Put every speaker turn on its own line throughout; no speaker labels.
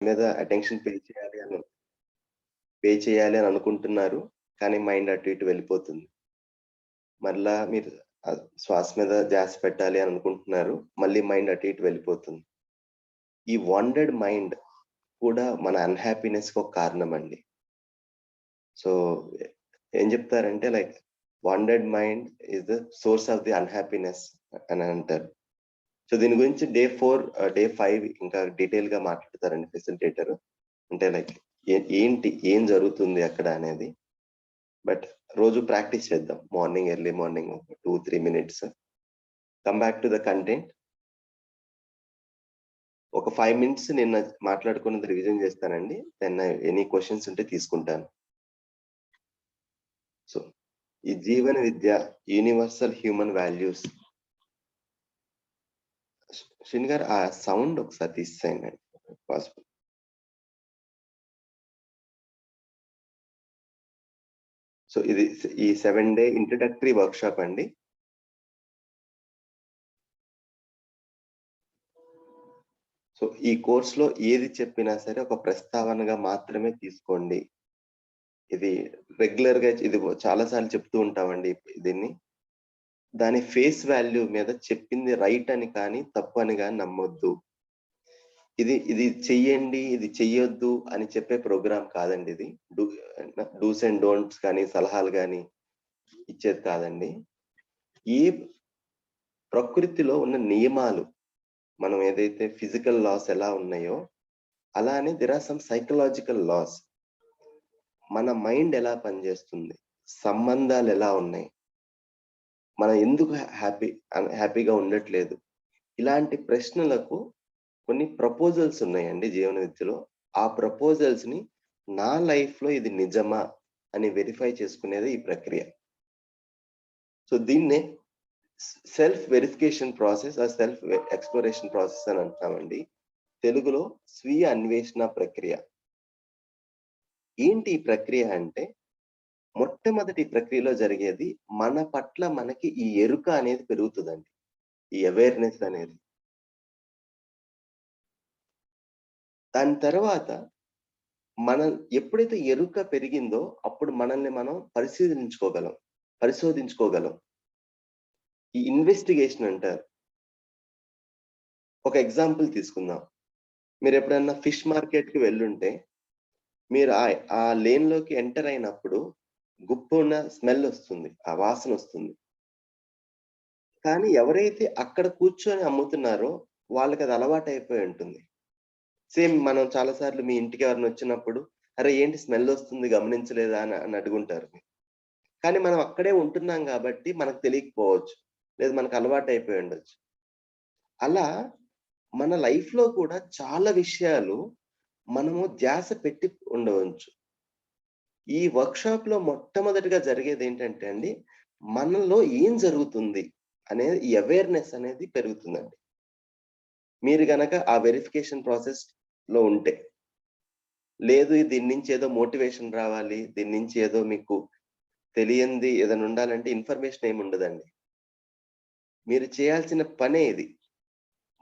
మీద attention pay చేయాలి అని అనుకుంటున్నారు. కానీ మైండ్ అటు ఇటు వెళ్ళిపోతుంది. మరలా మీరు శ్వాస మీద ధ్యాస పెట్టాలి అని అనుకుంటున్నారు. మళ్ళీ మైండ్ అటు ఇటు వెళ్ళిపోతుంది. ఈ వాండర్డ్ మైండ్ కూడా మన అన్‌హ్యాపీనెస్‌కి ఒక కారణమండి. సో, ఏం చెప్తారంటే like wandered mind is the source of the unhappiness అని అంటారు. సో, దీని గురించి డే 4, డే 5 ఇంకా డీటెయిల్‌గా మాట్లాడతారండి ఫెసిలిటేటర్. అంటే లైక్ ఏం జరుగుతుంది అక్కడ అనేది. బట్ రోజు ప్రాక్టీస్ చేద్దాం. ఎర్లీ మార్నింగ్ ఒక 2, 3 minutes. Come back to the content. ఒక 5 మినిట్స్ నిన్న మాట్లాడుకున్నది రివిజన్ చేస్తానండి. దెన్ ఎనీ క్వెషన్స్ ఉంటే తీసుకుంటాను. సో, ఈ జీవన విద్య యూనివర్సల్ హ్యూమన్ వాల్యూస్. శ్రీని గారు ఆ సౌండ్ ఒకసారి తీసేయండి పాసిబుల్. సో, ఇది ఈ 7 డే ఇంట్రడక్టరీ వర్క్‌షాప్ అండి. సో, ఈ కోర్స్‌లో ఏది చెప్పినా సరే ఒక ప్రస్తావనగా మాత్రమే తీసుకోండి. ఇది రెగ్యులర్‌గా ఇది చాలా సార్లు చెప్తూ ఉంటామండి దీన్ని. దాని ఫేస్ వాల్యూ మీద చెప్పింది రైట్ అని కానీ, తప్పు అని గాని నమ్మొద్దు. ఇది చెయ్యండి, ఇది చెయ్యొద్దు అని చెప్పే ప్రోగ్రామ్ కాదండి ఇది. డూస్ అండ్ డోంట్స్ కానీ, సలహాలు గాని ఇచ్చేది కాదండి. ఈ ప్రకృతిలో ఉన్న నియమాలు, మనం ఏదైతే ఫిజికల్ లాస్ ఎలా ఉన్నాయో, అలానే there are some psychological laws. మన మైండ్ ఎలా పనిచేస్తుంది? సంబంధాలు ఎలా ఉన్నాయి? మనం ఎందుకు హ్యాపీగా ఉండట్లేదు? ఇలాంటి ప్రశ్నలకు కొన్ని ప్రపోజల్స్ ఉన్నాయండి జీవన విద్యలో. ఆ ప్రపోజల్స్‌ని నా లైఫ్‌లో ఇది నిజమా అని వెరిఫై చేసుకునేదే ఈ ప్రక్రియ. సో, దీన్నే self verification process self exploration process అని అంటామండి. తెలుగులో స్వీయ అన్వేషణ ప్రక్రియ. ఏంటి ఈ ప్రక్రియ అంటే, మొట్టమొదటి ప్రక్రియలో జరిగేది మన పట్ల మనకి ఈ ఎరుక అనేది పెరుగుతదండి. ఈ అవేర్‌నెస్ అనేది. దాని తర్వాత మనం ఎప్పుడైతే ఎరుక పెరిగిందో అప్పుడు మనల్ని మనం పరిశోధించుకోగలం. ఈ ఇన్వెస్టిగేషన్ అంటారు. ఒక ఎగ్జాంపుల్ తీసుకుందాం. మీరెప్పుడన్నా ఫిష్ మార్కెట్‌కి వెళ్ళుంటే, మీరు ఆ లేన్‌లోకి ఎంటర్ అయినప్పుడు గుప్పున స్మెల్ ఒస్తుంది. ఆ వాసనొస్తుంది. కానీ ఎవరైతే అక్కడ కూర్చొని అమ్ముతున్నారో వాళ్ళకది అలవాటయిపోయి ఉంటుంది. సేమ్ మనం చాలా సార్లు మీ ఇంటికి ఎవరైనా వచ్చినప్పుడు, "అరె! ఏంటి స్మెల్ ఒస్తుంది గమనించలేదా?" అని అడుగుంటారు. కానీ మనం అక్కడే ఉంటున్నాం గాబట్టి మనకు తెలియకపోవచ్చు. లేదా మనకు అలవాటయిపోయి ఉండొచ్చు. అలా మన లైఫ్‌లో కూడా చాలా విషయాలు మనము ధ్యాస పెట్టి ఉండవచ్చు. ఈ వర్క్‌షాప్‌లో మొట్టమొదటిగా జరిగేదేంటంటే అండి, మనలో ఏం జరుగుతుంది అనేది ఈ అవేర్‌నెస్ అనేది పెరుగుతుందండి. మీరు గనక ఆ వెరిఫికేషన్ ప్రాసెస్‌లో ఉంటే. లేదు దీని నుంచి ఏదో మోటివేషన్ రావాలి, దీని నుంచి ఏదో మీకు తెలియంది ఏదైనా ఉండాలంటే ఇన్ఫర్మేషన్ ఏమి ఉండదండి. మీరు చేయాల్సిన పనే ఇది.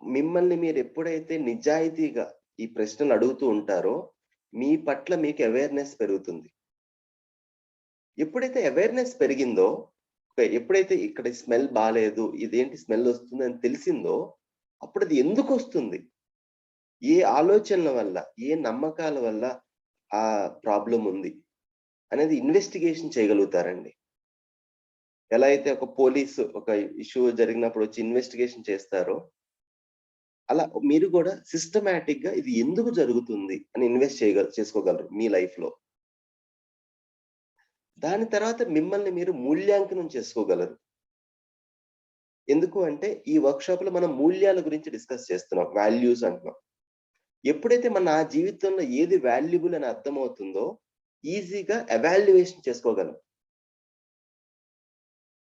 మిమ్మల్ని మీరెప్పుడైతే నిజాయితీగా ఈ ప్రశ్నలు అడుగుతూ ఉంటారో, మీ పట్ల మీకు అవేర్‌నెస్ పెరుగుతుంది. ఎప్పుడైతే అవేర్‌నెస్ పెరిగిందో, ఎప్పుడైతే ఇక్కడ స్మెల్ బాలేదు, ఇదేంటి స్మెల్ వస్తుందని తెలిసిందో, అప్పుడది ఎందుకొస్తుంది? ఏ ఆలోచనల వల్ల, ఏ నమ్మకాల వల్ల ఆ ప్రాబ్లమ్ ఉంది అనేది ఇన్వెస్టిగేషన్ చేయగలుగుతారండి. ఎలా అయితే ఒక పోలీసు ఒక ఇష్యూ జరిగినప్పుడు వచ్చి ఇన్వెస్టిగేషన్ చేస్తారో, అలా మీరు గూడా సిస్టమాటిక్‌గా ఇది ఎందుకు జరుగుతుంది అని చేసుకోగలరు మీ లైఫ్‌లో. దాని తర్వాత మిమ్మల్ని మీరు మూల్యాంకనం చేసుకోగలరు. ఎందుకు అంటే ఈ వర్క్‌షాప్‌లో మనం మూల్యాల గురించి డిస్కస్ చేస్తున్నాం. వాల్యూస్ అంటున్నాం. ఎప్పుడైతే నా జీవితంలో ఏది వాల్యుబుల్ అని అర్థమవుతుందో, ఈజీగా ఎవాల్యుయేషన్ చేసుకోగలం.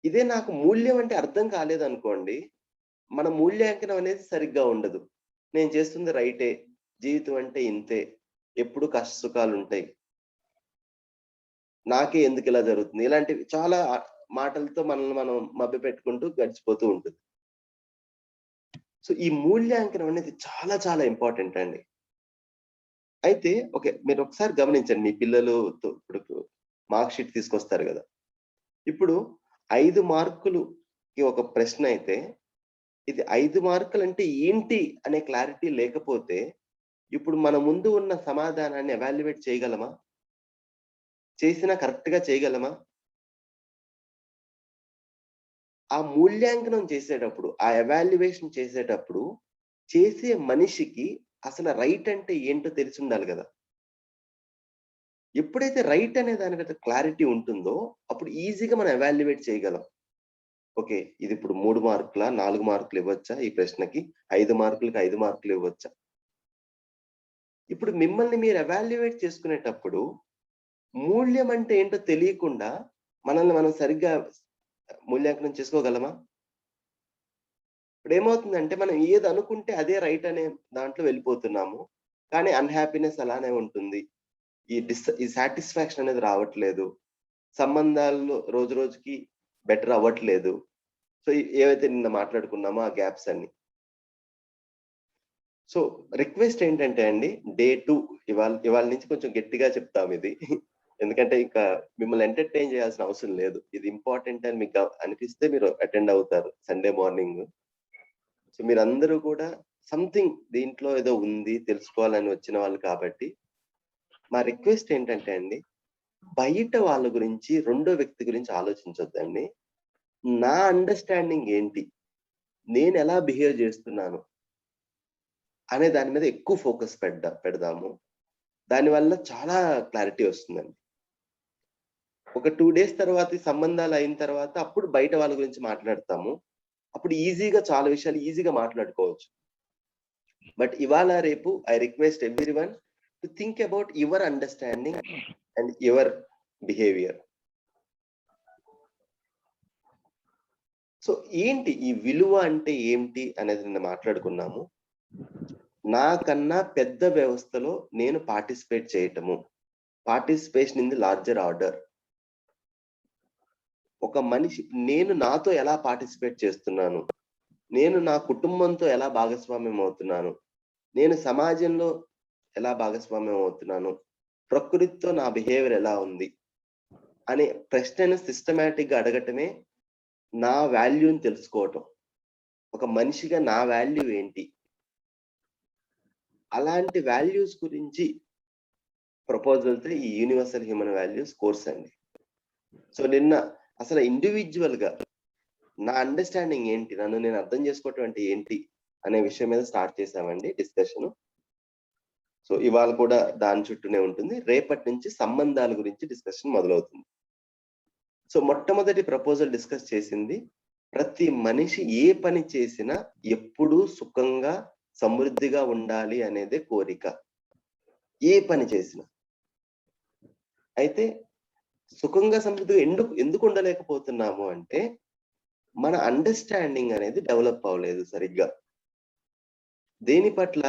ఇదే నాకు మూల్యం అంటే అర్థం కాలేదనుకోండి, మన మూల్యాంకనం అనేది సరిగ్గా ఉండదు. నేను చేస్తుంది రైటే. జీవితం అంటే ఇంతే. ఎప్పుడు కష్ట సుఖాలుంటాయి. నాకే ఎందుకిలా జరుగుతుంది? ఇలాంటివి చాలా మాటలతో మనల్ని మనం మభ్యపెట్టుకుంటూ గడిచిపోతూ ఉంటుంది. సో, ఈ మూల్యాంకనం అనేది చాలా చాలా ఇంపార్టెంట్ అండి. అయితే ఓకే. మీరు ఒకసారి గమనించండి. మీ పిల్లలు ఇప్పుడు మార్క్ షీట్ తీసుకొస్తారు గదా! ఇప్పుడు 5 మార్కులుకి ఒక ప్రశ్న అయితే, ఇది 5 మార్కులంటే ఏంటి అనే క్లారిటీ లేకపోతే, ఇప్పుడు మన ముందు ఉన్న సమాధానాన్ని ఎవాల్యుయేట్ చేయగలమా? చేసినా కరెక్ట్‌గా చేయగలమా? ఆ మూల్యాంకనం చేసేటప్పుడు, ఆ ఎవాల్యుయేషన్ చేసేటప్పుడు, చేసే మనిషికి అసలు రైట్ అంటే ఏంటో తెలిసుండాలి గదా! ఎప్పుడైతే రైట్ అనే దాని మీద క్లారిటీ ఉంటుందో, అప్పుడు ఈజీగా మనం ఎవాల్యుయేట్ చేయగలం. ఓకే. ఇదిప్పుడు 3 మార్కులా? 4 మార్కులు ఇవ్వచ్చా ఈ ప్రశ్నకి? 5 మార్కులకి 5 మార్కులు ఇవ్వచ్చా? ఇప్పుడు మిమ్మల్ని మీరు ఎవాల్యుయేట్ చేసుకునేటప్పుడు, మూల్యం అంటే ఏంటో తెలియకుండా మనల్ని మనం సరిగ్గా మూల్యాంకనం చేసుకోగలమా? ఇప్పుడేమవుతుందంటే మనం ఏదనుకుంటే అదే రైట్ అనే దాంట్లో వెళ్ళిపోతున్నాము. కానీ అన్‌హ్యాపీనెస్ అలానే ఉంటుంది. ఈ సాటిస్ఫాక్షన్ అనేది రావట్లేదు. సంబంధాల్లో రోజు రోజుకి బెటర్ అవ్వట్లేదు. సో, ఏవైతే నిన్న మాట్లాడుకున్నామో ఆ గ్యాప్స్ అన్ని. సో, రిక్వెస్ట్ ఏంటంటే అండి, డే 2 ఇవాళ నుంచి కొంచెం గట్టిగా చెప్తాం ఇది. ఎందుకంటే ఇంకా మిమ్మల్ని ఎంటర్‌టైన్ చేయాల్సిన అవసరం లేదు. ఇది ఇంపార్టెంట్ అని మీకు అనిపిస్తే మీరు అటెండ్ అవుతారు సండే మార్నింగ్. సో, మీరందరూ కూడా సంథింగ్ దీంట్లో ఏదో ఉంది తెలుసుకోవాలని వచ్చిన వాళ్ళు కాబట్టి, మా రిక్వెస్ట్ ఏంటంటే అండి, బయట వాళ్ళ గురించి రెండో వ్యక్తి గురించి ఆలోచించొద్దండి. నా అండర్‌స్టాండింగ్ ఏంటి? నేనెలా బిహేవ్ చేస్తున్నాను? అనే దాని మీద ఎక్కువ ఫోకస్ పెడదాము. దానివల్ల చాలా క్లారిటీ వస్తుందండి. ఒక 2 డేస్ తర్వాత ఈ సంబంధాలు అయిన తర్వాత అప్పుడు బయట వాళ్ళ గురించి మాట్లాడతాము. అప్పుడు ఈజీగా చాలా విషయాలు ఈజీగా మాట్లాడుకోవచ్చు. బట్ ఇవాళ రేపు I request everyone to think about your understanding and your behaviour. So, ఏంటి ఈ విలువ అంటే ఏంటి అనేది నిన్న మాట్లాడుకున్నాము. నాకన్నా పెద్ద వ్యవస్థలో నేను పార్టిసిపేట్ చేయటము. Participation in the larger order. ఒక మనిషి నేను నాతో ఎలా పార్టిసిపేట్ చేస్తున్నాను? నేను నా కుటుంబంతో ఎలా భాగస్వామ్యం అవుతున్నాను? నేను సమాజంలో ఎలా భాగస్వామ్యం అవుతున్నాను? ప్రకృతితో నా బిహేవియర్ ఎలా ఉంది? అనే ప్రశ్నను సిస్టమాటిక్‌గా అడగటమే నా వాల్యూని తెలుసుకోవటం. ఒక మనిషిగా నా వాల్యూ ఏంటి? అలాంటి వాల్యూస్ గురించి ప్రపోజల్‌తో ఈ యూనివర్సల్ హ్యూమన్ వాల్యూస్ కోర్స్ అండి. సో, నిన్న అసలు ఇండివిడ్యువల్‌గా నా అండర్‌స్టాండింగ్ ఏంటి? నన్ను నేను అర్థం చేసుకోవటం అంటే ఏంటి? అనే విషయం మీద స్టార్ట్ చేశామండి డిస్కషను. సో, ఇవాళ కూడా దాని చుట్టూనే ఉంటుంది. రేపటి నుంచి సంబంధాల గురించి డిస్కషన్ మొదలవుతుంది. సో, మొట్టమొదటి ప్రపోజల్ డిస్కస్ చేసింది, ప్రతి మనిషి ఏ పని చేసినా ఎప్పుడూ సుఖంగా, సమృద్ధిగా ఉండాలి అనేదే కోరిక. ఏ పని చేసినా. అయితే సుఖంగా, సమృద్ధిగా ఎందుకు ఉండలేకపోతున్నాము అంటే, మన అండర్‌స్టాండింగ్ అనేది డెవలప్ అవ్వలేదు సరిగ్గా. దేని పట్ల?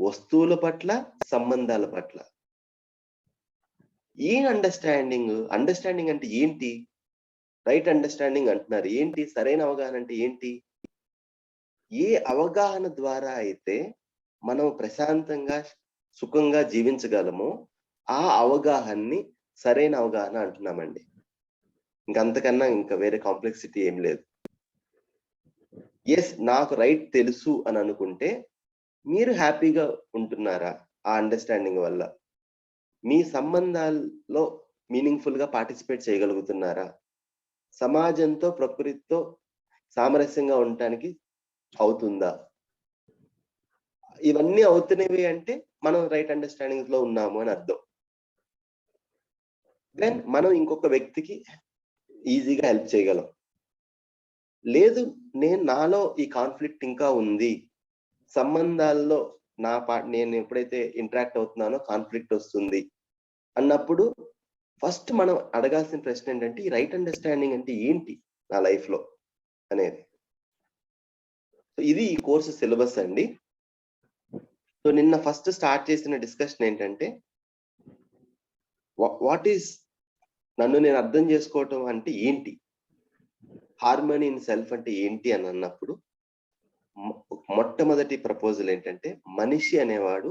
వస్తువుల పట్ల, సంబంధాల పట్ల. ఏ అండర్‌స్టాండింగ్? అండర్‌స్టాండింగ్ అంటే ఏంటి? రైట్ అండర్‌స్టాండింగ్ అంటున్నారు. ఏంటి? సరైన అవగాహన అంటే ఏంటి? ఏ అవగాహన ద్వారా అయితే మనం ప్రశాంతంగా, సుఖంగా జీవించగలమో, ఆ అవగాహనని సరైన అవగాహన అంటున్నామండి. ఇంక వేరే కాంప్లెక్సిటీ ఏం లేదు. యెస్, నాకు రైట్ తెలుసు అని అనుకుంటే, మీరు హ్యాపీగా ఉంటున్నారా? ఆ అండర్‌స్టాండింగ్ వల్ల? మీ సంబంధాల్లో మీనింగ్‌ఫుల్‌గా పార్టిసిపేట్ చేయగలుగుతున్నారా? సమాజంతో, ప్రకృతితో సామరస్యంగా ఉండటానికి అవుతుందా? ఇవన్నీ అవుతున్నవి అంటే, మనం రైట్ అండర్‌స్టాండింగ్స్‌లో ఉన్నాము అని అర్థం. దెన్ మనం ఇంకొక వ్యక్తికి ఈజీగా హెల్ప్ చేయగలం. లేదు, నాలో ఈ కాన్‌ఫ్లిక్ట్ ఇంకా ఉంది. సంబంధాల్లో నేను ఎప్పుడైతే ఇంటరాక్ట్ అవుతున్నానో కాన్‌ఫ్లిక్ట్ వస్తుంది అన్నప్పుడు ఫస్ట్ మనం అడగాల్సిన ప్రశ్న ఏంటంటే, ఈ రైట్ అండర్‌స్టాండింగ్ అంటే ఏంటి నా లైఫ్‌లో అనేది. సో, ఇది ఈ కోర్స్ సిలబస్ అండి. సో, నిన్న ఫస్ట్ స్టార్ట్ చేసిన డిస్కషన్ ఏంటంటే, వాట్ ఈస్ నన్ను నేను అర్థం చేసుకోవటం అంటే ఏంటి? హార్మనీ ఇన్ సెల్ఫ్ అంటే ఏంటి అని అన్నప్పుడు మొట్టమొదటి ప్రపోజల్ ఏంటంటే, మనిషి అనేవాడు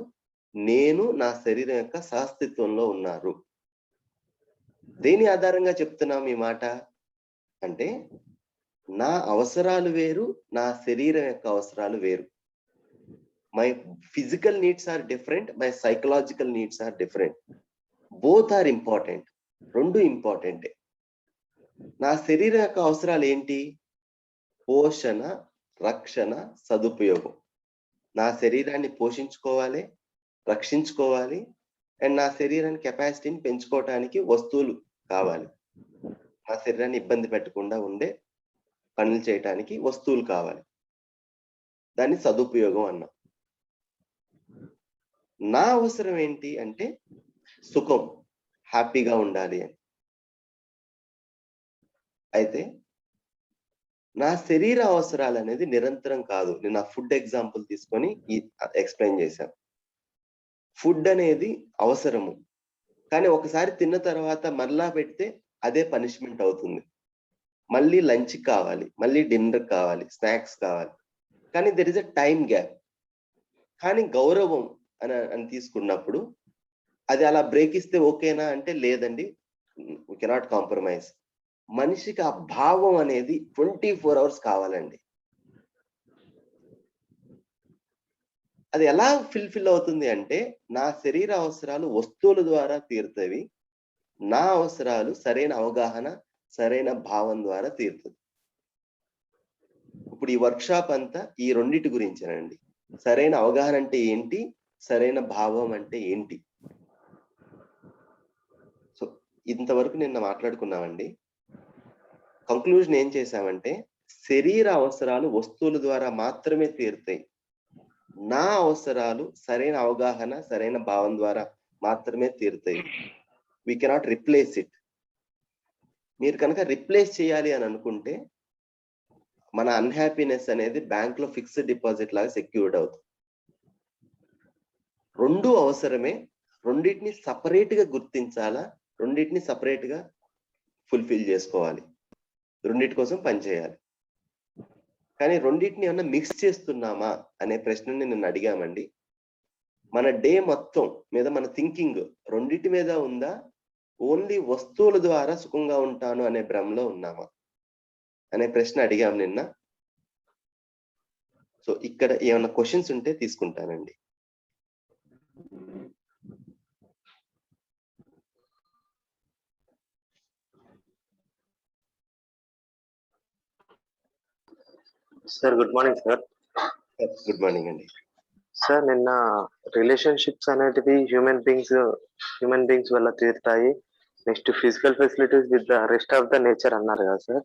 నేను నా శరీరం యొక్క సహస్థిత్వంలో ఉన్నారు. దేని ఆధారంగా చెప్తున్నాం ఈ మాట? అంటే నా అవసరాలు వేరు, నా శరీరం యొక్క అవసరాలు వేరు. My physical needs are different, my psychological needs are different. Both are important. 2 ఇంపార్టెంటే. నా శరీరం యొక్క అవసరాలు ఏంటి? పోషణ, రక్షణ, సదుపయోగం. నా శరీరాన్ని పోషించుకోవాలి, రక్షించుకోవాలి అండ్ నా శరీరాన్ని కెపాసిటీని పెంచుకోవటానికి వస్తువులు కావాలి. నా శరీరాన్ని ఇబ్బంది పెట్టకుండా ఉండే పనులు చేయటానికి వస్తువులు కావాలి. దాన్ని సదుపయోగం అన్నాం. నా అవసరం ఏంటి అంటే సుఖం, హ్యాపీగా ఉండాలి అని. అయితే నా శరీర అవసరాలు అనేది నిరంతరం కాదు. నేను ఆ ఫుడ్ ఎగ్జాంపుల్ తీసుకొని ఎక్స్ప్లెయిన్ చేశాను. ఫుడ్ అనేది అవసరము. కానీ ఒకసారి తిన్న తర్వాత మరలా పెడితే అదే పనిష్మెంట్ అవుతుంది. మళ్ళీ లంచ్ కావాలి, మళ్ళీ డిన్నర్ కావాలి, స్నాక్స్ కావాలి. కానీ there is a time gap. కానీ గౌరవం అని తీసుకున్నప్పుడు అది అలా బ్రేక్ ఇస్తే ఓకేనా అంటే లేదండి, వి కెనాట్ కాంప్రమైజ్. మనిషికి ఆ భావం అనేది 24 hours కావాలండి. అది ఎలా ఫిల్ అవుతుంది అంటే నా శరీర అవసరాలు వస్తువుల ద్వారా తీరుతవి. నా అవసరాలు సరైన అవగాహన, సరైన భావం ద్వారా తీరుతుంది. ఇప్పుడు ఈ వర్క్షాప్ అంతా ఈ రెండిటి గురించేనండి. సరైన అవగాహన అంటే ఏంటి? సరైన భావం అంటే ఏంటి? సో ఇంతవరకు నిన్న మాట్లాడుకున్నామండి. కంక్లూజన్ ఏం చేశామంటే శరీర అవసరాలు వస్తువుల ద్వారా మాత్రమే తీరుతాయి. నా అవసరాలు సరైన అవగాహన, సరైన భావం ద్వారా మాత్రమే తీరుతాయి. We cannot replace it. మీరు కనుక రిప్లేస్ చేయాలి అని అనుకుంటే మన అన్‌హ్యాపీనెస్ అనేది బ్యాంక్ లో ఫిక్స్డ్ డిపాజిట్ లాగా సెక్యూర్డ్ అవుతుంది. 2 అవసరమే. రెండిటిని సపరేట్ గా గుర్తించాలా, రెండిటిని సపరేట్ గా ఫుల్ఫిల్ చేసుకోవాలి. రెండిటి కోసం పనిచేయాలి. కానీ రెండిటిని ఏమన్నా మిక్స్ చేస్తున్నామా అనే ప్రశ్నని నిన్ను అడిగామండి. మన డే మొత్తం మీద మన థింకింగ్ రెండిటి మీద ఉందా? ఓన్లీ వస్తువుల ద్వారా సుఖంగా ఉంటాను అనే భ్రమలో ఉన్నామా అనే ప్రశ్న అడిగాం నిన్న. సో ఇక్కడ ఏమైనా క్వశ్చన్స్ ఉంటే తీసుకుంటానండి.
Sir good morning sir.
Good morning అండి.
సార్ నిన్న రిలేషన్షిప్స్ అనేటివి హ్యూమన్ బీయింగ్స్ వల్ల తీరుతాయి. Next physical facilities with the rest of the nature అన్నారు కదా సార్.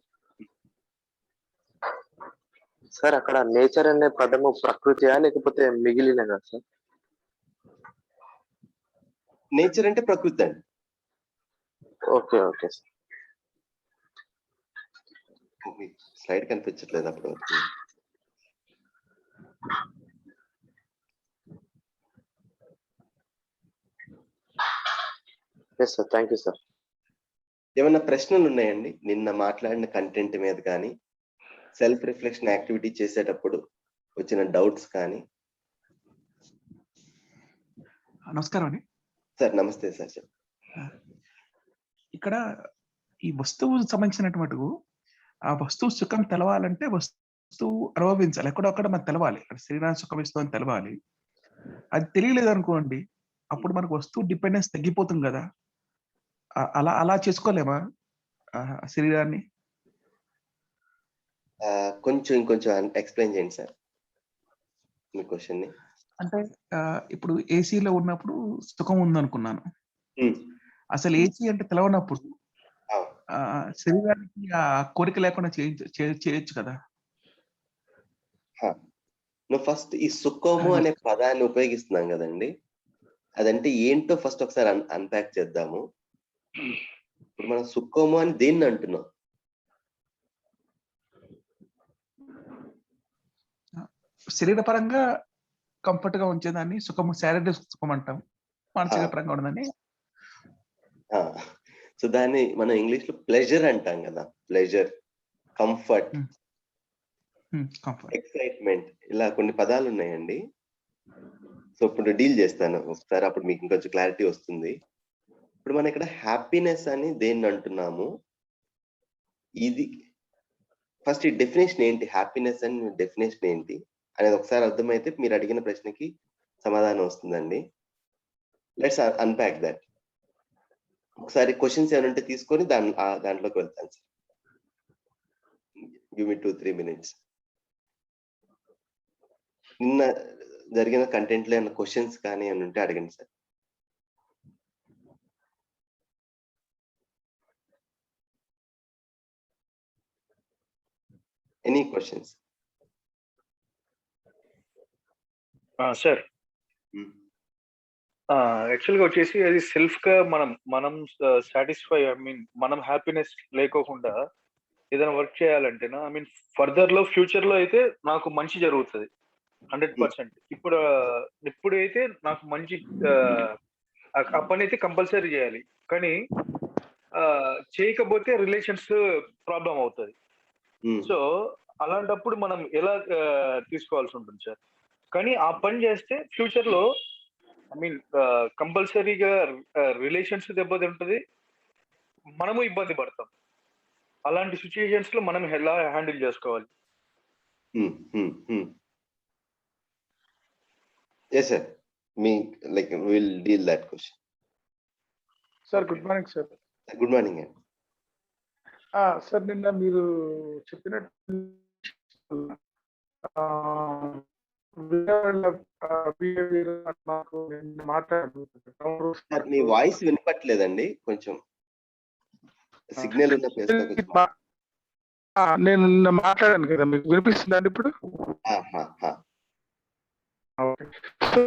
సార్ అక్కడ నేచర్ అనే పదము ప్రకృతియా లేకపోతే మిగిలిన కదా సార్?
నేచర్ అంటే ప్రకృతి అండి.
Okay okay sir.
స్లైడ్ కనిపించట్లేదు అప్పుడు.
Yes sir, thank you sir.
ఏమన్నా ప్రశ్నలు ఉన్నాయండి నిన్న మాట్లాడిన కంటెంట్ మీద కానీ, సెల్ఫ్ రిఫ్లెక్షన్ యాక్టివిటీ చేసేటప్పుడు వచ్చిన డౌట్స్ కానీ?
నమస్కారం అండి
సార్. నమస్తే సార్.
ఇక్కడ ఈ వస్తువు సంబంధించినటువంటి ఆ వస్తువు సుఖం తెలవాలంటే వస్తువు అనుభవించాలి. ఎక్కడొక్కడ మనకు తెలవాలి, శరీరానికి సుఖం ఇస్తుందని తెలవాలి. అది తెలియలేదు అనుకోండి, అప్పుడు మనకు వస్తువు డిపెండెన్స్ తగ్గిపోతుంది కదా. అలా అలా చేసుకోలేమా శరీరాన్ని?
కొంచెం ఇంకొంచెం ఎక్స్ప్లెయిన్ చేయండి సార్ మీ క్వశ్చన్ ని.
అంటే ఇప్పుడు ఏసీలో ఉన్నప్పుడు సుఖం ఉందనుకున్నాను. అసలు ఏసీ అంటే తెలవనప్పుడు శరీరానికి ఆ కోరిక లేకుండా చేయొచ్చు కదా.
నువ్వు ఫస్ట్ ఈ సుఖము అనే పదాన్ని ఉపయోగిస్తున్నాం కదండి, అదంటే ఏంటో ఫస్ట్ ఒకసారి అన్పాక్ చేద్దాము. ఇప్పుడు మనం సుఖము అని దేన్ని అంటున్నాం?
శరీరపరంగా కంఫర్ట్ గా ఉంచేదాన్ని సుఖము, శారీరక సుఖం అంటాం. మానసిక పరంగా ఉండదని.
సో దాన్ని మనం ఇంగ్లీష్ లో ప్లెజర్ అంటాం కదా. ప్లెజర్, కంఫర్ట్, ఎక్సైట్మెంట్, ఇలా కొన్ని పదాలు ఉన్నాయండి. సో ఇప్పుడు డీల్ చేస్తాను ఒకసారి, అప్పుడు మీకు ఇంకొంచెం క్లారిటీ వస్తుంది. ఇప్పుడు మనం ఇక్కడ హ్యాపీనెస్ అని దేన్ని అంటున్నాము, ఇది ఫస్ట్ ఈ డెఫినేషన్ ఏంటి, హ్యాపీనెస్ అని డెఫినేషన్ ఏంటి అనేది ఒకసారి అర్థమైతే మీరు అడిగిన ప్రశ్నకి సమాధానం వస్తుందండి. Let's unpack that. ఒకసారి క్వశ్చన్స్ ఏమైనా ఉంటే తీసుకొని దాంట్లోకి వెళ్తాను సార్. Give me 2-3 minutes. నిన్న జరిగిన కంటెంట్ లో ఏమైనా క్వశ్చన్స్ కానీ ఏమైనా ఉంటే అడగండి సార్. Any questions?
సార్ యాక్చువల్గా వచ్చేసి అది సెల్ఫ్ గా మనం సాటిస్ఫై, ఐ మీన్ మనం హ్యాపీనెస్ లేకోకుండా ఏదైనా వర్క్ చేయాలంటేనా, ఐ మీన్ ఫర్దర్ లో ఫ్యూచర్ లో అయితే నాకు మంచి జరుగుతుంది 100%. ఇప్పుడైతే నాకు మంచి ఆ పని అయితే కంపల్సరీ చేయాలి, కానీ చేయకపోతే రిలేషన్స్ ప్రాబ్లం అవుతుంది. సో అలాంటప్పుడు మనం ఎలా తీసుకోవాల్సి ఉంటుంది సార్? కానీ ఆ పని చేస్తే ఫ్యూచర్ లో ఐ మీన్ కంపల్సరీగా రిలేషన్స్ దెబ్బతింటది, మనము ఇబ్బంది పడతాం. అలాంటి సిచ్యుయేషన్స్ లో మనం ఎలా హ్యాండిల్ చేసుకోవాలి?
Yes sir, me like we'll deal that question.
Sir good morning sir.
Good morning అండి.
సార్ నిన్న మీరు చెప్పినట్టు
మీ వాయిస్ వినపట్లేదండి, కొంచెం సిగ్నల్ ఉన్న ప్లేస్ లో కొంచెం.
నేను నిన్న మాట్లాడాను కదా, మీకు వినిపిస్తుందండి ఇప్పుడు? సో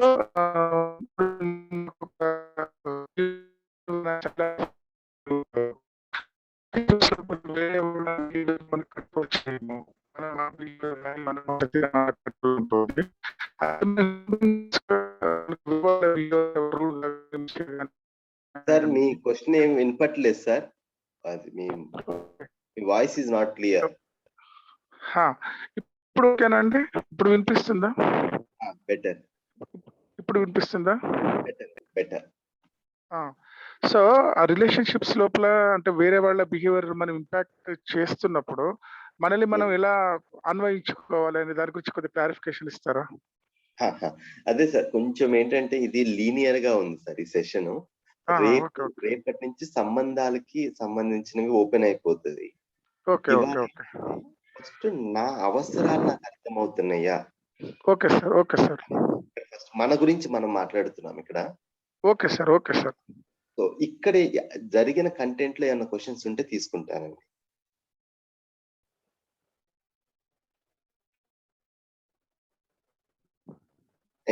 సార్ మీ క్వశ్చన్ ఏం వినపట్లేదు సార్, అది మీ వాయిస్ ఇస్ నాట్ క్లియర్.
ఇప్పుడు ఓకేనా అండి? ఇప్పుడు వినిపిస్తుందా?
బెటర్.
ఇప్పుడు వినిపిస్తుందా?
బెటర్.
సో ఆ రిలేషన్షిప్స్ లోపల అంటే వేరే వాళ్ళ బిహేవియర్ మనం ఇంపాక్ట్ చేస్తున్నప్పుడు మనల్ని మనం ఎలా అన్వయించుకోవాలి అనే దాని గురించి కొద్దిగా క్లారిఫికేషన్ ఇస్తారా?
అదే సార్, కొంచెం ఏంటంటే ఇది లీనియర్ గా ఉంది సార్ ఈ సెషన్. రేపటి నుంచి సంబంధాలకి సంబంధించినవి ఓపెన్ అయిపోతుంది. ఫస్ట్ నా అవసరాలు నాకు అర్థమవుతున్నాయా?
Okay sir, okay sir.
First మన గురించి మనం మాట్లాడుతున్నాం ఇక్కడ.
Okay sir, okay sir.
So ఇక్కడ జరిగిన కంటెంట్ లో ఏమైనా క్వశ్చన్స్ ఉంటే తీసుకుంటానండి.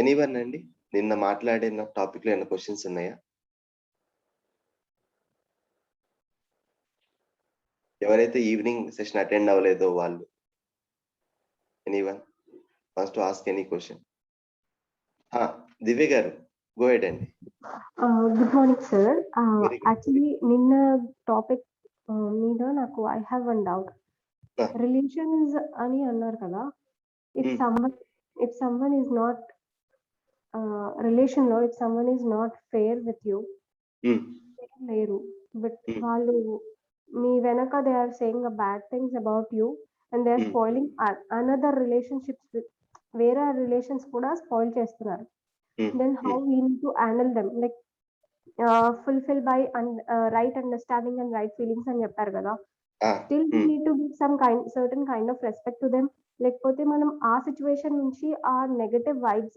ఎనీవన్ అండి, నిన్న మాట్లాడిన టాపిక్ లో ఏమైనా క్వశ్చన్స్ ఉన్నాయా? ఎవరైతే ఈవినింగ్ సెషన్ అటెండ్ అవ్వలేదో వాళ్ళు, anyone wants to ask any question? Divya garu, go ahead అండి.
Good morning sir. యాక్చువల్లీ నిన్న టాపిక్ మీద నాకు I have one doubt. Relations అని అన్నారు కదా, if someone is not relation లో, if someone is not fair with you లేరు, బట్ వాళ్ళు మీ వెనక they are saying bad things about you and they are spoiling another relationships with, వేరే relations కూడా స్పాయిల్ చేస్తున్నారు. Then how we need to handle them, like fulfill by right understanding and right feelings అని చెప్పారు కదా. Still we need to give some certain kind of respect to them. లేకపోతే మనం ఆ situation నుంచి ఆ నెగటివ్ వైబ్స్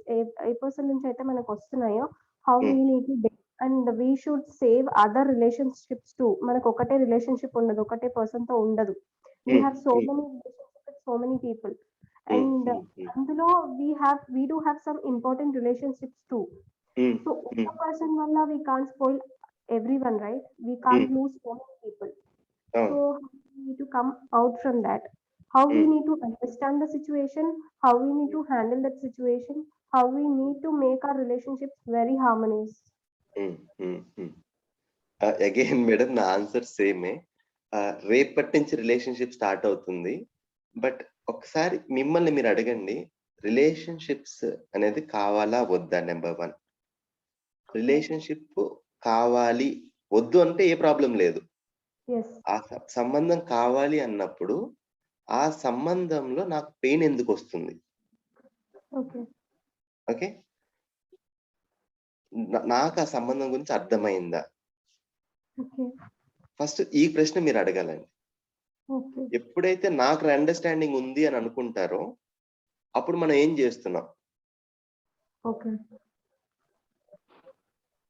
ఏ person నుంచి అయితే మనకు వస్తున్నాయో, how we need to and we should save other relationships too. మనకు ఒకటే రిలేషన్షిప్ ఉండదు, ఒకటే పర్సన్ తో ఉండదు. We have so many relationships with so many people. And అందులో we do have some important relationships too. So one person valla we can't spoil everyone, right? We can't lose so many people. So we need to come out from that. How we need to understand the situation, how we need to handle that situation, how we need to make our relationships very harmonious.
Again madam, నా answer సేమే. రేపటి నుంచి relationship start అవుతుంది. But ఒకసారి మిమ్మల్ని మీరు అడగండి, relationships అనేది కావాలా వద్దా? నెంబర్ 1. రిలేషన్షిప్ కావాలి, వద్దు అంటే ఏ ప్రాబ్లం లేదు.
యెస్.
ఆ సంబంధం కావాలి అన్నప్పుడు ఆ సంబంధంలో నాకు పెయిన్ ఎందుకొస్తుంది?
ఓకే.
ఓకే. నాకు ఆ సంబంధం గురించి అర్థమైందా?
ఓకే.
ఫస్ట్ ఈ ప్రశ్న మీరు అడగాలండి.
ఓకే.
ఎప్పుడైతే నాకు అండర్‌స్టాండింగ్ ఉంది అని అనుకుంటారో, అప్పుడు మనం ఏం చేస్తున్నాం?
ఓకే.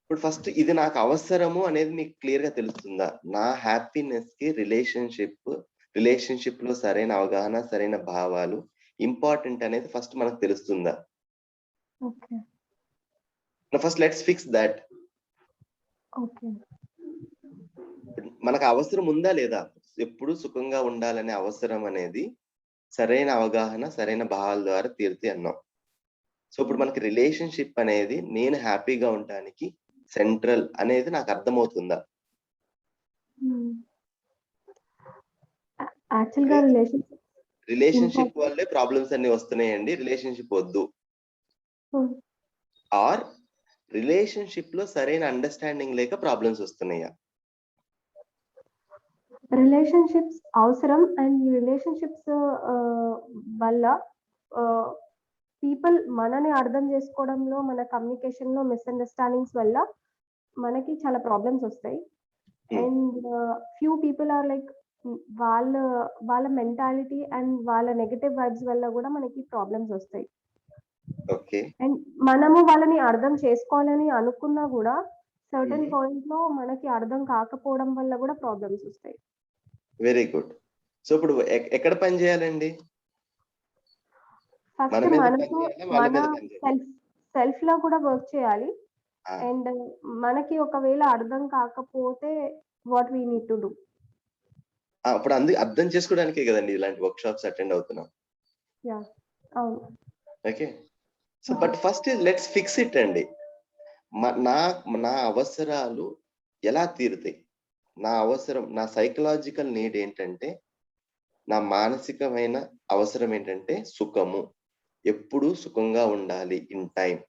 ఇప్పుడు ఫస్ట్ ఇది నాకు అవసరము అనేది మీకు క్లియర్‌గా తెలుస్తుందా? నా హ్యాపీనెస్‌కి రిలేషన్‌షిప్‌లో సరైన అవగాహన, సరైన భావాలు ఇంపార్టెంట్ అనేది ఫస్ట్ మనకు తెలుస్తుందా?
Okay.
First let's fix thought.
Okay.
మనకు అవసరం ఉందా లేదా? ఎప్పుడు సుఖంగా ఉండాలనే అవసరం అనేది సరైన అవగాహన, సరైన భావాల ద్వారా తీరుతాయి అన్నాం. సో ఇప్పుడు మనకి రిలేషన్‌షిప్ అనేది నేను హ్యాపీగా ఉండటానికి సెంట్రల్ అనేది నాకు అర్థమవుతుందా?
యాక్చువల్‌గా
రిలేషన్‌షిప్ వల్లే ప్రాబ్లమ్స్ అన్ని వస్తున్నాయండి. రిలేషన్‌షిప్ వద్దు. ఆర్ రిలేషన్‌షిప్‌లో సరైన అండర్‌స్టాండింగ్ లేక ప్రాబ్లమ్స్ వస్తున్నాయా?
రిలేషన్‌షిప్స్ అవసరం. అండ్ ఈ రిలేషన్‌షిప్స్ వల్ల పీపుల్ మనని అర్థం చేసుకోవడంలో, మన కమ్యూనికేషన్‌లో మిస్‌అండర్‌స్టాండింగ్స్ వల్ల మనకి చాలా ప్రాబ్లమ్స్ వస్తాయి. And few people are like వాళ్ళ మెంటాలిటీ అండ్ వాళ్ళ నెగెటివ్ వైబ్స్ వల్ల కూడా మనకి ప్రాబ్లమ్స్ వస్తాయి.
ఓకే.
అండ్ మనము వాళ్ళని అర్థం చేసుకోవాలని అనుకున్నా కూడా సర్టెన్ పాయింట్‌లో మనకి అర్థం కాకపోవడం వల్ల కూడా ప్రాబ్లమ్స్ వస్తాయి.
Very good. సో ఇప్పుడు ఎక్కడ పని చేయాలండి? మన
ఫస్ట్
మీద పని
మనకు
చేయాలా? వాళ్ళ
మన
మీద పని చేయాలా?
సెల్ఫ్‌లో కూడా వర్క్ చేయాలి.
ఆ!
అండ్ మనకి ఒకవేళ అర్థం కాకపోతే what we need to do.
అప్పుడు అర్థం చేసుకోవడానికే కదండీ ఇలాంటి వర్క్ షాప్స్ అటెండ్ అవుతున్నాం.
యాహ్! అవును.
Okay. So but first let's fix it అండి. నా అవసరాలు ఎలా తీరుతాయి? నా సైకలాజికల్ నీడ్ ఏంటంటే, నా మానసికమైన అవసరం ఏంటంటే సుఖము. ఎప్పుడూ సుఖంగా ఉండాలి ఇన్ టైమ్.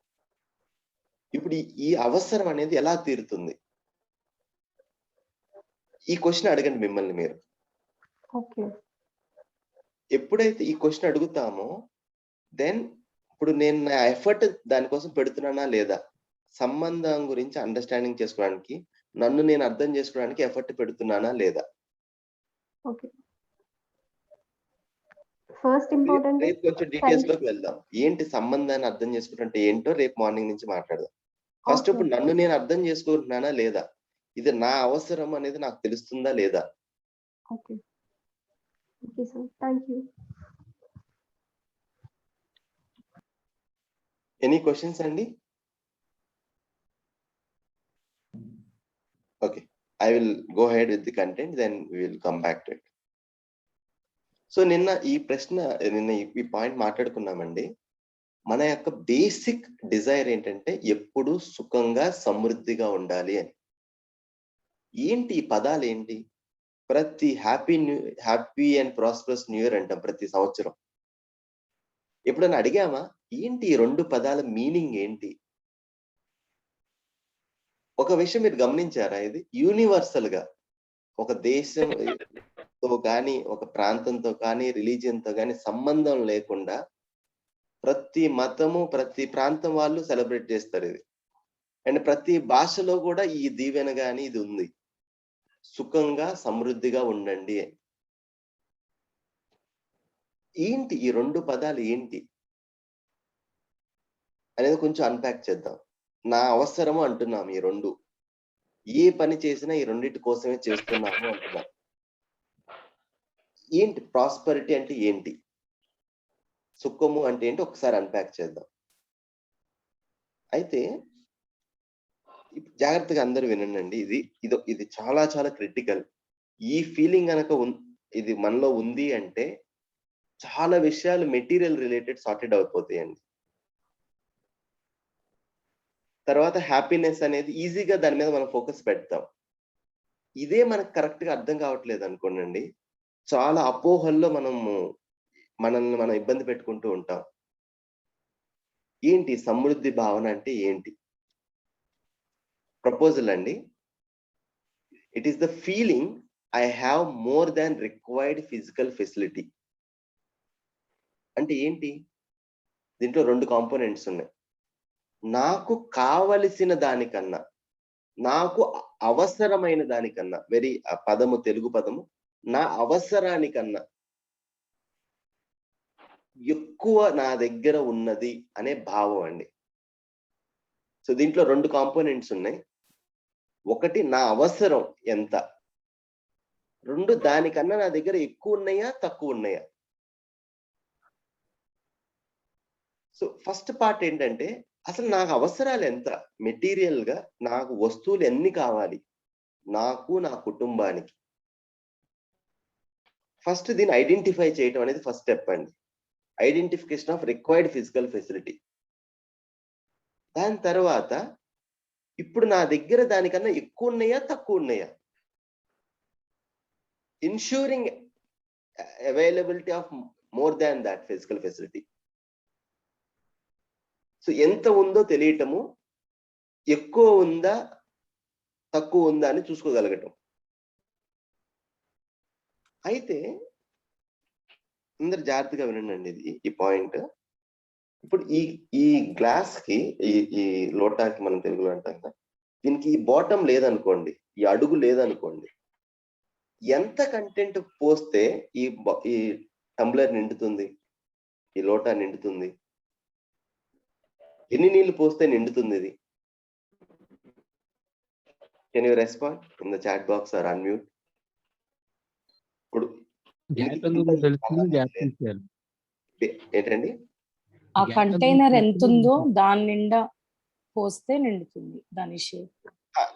ఇప్పుడు ఈ అవసరం అనేది ఎలా తీరుతుంది? ఈ క్వెషన్ అడగండి మిమ్మల్ని మీరు.
ఓకే.
ఎప్పుడైతే ఈ క్వెషన్ అడుగుతామో దెన్ ఇప్పుడు నేను నా ఎఫర్ట్ దానికోసం పెడుతున్నానా లేదా? సంబంధం గురించి అండర్‌స్టాండింగ్ చేసుకోవడానికి, నన్ను నేను అర్థం చేసుకోవడానికి ఎఫర్ట్ పెడుతున్నానా లేదా?
ఓకే. ఫస్ట్ ఇంపార్టెంట్
రేపు కొంచెం డీటెయిల్స్‌లోకి వెళ్దాం. ఏంటి సంబంధాన్ని అర్థం చేసుకోవడం అంటే ఏంటో రేపు మార్నింగ్ నుంచి మాట్లాడదాం. ఫస్ట్ ఇప్పుడు నన్ను నేను అర్థం చేసుకుంటున్నానా లేదా? ఇది నా అవసరం అనేది నాకు తెలుస్తుందా లేదా?
Okay. Okay sir. Thank you.
Any questions అండి? Okay. I will go ahead with the content, then we will come back to it. So నిన్న ఈ పాయింట్ మాట్లాడుకున్నామండి. మన యొక్క బేసిక్ డిజైర్ ఏంటంటే ఎప్పుడు సుఖంగా, సమృద్ధిగా ఉండాలి అని. ఏంటి ఈ పదాలేంటి? ప్రతి happy and prosperous new year అంటాం ప్రతి సంవత్సరం. ఎప్పుడైనా అడిగామా? ఏంటి ఈ 2 పదాల మీనింగ్ ఏంటి? ఒక విషయం మీరు గమనించారా? ఇది యూనివర్సల్‌గా ఒక దేశంతో గాని, ఒక ప్రాంతంతో కానీ, రిలీజియన్‌తో గాని సంబంధం లేకుండా ప్రతి మతము, ప్రతి ప్రాంతం వాళ్ళు సెలబ్రేట్ చేస్తారు ఇది. అండ్ ప్రతి భాషలో కూడా ఈ దీవెన గాని ఇది ఉంది. సుఖంగా, సమృద్ధిగా ఉండండి అని. ఏంటి ఈ 2 పదాలు ఏంటి? అనేది కొంచెం అన్‌పాక్ చేద్దాం. నా అవసరము అంటున్నాం ఈ 2. ఏ పని చేసినా ఈ రెండిటి కోసమే చేస్తున్నాము అంటున్నాం. ఏంటి ప్రాస్పెరిటీ అంటే ఏంటి? సుఖము అంటే ఏంటి? ఒకసారి అన్‌పాక్ చేద్దాం. అయితే జాగ్రత్తగా అందరూ వినండి. ఇది చాలా చాలా క్రిటికల్. ఈ ఫీలింగ్ గనక ఇది మనలో ఉంది అంటే చాలా విషయాలు మెటీరియల్ రిలేటెడ్ సార్టెడ్ అయిపోతాయండి. తర్వాత హ్యాపీనెస్ అనేది ఈజీగా దాని మీద మనం ఫోకస్ పెడతాం. ఇదే మనకు కరెక్ట్‌గా అర్థం కావట్లేదు అనుకోండి. చాలా అపోహల్లో మనల్ని మనం ఇబ్బంది పెట్టుకుంటూ ఉంటాం. ఏంటి సమృద్ధి భావన అంటే ఏంటి? ప్రపోజల్ అండి. It is the feeling I have more than required physical facility. అంటే ఏంటి? దీంట్లో 2 కాంపోనెంట్స్ ఉన్నాయి. నాకు కావలసిన దానికన్నా, నాకు అవసరమైన దానికన్నా, పదము తెలుగు పదము, నా అవసరానికన్నా ఎక్కువ నా దగ్గర ఉన్నది అనే భావం అండి. సో దీంట్లో 2 కాంపోనెంట్స్ ఉన్నాయి. ఒకటి నా అవసరం ఎంత, 2 దానికన్నా నా దగ్గర ఎక్కువ ఉన్నాయా తక్కువ ఉన్నాయా. సో ఫస్ట్ పార్ట్ ఏంటంటే అసలు నాకు అవసరాలు ఎంత, మెటీరియల్ గా నాకు వస్తువులు ఎన్ని కావాలి నాకు నా కుటుంబానికి. ఫస్ట్ దీన్ని ఐడెంటిఫై చేయటం అనేది ఫస్ట్ స్టెప్ అండి. Identification of required physical facility. దాని తర్వాత ఇప్పుడు నా దగ్గర దానికన్నా ఎక్కువ ఉన్నాయా తక్కువ ఉన్నాయా. Insuring availability of more than that physical facility. So ఎంత ఉందో తెలియటము, ఎక్కువ ఉందా తక్కువ ఉందా అని చూసుకోగలగటం. అయితే అందరు జాగ్రత్తగా వినండి ఈ పాయింట్. ఇప్పుడు ఈ గ్లాస్ కి ఈ లోటాకి మనం తెలుగులో అంటాం కదా, దీనికి ఈ బాటం లేదనుకోండి, ఈ అడుగు లేదనుకోండి, ఎంత కంటెంట్ పోస్తే ఈ టంబ్లర్ నిండుతుంది, ఈ లోటా నిండుతుంది, ఎన్ని నీళ్లు పోస్తే నిండుతుంది ఇది? Can you respond in the chat box or unmute? ఇప్పుడు ఏంటండి
ఆ కంటైనర్ ఎంత ఉందో దాని నిండా పోస్తే నిండుతుంది దాని షేప్.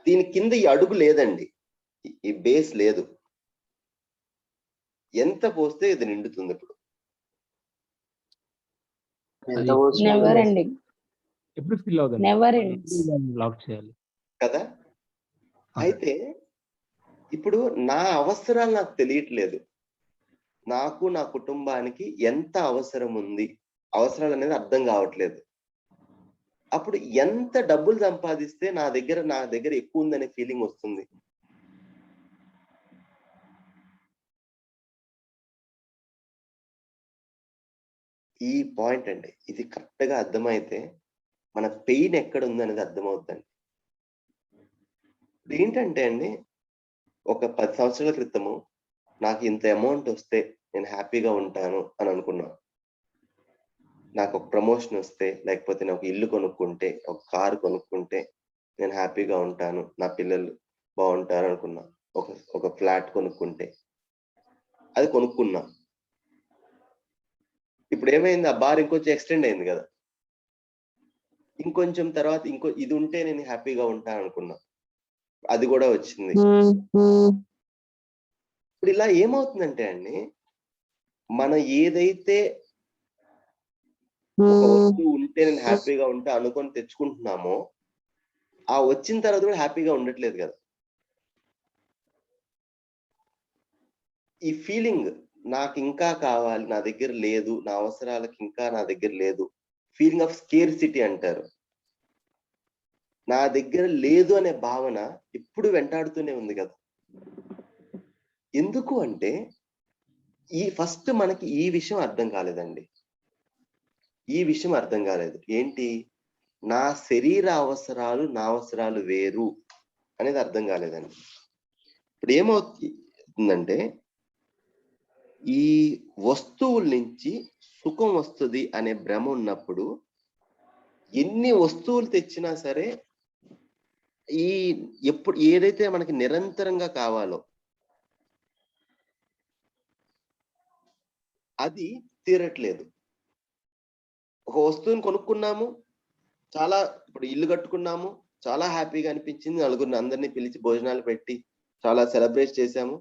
దీని కింద ఈ అడుగు లేదండి, ఈ బేస్ లేదు. ఎంత పోస్తే ఇది నిండుతుంది? ఇప్పుడు
నెవర్ ఎండింగ్, ఎప్పుడు ఫిల్ అవుతుంది, నెవర్ ఎండింగ్ లాక్ చేయాలి
కదా. అయితే ఇప్పుడు నా అవసరాలు నాకు తెలియట్లేదు, నాకు నా కుటుంబానికి ఎంత అవసరం ఉంది, అవసరాలు అనేది అర్థం కావట్లేదు. అప్పుడు ఎంత డబ్బులు సంపాదిస్తే నా దగ్గర ఎక్కువ ఉందనే ఫీలింగ్ వస్తుంది. ఈ పాయింట్ అండి, ఇది కరెక్ట్ గా అర్థమైతే మన పెయిన్ ఎక్కడ ఉంది అనేది అర్థమవుతుందండి. ఏంటంటే అండి, ఒక 10 సంవత్సరాల క్రితము నాకు ఇంత అమౌంట్ వస్తే నేను హ్యాపీగా ఉంటాను అని అనుకున్నాను. నాకు ఒక ప్రమోషన్ వస్తే, లేకపోతే నేను ఒక ఇల్లు కొనుక్కుంటే, ఒక కారు కొనుక్కుంటే నేను హ్యాపీగా ఉంటాను, నా పిల్లలు బాగుంటారు అనుకున్నా. ఒక ఫ్లాట్ కొనుక్కుంటే, అది కొనుక్కున్నా. ఇప్పుడు ఏమైంది, ఆ బార్ ఇంకొంచెం ఎక్స్టెండ్ అయింది కదా. ఇంకొంచెం తర్వాత ఇది ఉంటే నేను హ్యాపీగా ఉంటాను అనుకున్నా, అది కూడా వచ్చింది. ఇప్పుడు ఇలా ఏమవుతుందంటే అండి, మనం ఏదైతే ఒక వస్తువు ఉంటే నేను హ్యాపీగా ఉంటా అనుకొని తెచ్చుకుంటున్నామో, ఆ వచ్చిన తర్వాత కూడా హ్యాపీగా ఉండట్లేదు కదా. ఈ ఫీలింగ్ నాకు ఇంకా కావాలి, నా దగ్గర లేదు, నా అవసరాలకు ఇంకా నా దగ్గర లేదు, ఫీలింగ్ ఆఫ్ స్కేర్సిటీ అంటారు. నా దగ్గర లేదు అనే భావన ఎప్పుడు వెంటాడుతూనే ఉంది కదా. ఎందుకు అంటే ఫస్ట్ మనకి ఈ విషయం అర్థం కాలేదండి. ఈ విషయం అర్థం కాలేదు. ఏంటి, నా శరీర అవసరాలు నా అవసరాలు వేరు అనేది అర్థం కాలేదండి. ఇప్పుడు ఏమవుతుందంటే, ఈ వస్తువుల నుంచి సుఖం వస్తుంది అనే భ్రమ ఉన్నప్పుడు ఎన్ని వస్తువులు తెచ్చినా సరే ఎప్పుడు ఏదైతే మనకి నిరంతరంగా కావాలో అది తీరట్లేదు. ఒక వస్తువుని కొనుక్కున్నాము, ఇప్పుడు ఇల్లు కట్టుకున్నాము, చాలా హ్యాపీగా అనిపించింది, నలుగురిని అందరినీ పిలిచి భోజనాలు పెట్టి చాలా సెలబ్రేట్ చేశాము.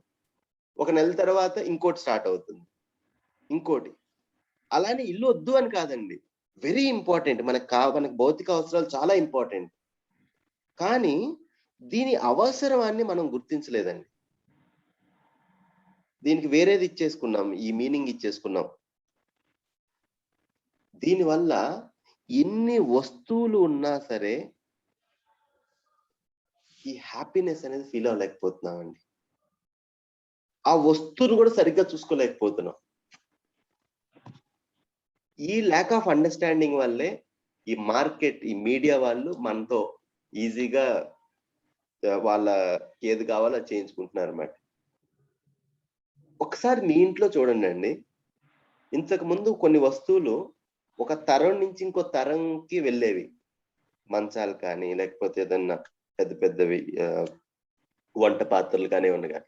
ఒక నెల తర్వాత ఇంకోటి స్టార్ట్ అవుతుంది, ఇంకోటి. అలానే ఇల్లు వద్దు అని కాదండి, వెరీ ఇంపార్టెంట్, మనకు భౌతిక అవసరాలు చాలా ఇంపార్టెంట్. కానీ దీని అవసరాన్ని మనం గుర్తించలేదండి. దీనికి వేరేది ఇచ్చేసుకున్నాం, ఈ మీనింగ్ ఇచ్చేసుకున్నాం. దీనివల్ల ఎన్ని వస్తువులు ఉన్నా సరే ఈ హ్యాపీనెస్ అనేది ఫీల్ అవ్వలేకపోతున్నామండి. ఆ వస్తువును కూడా సరిగ్గా చూసుకోలేకపోతున్నాం. ఈ ల్యాక్ ఆఫ్ అండర్స్టాండింగ్ వల్లే ఈ మార్కెట్, ఈ మీడియా వాళ్ళు మనతో ఈజీగా వాళ్ళ ఏది కావాలో అది చేయించుకుంటున్నారు అన్నమాట. ఒకసారి మీ ఇంట్లో చూడండి, ఇంతకు ముందు కొన్ని వస్తువులు ఒక తరం నుంచి ఇంకో తరంకి వెళ్ళేవి. మంచాలు కానీ, లేకపోతే ఏదన్నా పెద్ద పెద్దవి వంట పాత్రలు కానివ్వండి. కానీ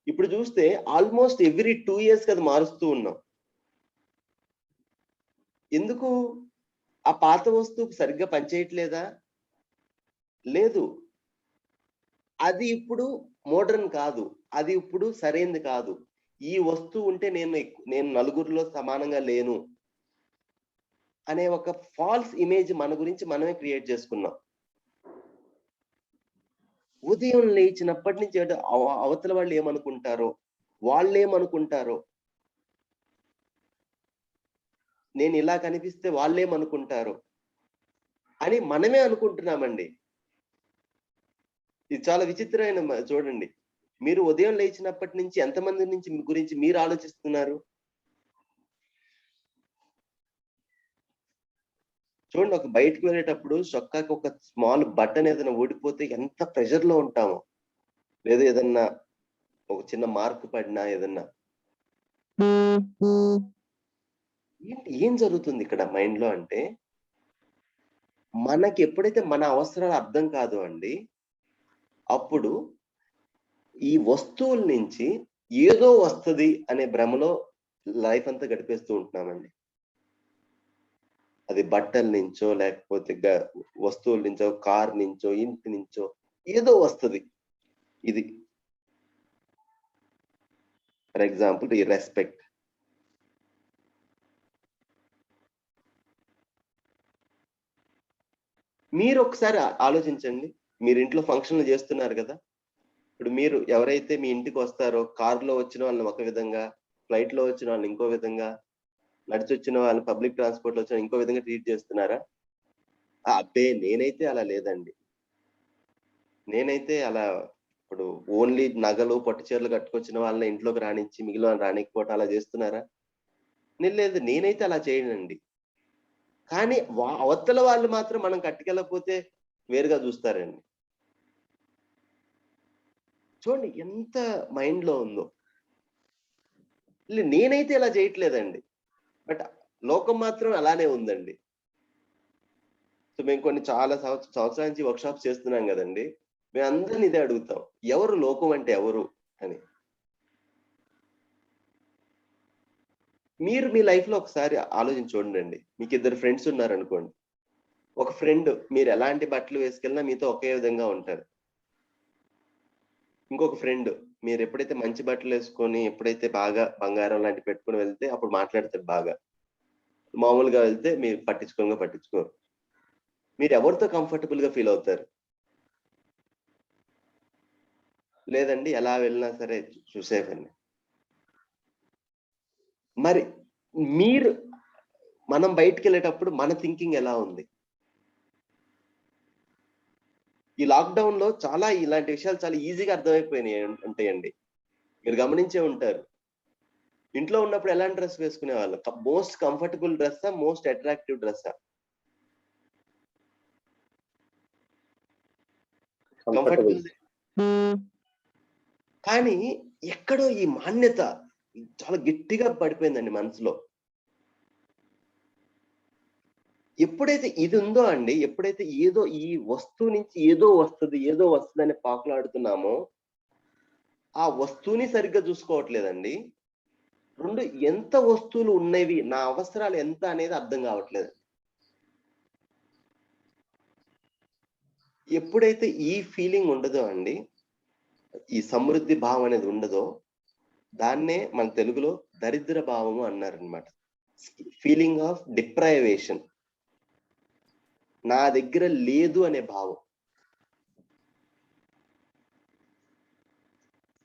ఇప్పుడు చూస్తే ఆల్మోస్ట్ ఎవ్రీ 2 years అది మారుస్తూ ఉన్నాం. ఎందుకు? ఆ పాత వస్తువు సరిగ్గా పనిచేయట్లేదా? లేదు. అది ఇప్పుడు మోడర్న్ కాదు. అది ఇప్పుడు సరైనది కాదు. ఈ వస్తువు ఉంటే నేను నలుగురిలో సమానంగా లేను అనే ఒక ఫాల్స్ ఇమేజ్ మన గురించి మనమే క్రియేట్ చేసుకున్నాం. ఉదయం లేచినప్పటి నుంచి అవతల వాళ్ళు ఏమనుకుంటారో, వాళ్ళేమనుకుంటారో, నేను ఇలా కనిపిస్తే వాళ్ళేమనుకుంటారో అని మనమే అనుకుంటున్నామండి. ఇది చాలా విచిత్రమైన చూడండి. మీరు ఉదయం లేచినప్పటి నుంచి ఎంతమంది నుంచి గురించి మీరు ఆలోచిస్తున్నారు? చూడండి, ఒక బయటకు వెళ్ళేటప్పుడు చొక్కాకి ఒక స్మాల్ బటన్ ఏదైనా ఊడిపోతే ఎంత ప్రెషర్ లో ఉంటామో, లేదా ఏదన్నా ఒక చిన్న మార్క్ పడినా ఏదన్నా. ఏం జరుగుతుంది ఇక్కడ మైండ్ లో అంటే, మనకి ఎప్పుడైతే మన అవసరాలు అర్థం కాదు అండి, అప్పుడు ఈ వస్తువుల నుంచి ఏదో వస్తుంది అనే భ్రమలో లైఫ్ అంతా గడిపేస్తూ ఉంటున్నామండి. అది బట్టల నుంచో, లేకపోతే వస్తువుల నుంచో, కార్ నుంచో, ఇంటి నుంచో ఏదో వస్తుంది. ఇది ఫర్ ఎగ్జాంపుల్ ఈ రెస్పెక్ట్. మీరు ఒకసారి ఆలోచించండి. మీరు ఇంట్లో ఫంక్షన్లు చేస్తున్నారు కదా, ఇప్పుడు మీరు ఎవరైతే మీ ఇంటికి వస్తారో, కారులో వచ్చిన వాళ్ళని ఒక విధంగా, ఫ్లైట్ లో వచ్చిన వాళ్ళని ఇంకో విధంగా, నడిచి వచ్చిన వాళ్ళని పబ్లిక్ ట్రాన్స్పోర్ట్ లో వచ్చిన ఇంకో విధంగా ట్రీట్ చేస్తున్నారా? అబ్బే, నేనైతే అలా లేదండి. నేనైతే అలా ఇప్పుడు ఓన్లీ నగలు పట్టు చీరలు కట్టుకొచ్చిన వాళ్ళని ఇంట్లోకి రానిచ్చి మిగిలిన వాళ్ళని రానికపోవటం అలా చేస్తున్నారా? లేదు, నేనైతే అలా చేయనండి. కానీ అవతల వాళ్ళు మాత్రం మనం కట్టుకెళ్ళకపోతే వేరుగా చూస్తారండి. చూడండి ఎంత మైండ్ లో ఉందో. నేనైతే ఇలా చేయట్లేదండి, బట్ లోకం మాత్రం అలానే ఉందండి. సో మేము కొన్ని చాలా సంవత్సరాల నుంచి వర్క్ షాప్స్ చేస్తున్నాం కదండి, మేము అందరిని ఇదే అడుగుతాం, ఎవరు లోకం అంటే ఎవరు అని. మీరు మీ లైఫ్ లో ఒకసారి ఆలోచించి చూడండి. మీకు 2 ఫ్రెండ్స్ ఉన్నారనుకోండి. ఒక ఫ్రెండ్ మీరు ఎలాంటి బట్టలు వేసుకెళ్ళినా మీతో ఒకే విధంగా ఉంటారు. ఇంకొక ఫ్రెండ్ మీరు ఎప్పుడైతే మంచి బట్టలు వేసుకొని, ఎప్పుడైతే బాగా బంగారం లాంటి పెట్టుకుని వెళ్తే అప్పుడు మాట్లాడతారు బాగా. మామూలుగా వెళ్తే మీరు పట్టించుకోరు. మీరు ఎవరితో కంఫర్టబుల్ గా ఫీల్ అవుతారు? లేదండి, ఎలా వెళ్ళినా సరే చూసేయండి. మరి మనం బయటికి వెళ్ళేటప్పుడు మన థింకింగ్ ఎలా ఉంది? ఈ లాక్డౌన్ లో చాలా ఇలాంటి విషయాలు చాలా ఈజీగా అర్థమైపోయినాయి ఉంటాయండి. మీరు గమనించే ఉంటారు. ఇంట్లో ఉన్నప్పుడు ఎలాంటి డ్రెస్ వేసుకునే వాళ్ళు? మోస్ట్ కంఫర్టబుల్ డ్రెస్సా, మోస్ట్ అట్రాక్టివ్ డ్రెస్సా? కంఫర్టబుల్. కానీ ఎక్కడో ఈ మాన్యత చాలా గట్టిగా పడిపోయిందండి మనసులో. ఎప్పుడైతే ఇది ఉందో అండి, ఎప్పుడైతే ఏదో ఈ వస్తువు నుంచి ఏదో వస్తుంది అని పాకులాడుతున్నామో, ఆ వస్తువుని సరిగ్గా చూసుకోవట్లేదండి. 2 ఎంత వస్తువులు ఉన్నవి, నా అవసరాలు ఎంత అనేది అర్థం కావట్లేదు. ఎప్పుడైతే ఈ ఫీలింగ్ ఉండదో అండి, ఈ సమృద్ధి భావం అనేది ఉండదో, దాన్నే మన తెలుగులో దరిద్ర భావము అన్నారనమాట. Feeling of deprivation. నా దగ్గర లేదు అనే భావం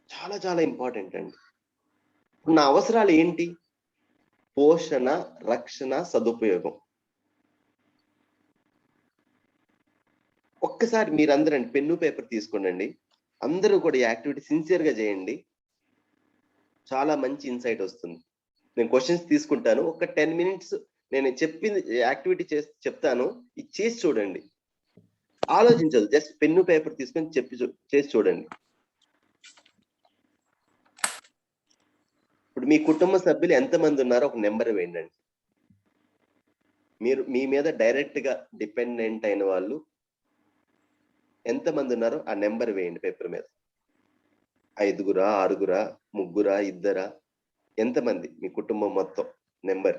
చాలా చాలా ఇంపార్టెంట్ అండి. నా అవసరాలు ఏంటి? పోషణ, రక్షణ, సదుపయోగం. ఒక్కసారి మీరందరూ పెన్ను పేపర్ తీసుకోండి, అందరూ కూడా ఈ యాక్టివిటీ సిన్సియర్ గా చేయండి, చాలా మంచి ఇన్సైట్ వస్తుంది. నేను క్వశ్చన్స్ తీసుకుంటాను, ఒక 10 minutes నేను చెప్పింది యాక్టివిటీ చెప్తాను, ఇది చేసి చూడండి, ఆలోచించదు, జస్ట్ పెన్ను పేపర్ తీసుకొని చేసి చూడండి. ఇప్పుడు మీ కుటుంబ సభ్యులు ఎంతమంది ఉన్నారో ఒక నెంబర్ వేయండి. మీరు మీ మీద డైరెక్ట్ గా డిపెండెంట్ అయిన వాళ్ళు ఎంతమంది ఉన్నారో ఆ నెంబర్ వేయండి పేపర్ మీద. 5గురా, 6గురా, 3గురా, 2రా, ఎంతమంది మీ కుటుంబం మొత్తం నెంబర్?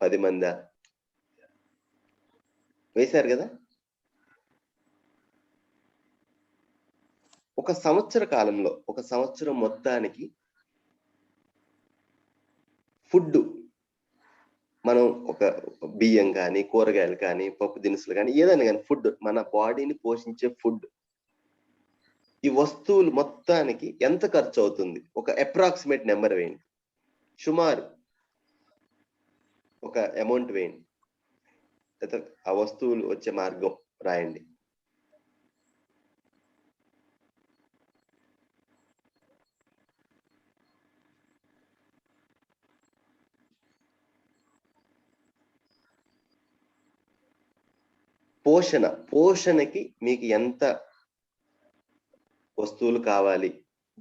10 మందా? వేశారు కదా? ఒక సంవత్సర కాలంలో, ఒక సంవత్సరం మొత్తానికి ఫుడ్ మనం ఒక బియ్యం కానీ, కూరగాయలు కానీ, పప్పు దినుసులు కానీ, ఏదైనా కానీ ఫుడ్, మన బాడీని పోషించే ఫుడ్, ఈ వస్తువులు మొత్తానికి ఎంత ఖర్చు అవుతుంది? ఒక అప్రాక్సిమేట్ నెంబర్ వేయండి, సుమారు ఒక అమౌంట్ వేయండి, ఆ వస్తువులు వచ్చే మార్గం రాయండి. పోషణకి మీకు ఎంత వస్తువులు కావాలి,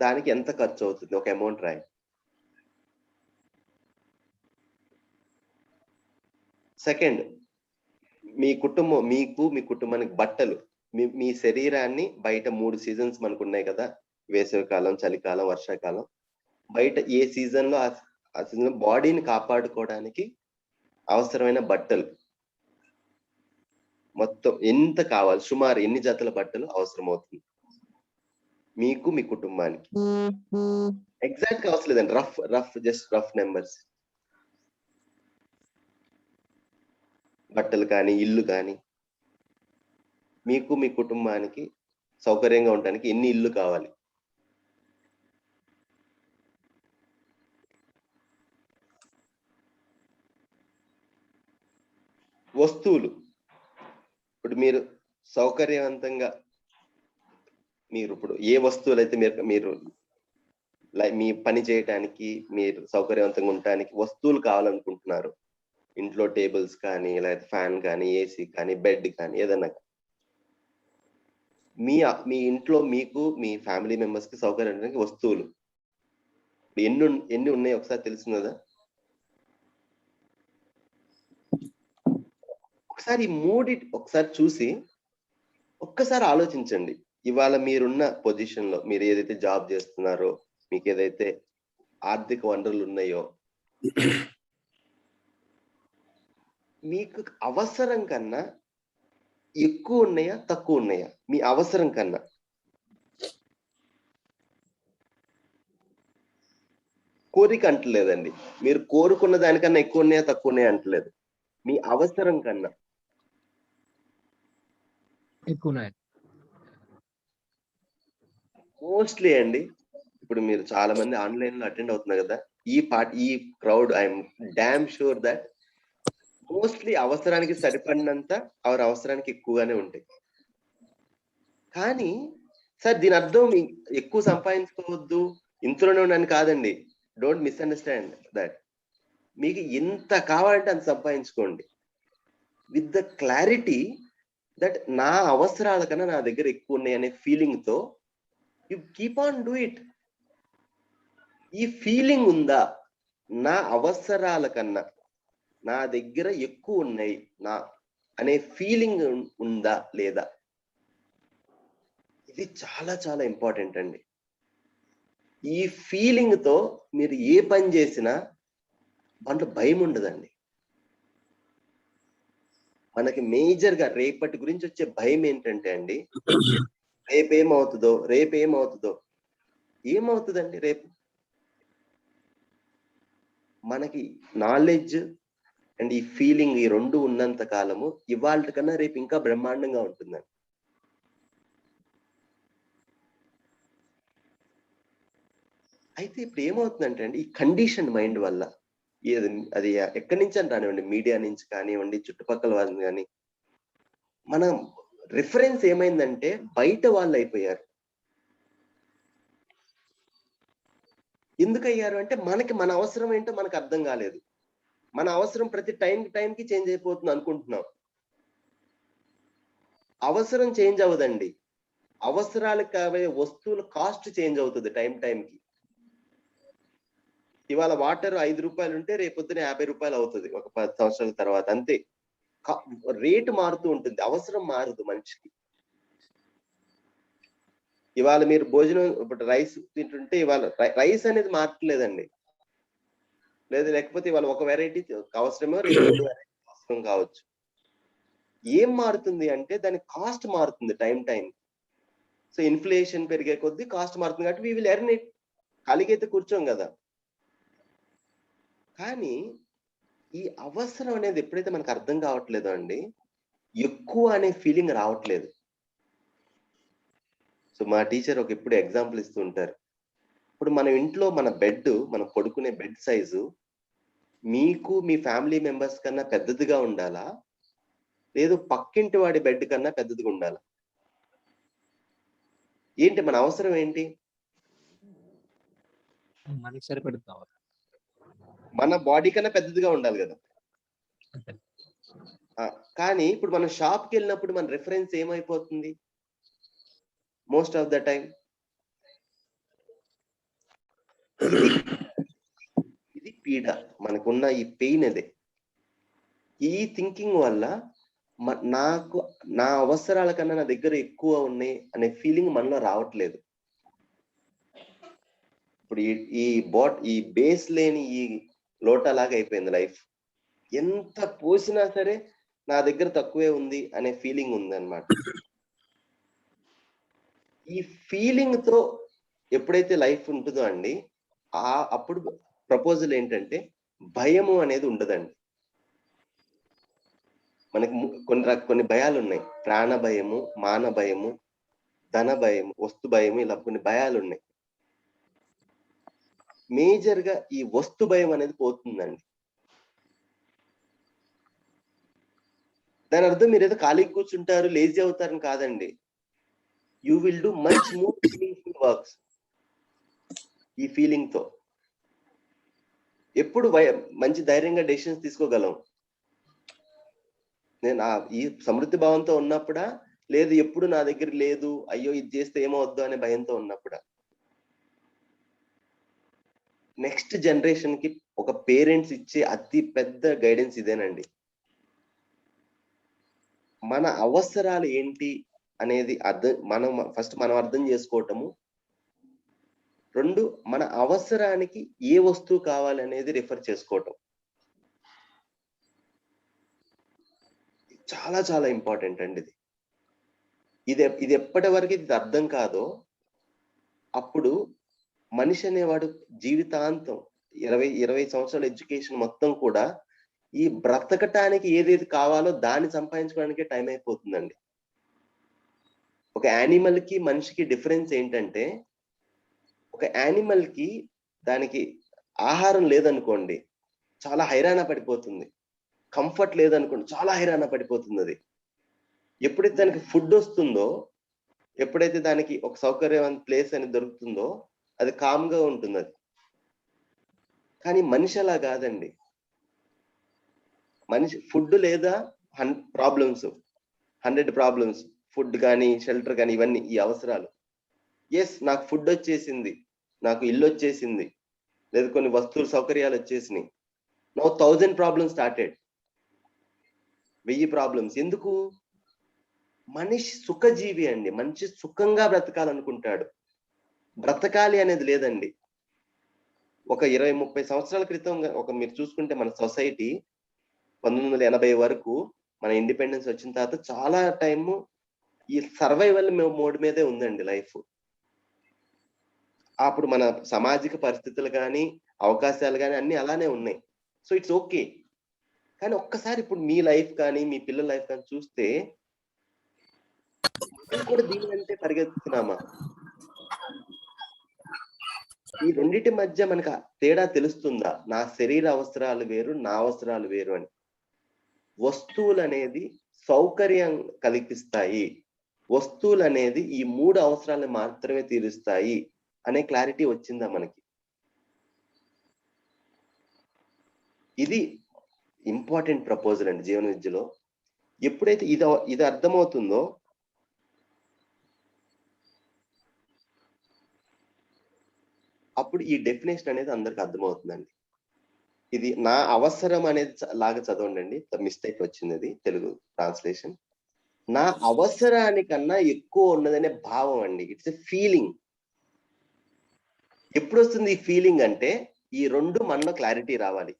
దానికి ఎంత ఖర్చు అవుతుంది, ఒక అమౌంట్ రాయండి. సెకండ్, మీ కుటుంబానికి బట్టలు, మీ శరీరాన్ని బయట 3 సీజన్స్ మనకు ఉన్నాయి కదా, వేసవికాలం, చలికాలం, వర్షాకాలం, బయట ఏ సీజన్ లో ఆ సీజన్ బాడీని కాపాడుకోవడానికి అవసరమైన బట్టలు మొత్తం ఎంత కావాలి, సుమారు ఎన్ని జతల బట్టలు అవసరం అవుతుంది మీకు, మీ కుటుంబానికి? ఎగ్జాక్ట్ గా అవసరం లేదండి, జస్ట్ రఫ్ నెంబర్స్. బట్టలు కానీ, ఇల్లు కానీ, మీకు మీ కుటుంబానికి సౌకర్యంగా ఉండడానికి ఎన్ని ఇల్లు కావాలి? వస్తువులు, ఇప్పుడు మీరు సౌకర్యవంతంగా, మీరు ఇప్పుడు ఏ వస్తువులు అయితే మీరు మీ పని చేయటానికి, మీరు సౌకర్యవంతంగా ఉండటానికి వస్తువులు కావాలనుకుంటున్నారు, ఇంట్లో టేబుల్స్ కానీ, లేదా ఫ్యాన్ కానీ, ఏసీ కానీ, బెడ్ కానీ, ఏదన్నా, మీ ఇంట్లో మీకు, మీ ఫ్యామిలీ మెంబర్స్ కి సౌకర్యానికి వస్తువులు ఎన్ని ఉన్నాయి ఒకసారి తెలుసున్నదా? ఒకసారి ఈ ఒకసారి చూసి ఒక్కసారి ఆలోచించండి. ఇవాళ మీరున్న పొజిషన్ లో, మీరు ఏదైతే జాబ్ చేస్తున్నారో, మీకు ఏదైతే ఆర్థిక వనరులు ఉన్నాయో, మీకు అవసరం కన్నా ఎక్కువ ఉన్నాయా, తక్కువ ఉన్నాయా? మీ అవసరం కన్నా. కోరిక అంటలేదండి, మీరు కోరుకున్న దానికన్నా ఎక్కువ ఉన్నాయా, తక్కువ ఉన్నాయా అంటలేదు, మీ అవసరం కన్నా
ఎక్కువ.
మోస్ట్లీ అండి, ఇప్పుడు మీరు చాలా మంది ఆన్లైన్ లో అటెండ్ అవుతున్నారు కదా, ఈ crowd, I'm damn sure that mostly అవసరానికి సరిపడినంత అవసరానికి ఎక్కువగానే ఉంటాయి. కానీ సార్, దీని అర్థం ఎక్కువ సంపాదించుకోవద్దు, ఇంట్లోనే ఉండని కాదండి. Don't misunderstand that. మీకు ఎంత కావాలంటే అంత సంపాదించుకోండి, విత్ ద క్లారిటీ దట్ నా అవసరాల కన్నా నా దగ్గర ఎక్కువ ఉన్నాయి అనే ఫీలింగ్ తో you keep on do it. ఈ ఫీలింగ్ ఉందా, నా అవసరాల కన్నా నా దగ్గర ఎక్కువ ఉన్నాయి అనే ఫీలింగ్ ఉందా లేదా? ఇది చాలా చాలా ఇంపార్టెంట్ అండి. ఈ ఫీలింగ్ తో మీరు ఏ పని చేసినా దాంట్లో భయం ఉండదండి. మనకి మేజర్ గా రేపటి గురించి వచ్చే భయం ఏంటంటే అండి, రేపేమవుతుందో ఏమవుతుందండి రేపు? మనకి నాలెడ్జ్ అండ్ ఈ ఫీలింగ్, ఈ రెండు ఉన్నంత కాలము ఇవాళ కన్నా రేపు ఇంకా బ్రహ్మాండంగా ఉంటుందండి. అయితే ఇప్పుడు ఏమవుతుందంటే అండి, ఈ కండిషన్ మైండ్ వల్ల, అది ఎక్కడి నుంచి అని రానివ్వండి, మీడియా నుంచి కానివ్వండి, చుట్టుపక్కల వాళ్ళని కానీ, మనం రిఫరెన్స్ ఏమైందంటే బయట వాళ్ళు అయిపోయారు. ఎందుకు అయ్యారు అంటే మనకి మన అవసరం ఏంటో మనకు అర్థం కాలేదు. మన అవసరం ప్రతి టైంకి చేంజ్ అయిపోతుంది అనుకుంటున్నాం. అవసరం చేంజ్ అవ్వదండి. అవసరాలకు కాబోయే వస్తువుల కాస్ట్ చేంజ్ అవుతుంది టైంకి. ఇవాళ వాటర్ 5 రూపాయలు ఉంటే రేపొద్దున 50 రూపాయలు అవుతుంది ఒక 10 సంవత్సరాల తర్వాత. అంతే. రేటు మారుతూ ఉంటుంది, అవసరం మారదు మనిషికి. ఇవాళ మీరు భోజనం ఇప్పుడు రైస్ తింటుంటే ఇవాళ రైస్ అనేది మారట్లేదండి. లేకపోతే ఇవాళ ఒక వెరైటీ అవసరమో రేపు 2 వెరైటీ అవసరం కావచ్చు. ఏం మారుతుంది అంటే దాని కాస్ట్ మారుతుంది టైం. సో ఇన్ఫ్లేషన్ పెరిగే కొద్దీ కాస్ట్ మారుతుంది కాబట్టి వీ విల్ ఎర్న్ ఇట్. ఖాళీగా అయితే కూర్చోం కదా. కానీ ఈ అవసరం అనేది ఎప్పుడైతే మనకు అర్థం కావట్లేదో అండి, ఎక్కువ అనే ఫీలింగ్ రావట్లేదు. సో మా టీచర్ ఎప్పుడు ఎగ్జాంపుల్ ఇస్తూ ఉంటారు. ఇప్పుడు మన ఇంట్లో మనం పడుకునే బెడ్ సైజు మీకు మీ ఫ్యామిలీ మెంబర్స్ కన్నా పెద్దదిగా ఉండాలా, లేదు పక్కింటి వాడి బెడ్ కన్నా పెద్దదిగా ఉండాలా? ఏంటి మన అవసరం ఏంటి?
మనకి సరిపడుతుంది.
మన బాడీ కన్నా పెద్దదిగా ఉండాలి కదా. కానీ ఇప్పుడు మనం షాప్కి వెళ్ళినప్పుడు మన రిఫరెన్స్ ఏమైపోతుంది మోస్ట్ ఆఫ్ ద టైం? ఇది పీడ, మనకున్న ఈ పెయిన్ అదే. ఈ థింకింగ్ వల్ల నా అవసరాల కన్నా నా దగ్గర ఎక్కువ ఉన్నాయి అనే ఫీలింగ్ మనలో రావట్లేదు. ఇప్పుడు ఈ బేస్ లేని ఈ లోటలాగా అయిపోయింది లైఫ్. ఎంత పోసినా సరే నా దగ్గర తక్కువే ఉంది అనే ఫీలింగ్ ఉందన్నమాట. ఈ ఫీలింగ్ తో ఎప్పుడైతే లైఫ్ ఉంటుందో అండి, అప్పుడు ప్రపోజల్ ఏంటంటే భయము అనేది ఉండదండి. మనకి కొన్ని భయాలు ఉన్నాయి. ప్రాణ భయము, మాన భయము, ధన భయము, వస్తు భయము, ఇలా కొన్ని భయాలు ఉన్నాయి. మేజర్ గా ఈ వస్తు భయం అనేది పోతుందండి. దాని అర్థం మీరు ఏదో ఖాళీగా కూర్చుంటారు, లేజీ అవుతారని కాదండి. You will do much more meaningful works ఈ ఫీలింగ్ తో. ఎప్పుడు మంచి ధైర్యంగా డెసిషన్స్ తీసుకోగలం. నేను ఈ సమృద్ధి భావంతో ఉన్నప్పుడా, లేదు ఎప్పుడు నా దగ్గర లేదు, అయ్యో ఇది చేస్తే ఏమవుద్దు అనే భయంతో ఉన్నప్పుడా? నెక్స్ట్ జనరేషన్ కి ఒక పేరెంట్స్ ఇచ్చే అతి పెద్ద గైడెన్స్ ఇదేనండి. మన అవసరాలు ఏంటి అనేది మనం అర్థం చేసుకోవటము. 2, మన అవసరానికి ఏ వస్తువు కావాలి అనేది రిఫర్ చేసుకోవటం చాలా చాలా ఇంపార్టెంట్ అండి. ఇది ఎప్పటి వరకు ఇది అర్థం కాదో అప్పుడు మనిషి అనేవాడు జీవితాంతం 20 సంవత్సరాల ఎడ్యుకేషన్ మొత్తం కూడా ఈ బ్రతకటానికి ఏదేది కావాలో దాన్ని సంపాదించుకోవడానికే టైం అయిపోతుందండి. ఒక యానిమల్ కి మనిషికి డిఫరెన్స్ ఏంటంటే, ఒక యానిమల్ కి దానికి ఆహారం లేదనుకోండి చాలా హైరాణ పడిపోతుంది. కంఫర్ట్ లేదనుకోండి చాలా హైరాణ పడిపోతుంది. అది ఎప్పుడైతే దానికి ఫుడ్ వస్తుందో, ఎప్పుడైతే దానికి ఒక సౌకర్యవంత ప్లేస్ అనేది దొరుకుతుందో అది కామ్గా ఉంటుంది. అది కానీ మనిషి అలా కాదండి. మనిషి ఫుడ్ లేదా 100 ప్రాబ్లమ్స్, ఫుడ్ కానీ షెల్టర్ కానీ ఇవన్నీ ఈ అవసరాలు. ఎస్, నాకు ఫుడ్ వచ్చేసింది, నాకు ఇల్లు వచ్చేసింది, లేదా కొన్ని వస్తువులు సౌకర్యాలు వచ్చేసినాయి. Now 1000 problems started. 1000 ప్రాబ్లమ్స్. ఎందుకు? మనిషి సుఖజీవి అండి. మనిషి సుఖంగా బ్రతకాలనుకుంటాడు. బ్రతకాలి అనేది లేదండి. ఒక 20-30 సంవత్సరాల క్రితం మీరు చూసుకుంటే మన సొసైటీ 1980 వరకు మన ఇండిపెండెన్స్ వచ్చిన తర్వాత చాలా టైము ఈ సర్వైవల్ మోడ్ మీదే ఉందండి లైఫ్. అప్పుడు మన సామాజిక పరిస్థితులు కానీ అవకాశాలు కానీ అన్ని అలానే ఉన్నాయి. So it's okay. కానీ ఒక్కసారి ఇప్పుడు మీ లైఫ్ కానీ మీ పిల్లల లైఫ్ కానీ చూస్తే మనం కూడా దీనికంటే పరిగెత్తుతున్నామా? ఈ రెండింటి మధ్య మనకు తేడా తెలుస్తుందా? నా శరీర అవసరాలు వేరు, నా అవసరాలు వేరు అని. వస్తువులు అనేది సౌకర్యం కల్పిస్తాయి, వస్తువులు అనేది ఈ 3 అవసరాలను మాత్రమే తీరుస్తాయి అనే క్లారిటీ వచ్చిందా మనకి? ఇది ఇంపార్టెంట్ ప్రపోజల్ అండి జీవన విద్యలో. ఎప్పుడైతే ఇది అర్థమవుతుందో అప్పుడు ఈ డెఫినేషన్ అనేది అందరికి అర్థమవుతుందండి. ఇది నా అవసరం అనేది లాగా చదవండి, మిస్టేక్ వచ్చింది, అది తెలుగు ట్రాన్స్లేషన్. నా అవసరానికన్నా ఎక్కువ ఉన్నదనే భావం అండి. It's a feeling. ఎప్పుడు వస్తుంది ఈ ఫీలింగ్ అంటే, ఈ 2 మనలో క్లారిటీ రావాలి.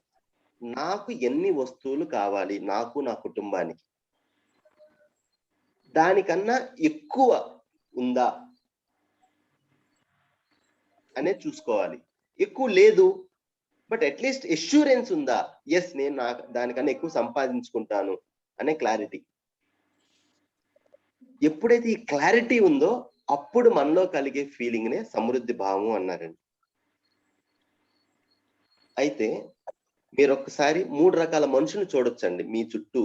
నాకు ఎన్ని వస్తువులు కావాలి, నాకు నా కుటుంబానికి, దానికన్నా ఎక్కువ ఉందా అనేది చూసుకోవాలి. ఎక్కువ లేదు, బట్ అట్లీస్ట్ ఎష్యూరెన్స్ ఉందా, ఎస్ నేను దానికన్నా ఎక్కువ సంపాదించుకుంటాను అనే క్లారిటీ. ఎప్పుడైతే ఈ క్లారిటీ ఉందో అప్పుడు మనలో కలిగే ఫీలింగ్ నే సమృద్ధి భావం అన్నారండి. అయితే మీరు ఒక్కసారి 3 రకాల మనుషులను చూడొచ్చండి మీ చుట్టూ.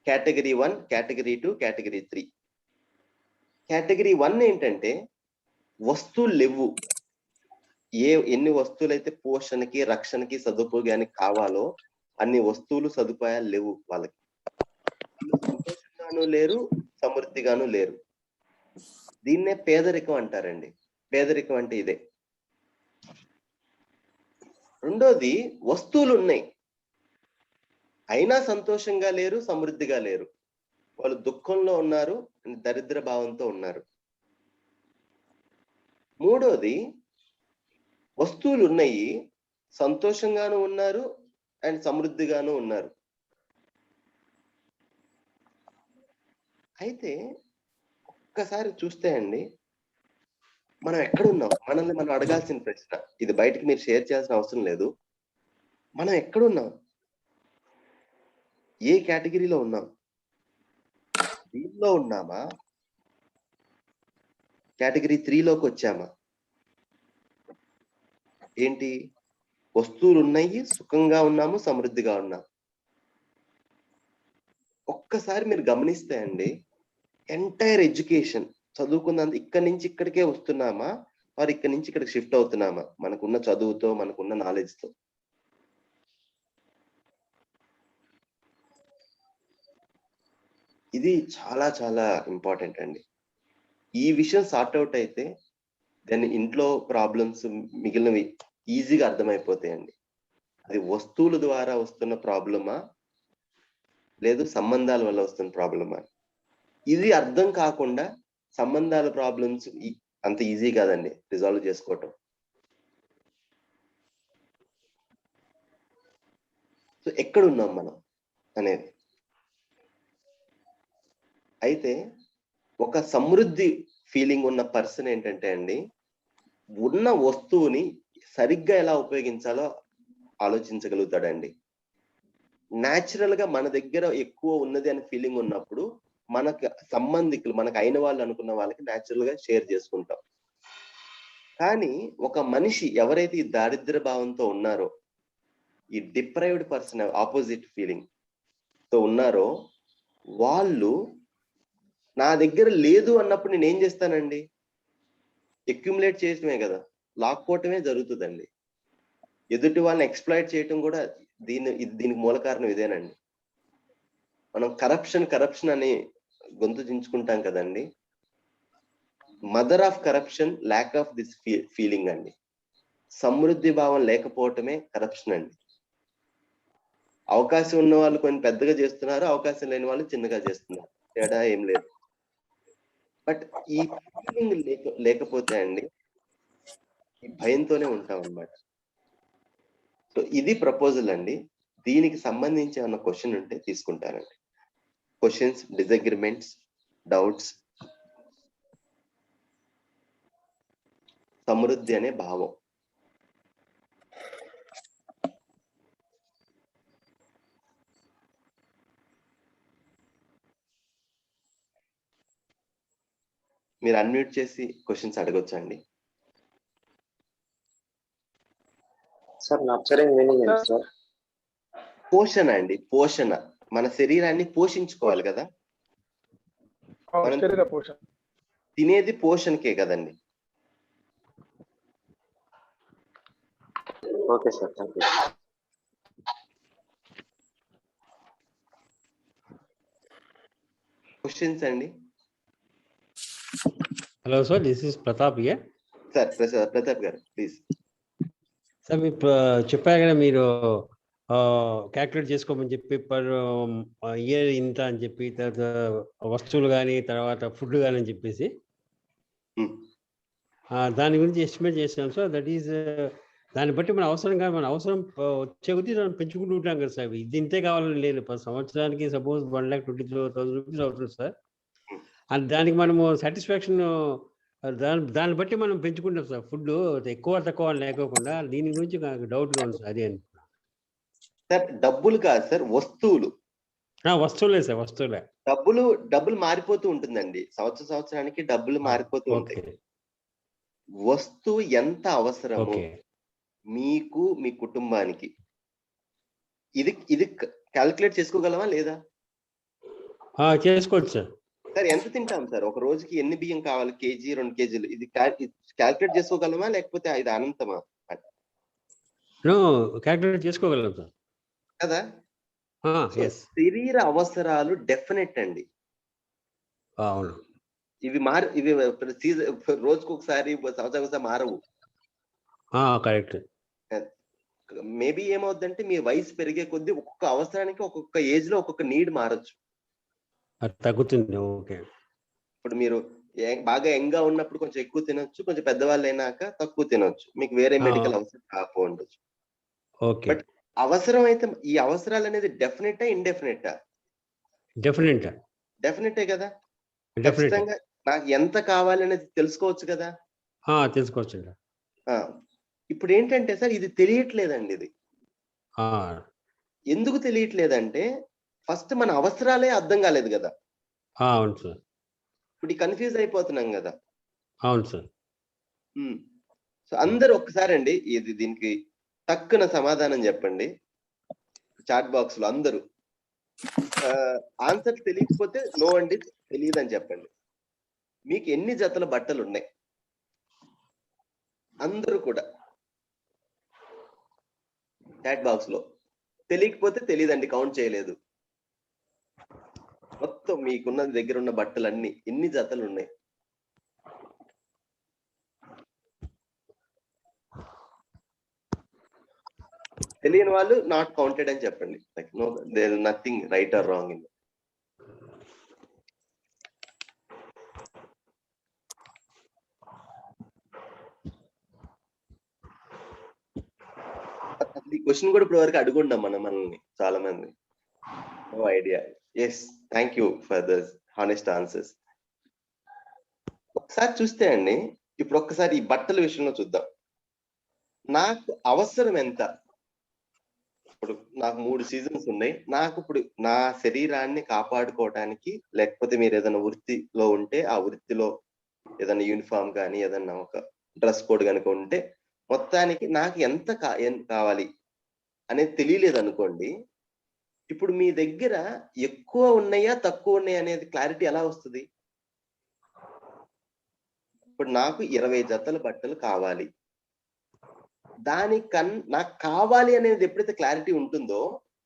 Category 1, category 2, category 3. కేటగిరీ 1 ఏంటంటే వస్తువులు లేవు. ఎన్ని వస్తువులైతే పోషణకి, రక్షణకి, సదుపాయానికి కావాలో అన్ని వస్తువులు, సదుపాయాలు లేవు వాళ్ళకి. సంతోషంగాను లేరు, సమృద్ధిగాను లేరు. దీన్నే పేదరికం అంటారండి. పేదరికం అంటే ఇదే. రెండోది, వస్తువులు ఉన్నాయి అయినా సంతోషంగా లేరు, సమృద్ధిగా లేరు. వాళ్ళు దుఃఖంలో ఉన్నారు, దరిద్ర భావంతో ఉన్నారు. మూడోది, వస్తువులు ఉన్నాయి, సంతోషంగాను ఉన్నారు అండ్ సమృద్ధిగాను ఉన్నారు. అయితే ఒక్కసారి చూస్తే అండి, మనం ఎక్కడున్నాం? మనల్ని మనం అడగాల్సిన ప్రశ్న ఇది. బయటికి మీరు షేర్ చేయాల్సిన అవసరం లేదు. మనం ఎక్కడున్నాం? ఏ కేటగిరీలో ఉన్నాం? దీనిలో ఉన్నామా? కేటగిరీ 3లోకి వచ్చామా? ఏంటి? వస్తువులు ఉన్నాయి, సుఖంగా ఉన్నాము, సమృద్ధిగా ఉన్నాం. ఒక్కసారి మీరు గమనిస్తే అండి, ఎంటైర్ ఎడ్యుకేషన్ చదువుకున్నంత ఇక్కడి నుంచి ఇక్కడికే వస్తున్నామా, వారు ఇక్కడి నుంచి ఇక్కడికి షిఫ్ట్ అవుతున్నామా? మనకున్న చదువుతో, మనకున్న నాలెడ్జ్తో. ఇది చాలా చాలా ఇంపార్టెంట్ అండి. ఈ విషయం సార్ట్అవుట్ అయితే దాని ఇంట్లో ప్రాబ్లమ్స్ మిగిలినవి ఈజీగా అర్థమైపోతాయండి. అది వస్తువుల ద్వారా వస్తున్న ప్రాబ్లమా, లేదు సంబంధాల వల్ల వస్తున్న ప్రాబ్లమా? ఇది అర్థం కాకుండా సంబంధాల ప్రాబ్లమ్స్ అంత ఈజీ కాదండి రిజాల్వ్ చేసుకోవటం. సో ఎక్కడున్నాం మనం అనేది. అయితే ఒక సమృద్ధి ఫీలింగ్ ఉన్న పర్సన్ ఏంటంటే అండి, ఉన్న వస్తువుని సరిగ్గా ఎలా ఉపయోగించాలో ఆలోచించగలుగుతాడండి. న్యాచురల్ గా మన దగ్గర ఎక్కువ ఉన్నది అనే ఫీలింగ్ ఉన్నప్పుడు మనకు సంబంధికులు, మనకు అయిన వాళ్ళు అనుకున్న వాళ్ళకి న్యాచురల్ గా షేర్ చేసుకుంటాం. కానీ ఒక మనిషి ఎవరైతే ఈ దారిద్ర్య భావంతో ఉన్నారో, ఈ డిప్రైవ్డ్ పర్సన్, ఆపోజిట్ ఫీలింగ్ తో ఉన్నారో, వాళ్ళు నా దగ్గర లేదు అన్నప్పుడు నేను ఏం చేస్తానండి? అక్యుములేట్ చేయటమే కదా, లాక్కోవటమే జరుగుతుందండి. ఎదుటి వాళ్ళని ఎక్స్ప్లాయిట్ చేయటం కూడా దీనికి మూల కారణం ఇదేనండి. మనం కరప్షన్ అని గొంతు దించుకుంటాం కదండి. Mother of corruption lack of this feeling అండి. సమృద్ధి భావం లేకపోవటమే కరప్షన్ అండి. అవకాశం ఉన్న వాళ్ళు కొన్ని పెద్దగా చేస్తున్నారు, అవకాశం లేని వాళ్ళు చిన్నగా చేస్తున్నారు, తేడా ఏం లేదు. బట్ ఈ ఫీలింగ్ లేకపోతే అండి ఈ భయంతోనే ఉంటాం అన్నమాట. సో ఇది ప్రపోజల్ అండి. దీనికి సంబంధించి ఏమైనా క్వశ్చన్ ఉంటే తీసుకుంటానండి. Questions, disagreements, doubts. సమృద్ధి అనే భావం. మీరు అన్మ్యూట్ చేసి క్వశ్చన్స్ అడగొచ్చా అండి?
సార్ నర్చరింగ్ మీనింగ్ ఏంటి సార్?
పోషణ అండి, పోషణ. మన శరీరాన్ని పోషించుకోవాలి కదా. మనం
శరీర పోషణ
తినేది పోషణకే కదండి.
Okay sir, thank you.
Questions అండి.
Hello sir, this is Pratap here.
Sir Pratap garu please.
Sir మీరు చెప్పారు కదా, మీరు క్యాల్కులేట్ చేసుకోమని చెప్పి పర్ ఇయర్ ఇంత అని చెప్పి, తర్వాత వస్తువులు కానీ తర్వాత ఫుడ్ కానీ అని చెప్పేసి దాని గురించి ఎస్టిమేట్ చేసినాం సార్. దట్ ఈస్ దాన్ని బట్టి మన అవసరం వచ్చే కొద్దీ దాన్ని పెంచుకుంటూ ఉంటాం కదా సార్. ఇది ఇంతే కావాలని లేదు. సంవత్సరానికి సపోజ్ 1,20,000 రూపీస్ అవుతుంది సార్. అండ్ దానికి మనము సాటిస్ఫాక్షన్ దాన్ని బట్టి మనం పెంచుకుంటాం సార్. ఫుడ్ ఎక్కువ తక్కువ లేకోకుండా దీని గురించి నాకు డౌట్గా ఉంది సార్. అదే
సార్ డబ్బులు కాదు సార్, వస్తువులు.
వస్తువులే సార్, వస్తువులే.
డబ్బులు మారిపోతూ ఉంటుందండి. సంవత్సరానికి డబ్బులు మారిపోతూ ఉంటాయి. వస్తువు ఎంత అవసరము మీకు, మీ కుటుంబానికి, ఇది క్యాల్కులేట్ చేసుకోగలమా లేదా?
చేసుకోవచ్చు సార్.
సార్ ఎంత తింటాం సార్? ఒక రోజుకి ఎన్ని బియ్యం కావాలి? కేజీ 2 కేజీలు. ఇది క్యాల్కులేట్ చేసుకోగలమా లేకపోతే ఇది అనంతమా?
క్యాల్కులేట్ చేసుకోగలం సార్
కదా. శరీర అవసరాలు డెఫినెట్ అండి.
అవును.
ఇవి రోజుకు ఒకసారి, సంవత్సరం ఒకసారి మారవు.
కరెక్ట్.
మేబీ ఏమవుద్దంటే మీ వయసు పెరిగే కొద్దీ ఒక్కొక్క అవసరానికి ఒక్కొక్క ఏజ్ లో ఒక్కొక్క నీడ్ మారచ్చు,
తగ్గుతుంది. ఓకే.
ఇప్పుడు మీరు బాగా యంగ్ గా ఉన్నప్పుడు కొంచెం ఎక్కువ తినొచ్చు, కొంచెం పెద్దవాళ్ళు అయినాక తక్కువ తినొచ్చు. మీకు వేరే మెడికల్ అవసరం కాకపోవచ్చు. బట్ అవసరం అయితే ఈ అవసరాలు అనేది డెఫినెటా ఇండెఫినెటా? డెఫినెటే కదా. ఖచ్చితంగా నాకు ఎంత కావాలి అనేది తెలుసుకోవచ్చు కదా.
తెలుసుకోవచ్చు.
ఇప్పుడు ఏంటంటే సార్ ఇది తెలియట్లేదండి. ఇది ఎందుకు తెలియట్లేదంటే ఫస్ట్ మన అవసరాలే అర్థం కాలేదు కదా.
అవును సార్.
ఇప్పుడు కన్ఫ్యూజ్ అయిపోతున్నాం కదా.
అవును సార్.
సో అందరు ఒక్కసారి అండి దీనికి తక్కువ సమాధానం చెప్పండి చాట్ బాక్స్ లో. అందరూ ఆన్సర్ తెలియకపోతే నో అండి తెలియదు అని చెప్పండి. మీకు ఎన్ని జతల బట్టలు ఉన్నాయి? అందరూ కూడా చాట్ బాక్స్ లో. తెలియకపోతే తెలియదండి, కౌంట్ చేయలేదు. మొత్తం మీకున్న దగ్గర ఉన్న బట్టలన్నీ ఎన్ని జతలు ఉన్నాయి? తెలియని వాళ్ళు నాట్ కౌంటెడ్ అని చెప్పండి. Like no, there is nothing right or wrong in. ఈ క్వశ్చన్ కూడా ఇప్పుడు వరకు అడుగుంటాం మనల్ని చాలా మంది. No idea. Yes, thank you for this honest answers. ఒకసారి చూస్తే అండి, ఇప్పుడు ఒక్కసారి ఈ బట్టల విషయంలో చూద్దాం. నాకు అవసరం ఎంత? ఇప్పుడు నాకు 3 సీజన్స్ ఉన్నాయి. నాకు ఇప్పుడు నా శరీరాన్ని కాపాడుకోవడానికి, లేకపోతే మీరు ఏదైనా వృత్తిలో ఉంటే ఆ వృత్తిలో ఏదైనా యూనిఫామ్ కానీ ఏదైనా ఒక డ్రెస్ కోడ్ కనుక ఉంటే మొత్తానికి నాకు ఎంత కావాలి అనేది తెలియలేదు అనుకోండి. ఇప్పుడు మీ దగ్గర ఎక్కువ ఉన్నాయా తక్కువ ఉన్నాయా అనేది క్లారిటీ ఎలా వస్తుంది? ఇప్పుడు నాకు 20 జతల బట్టలు కావాలి. నాకు కావాలి అనేది ఎప్పుడైతే క్లారిటీ ఉంటుందో